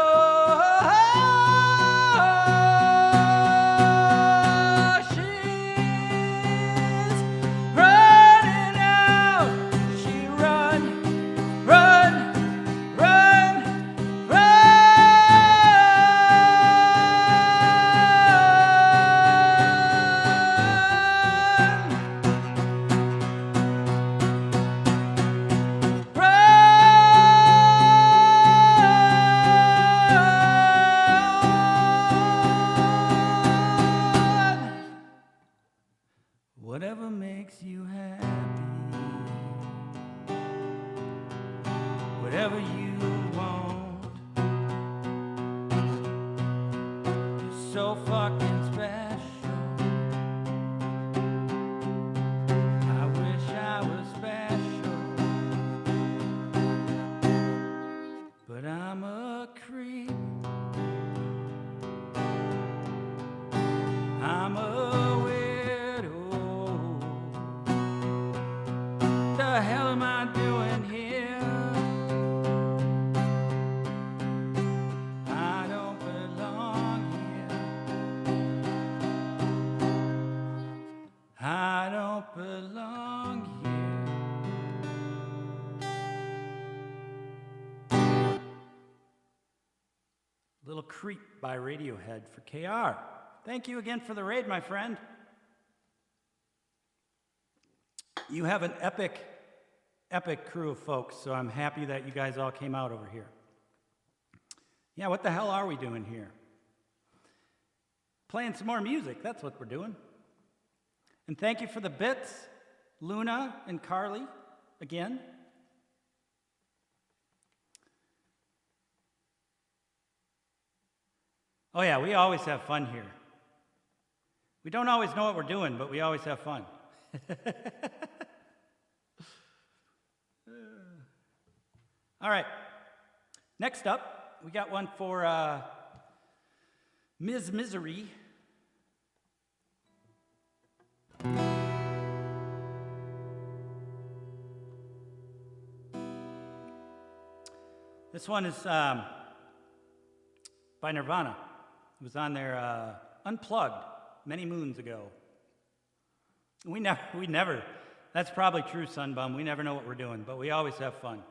Speaker 2: Whatever makes you happy, whatever you want. You're so fucking special. I wish I was special, but I'm a creep. I'm a what the hell am I doing here? I don't belong here. I don't belong here. Little Creep by Radiohead for KR. Thank you again for the raid, my friend. You have an epic crew of folks, so I'm happy that you guys all came out over here. Yeah, what the hell are we doing here? Playing some more music, that's what we're doing. And thank you for the bits, Luna and Carly. again. Oh yeah, we always have fun here. We don't always know what we're doing, but we always have fun. All right. Next up, we got one for Ms. Misery. This one is by Nirvana. It was on their Unplugged many moons ago. We never, that's probably true, Sunbum. We never know what we're doing, but we always have fun.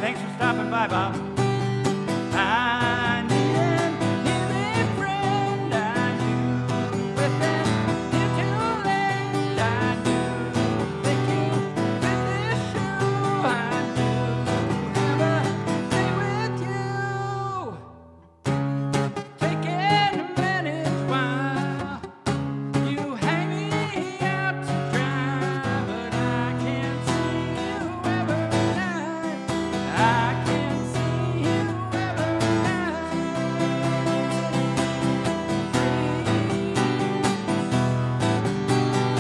Speaker 2: Thanks for stopping by, Bob. I need an healing friend. I do with it here to lend. I do think you fit this shoe. I do have a day with you. Taking a minute while you hang me out to dry, but I can't see you every night. I can see you every night.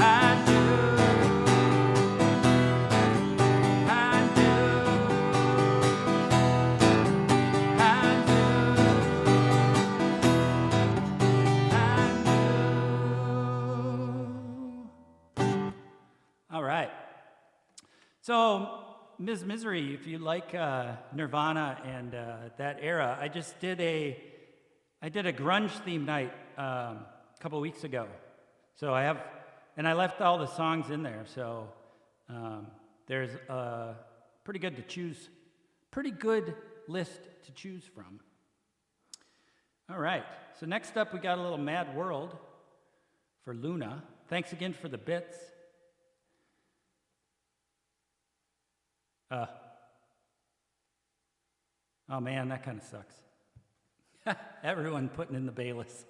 Speaker 2: I do. I do. I do. All right. So, Ms. Misery, if you like Nirvana and that era, I did a grunge theme night a couple weeks ago. So I left all the songs in there. So there's a pretty good list to choose from. All right. So next up, we got a little Mad World for Luna. Thanks again for the bits. Oh man, that kind of sucks. Everyone putting in the Bayless.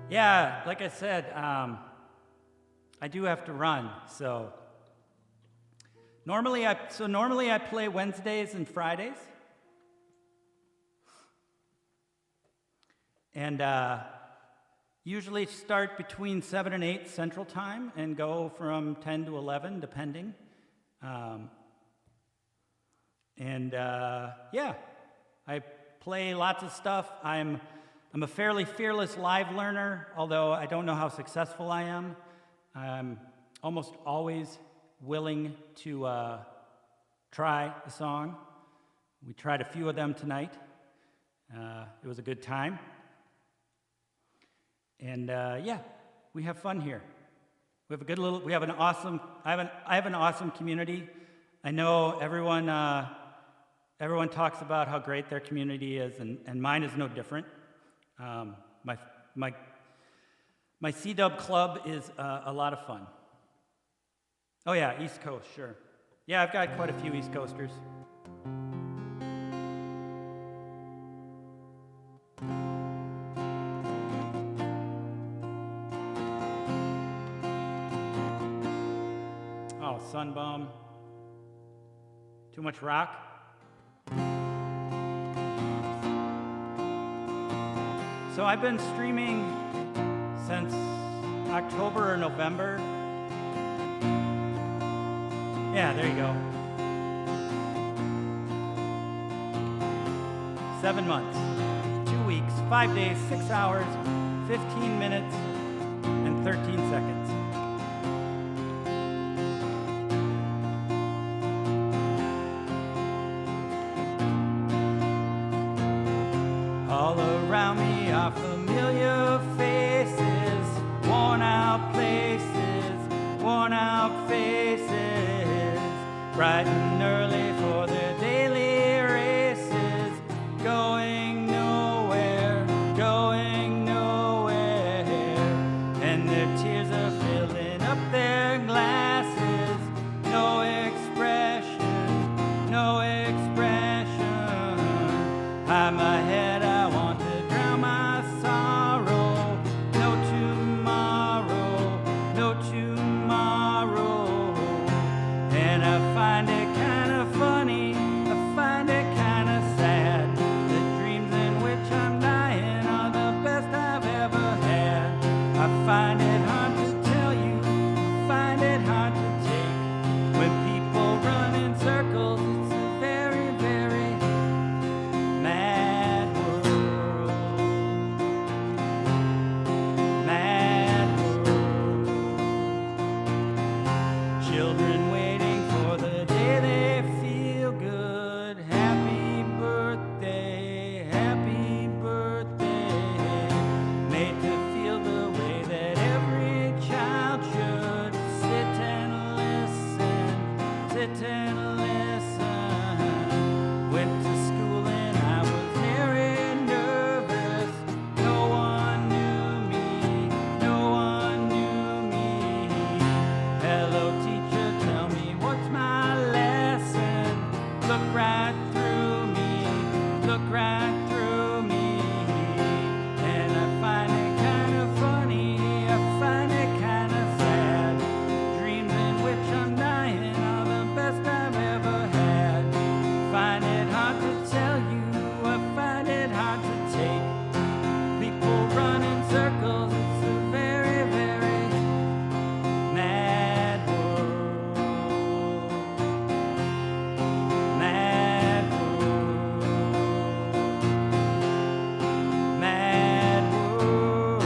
Speaker 2: Yeah, like I said, I do have to run. So normally I play Wednesdays and Fridays, and usually start between 7 and 8 Central Time and go from 10 to 11, depending. Yeah, I play lots of stuff. I'm I'm a fairly fearless live learner, although I don't know how successful I am. I'm almost always willing to try a song. We tried a few of them tonight. It was a good time. And yeah, we have fun here. We have a good little, we have an awesome, I have an awesome community. I know everyone talks about how great their community is, and mine is no different. My C-Dub club is a lot of fun. Oh yeah, East Coast, sure. Yeah, I've got quite a few East Coasters. Oh, Sunbum. Too much rock? So I've been streaming since October or November. Yeah, there you go. 7 months, 2 weeks, 5 days, 6 hours, 15 minutes, and 13 seconds. All around me are familiar faces, worn out places, worn out faces, bright and early for their daily races, going nowhere, and their tears are filling up their glasses, no expression, no expression. Hide my head, I want to drown my sorrow. No tomorrow, no tomorrow. And I find it kind of funny, I find it kind of sad. The dreams in which I'm dying are the best I've ever had. I find it hard to tell you, I find it hard to take. When people run in circles, it's a very, very mad world. Mad world. Children waiting for the day they feel good. Happy birthday, happy birthday. Made to feel the way that every child should. Sit and listen, sit and listen. Went to school and I was very nervous. No one knew me, no one knew me. Hello teacher, tell me what's my lesson. Look right through me, look right through me. And I find it kind of funny, I find it kind of sad. Dreams in which I'm dying are the best I've ever had. Find it hard to tell you, I find it hard to take. People run in circles, it's a very, very mad world. Mad world. Mad world.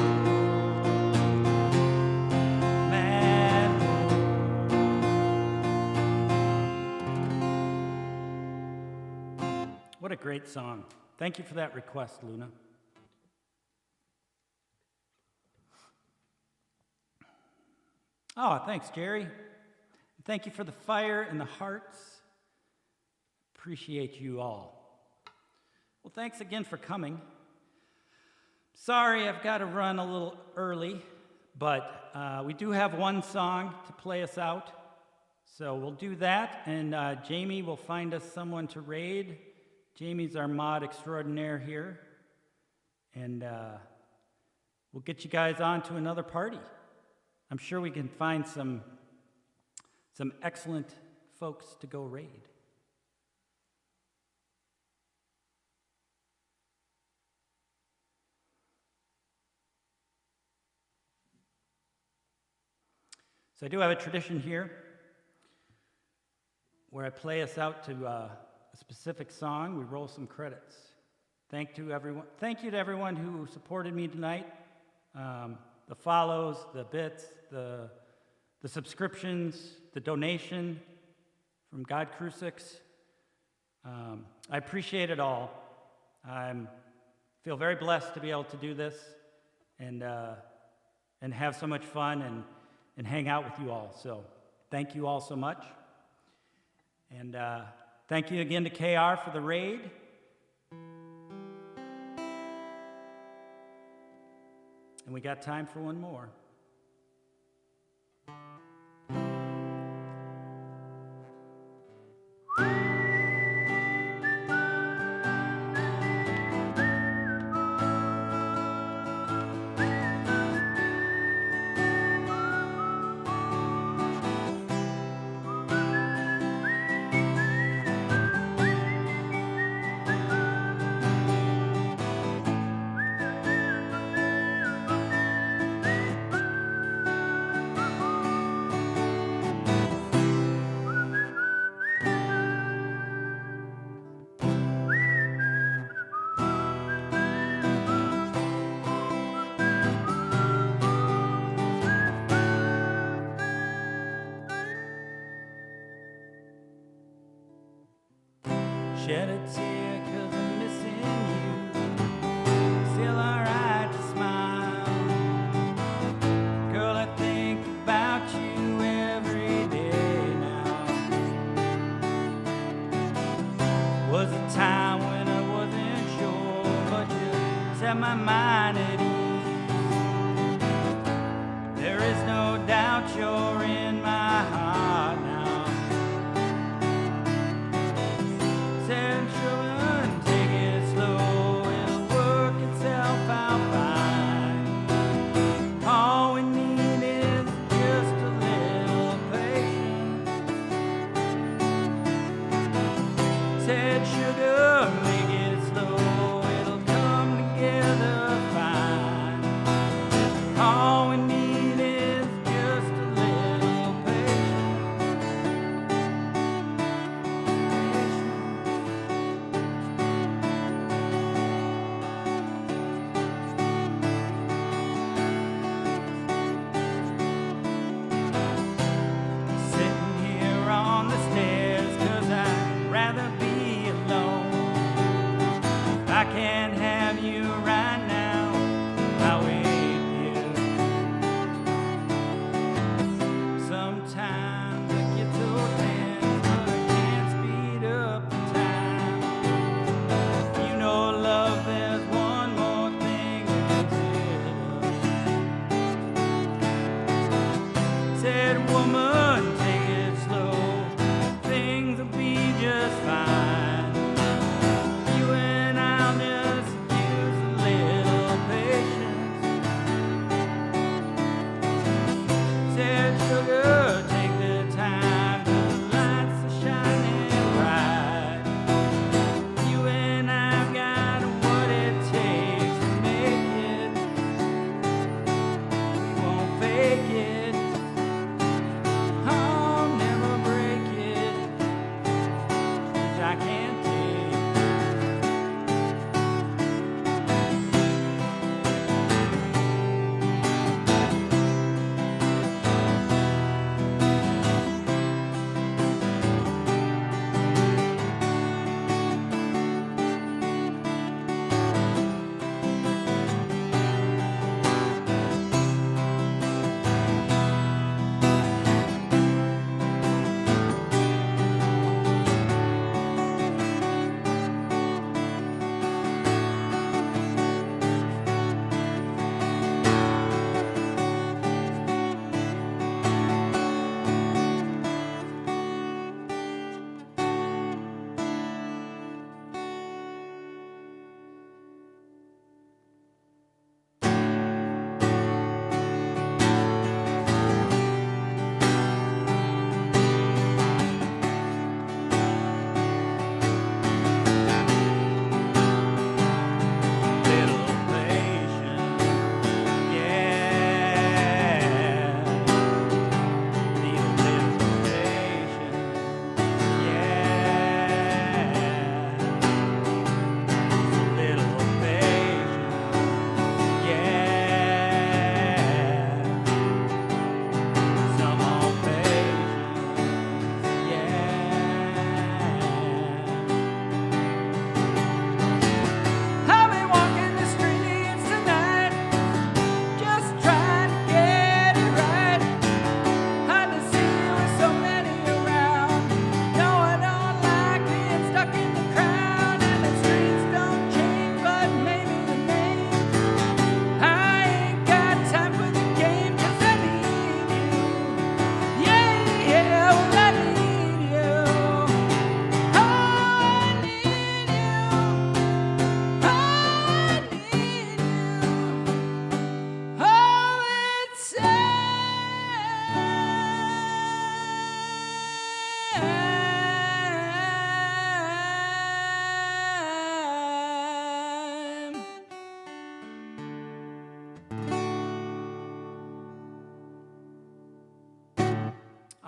Speaker 2: Mad world. What a great song. Thank you for that request, Luna. Oh, thanks, Jerry. Thank you for the fire and the hearts. Appreciate you all. Well, thanks again for coming. Sorry, I've got to run a little early, but we do have one song to play us out. So we'll do that, and Jamie will find us someone to raid. Jamie's our mod extraordinaire here, and we'll get you guys on to another party. I'm sure we can find some excellent folks to go raid. So I do have a tradition here where I play us out to a specific song. We roll some credits. Thank you to everyone who supported me tonight. The follows, the bits, the subscriptions, the donation from God Crucix. I appreciate it all. I feel very blessed to be able to do this and have so much fun and hang out with you all. So thank you all so much. And thank you again to KR for the raid. And we got time for one more. Shed a tear 'cause I'm missing you. Still alright to smile. Girl, I think about you every day now. Was a time when I wasn't sure, but you set my mind at ease. There is no doubt you're in my heart now. Said, children, take it slow, it'll work itself out fine. All we need is just a little patience. Said, sugar, make it slow, it'll come together fine. All we need is just a little patience. Sitting here on the stairs 'cause I'd rather be alone.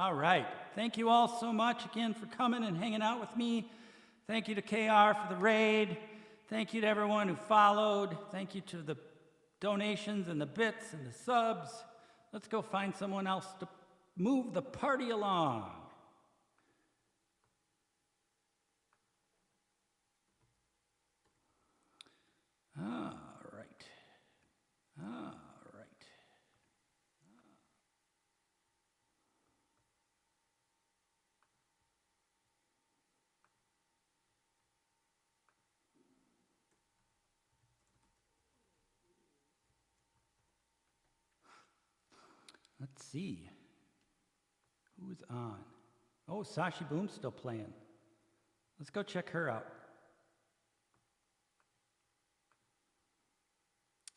Speaker 2: All right. Thank you all so much again for coming and hanging out with me. Thank you to KR for the raid. Thank you to everyone who followed. Thank you to the donations and the bits and the subs. Let's go find someone else to move the party along. All right. All right. Let's see. Who's on? Oh, Sashi Boom's still playing. Let's go check her out.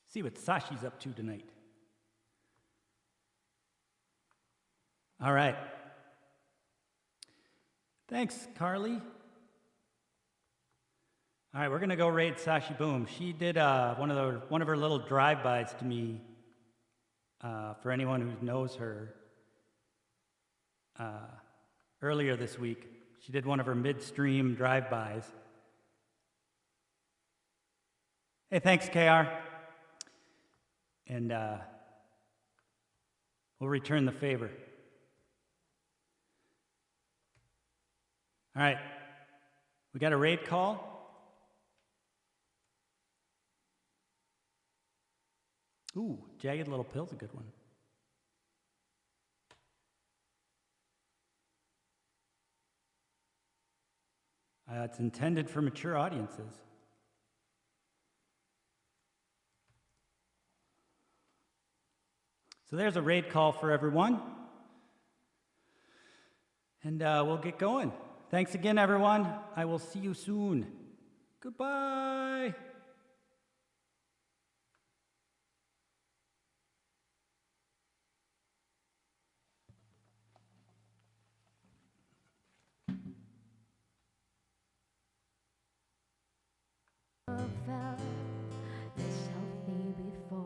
Speaker 2: See what Sashi's up to tonight. All right. Thanks, Carly. All right, we're gonna go raid Sashi Boom. She did one of her little drive-bys to me. For anyone who knows her, earlier this week, she did one of her midstream drive-bys. Hey, thanks, KR. And we'll return the favor. All right, we got a raid call. Ooh, Jagged Little Pill's a good one. It's intended for mature audiences. So there's a raid call for everyone. And we'll get going. Thanks again, everyone. I will see you soon. Goodbye.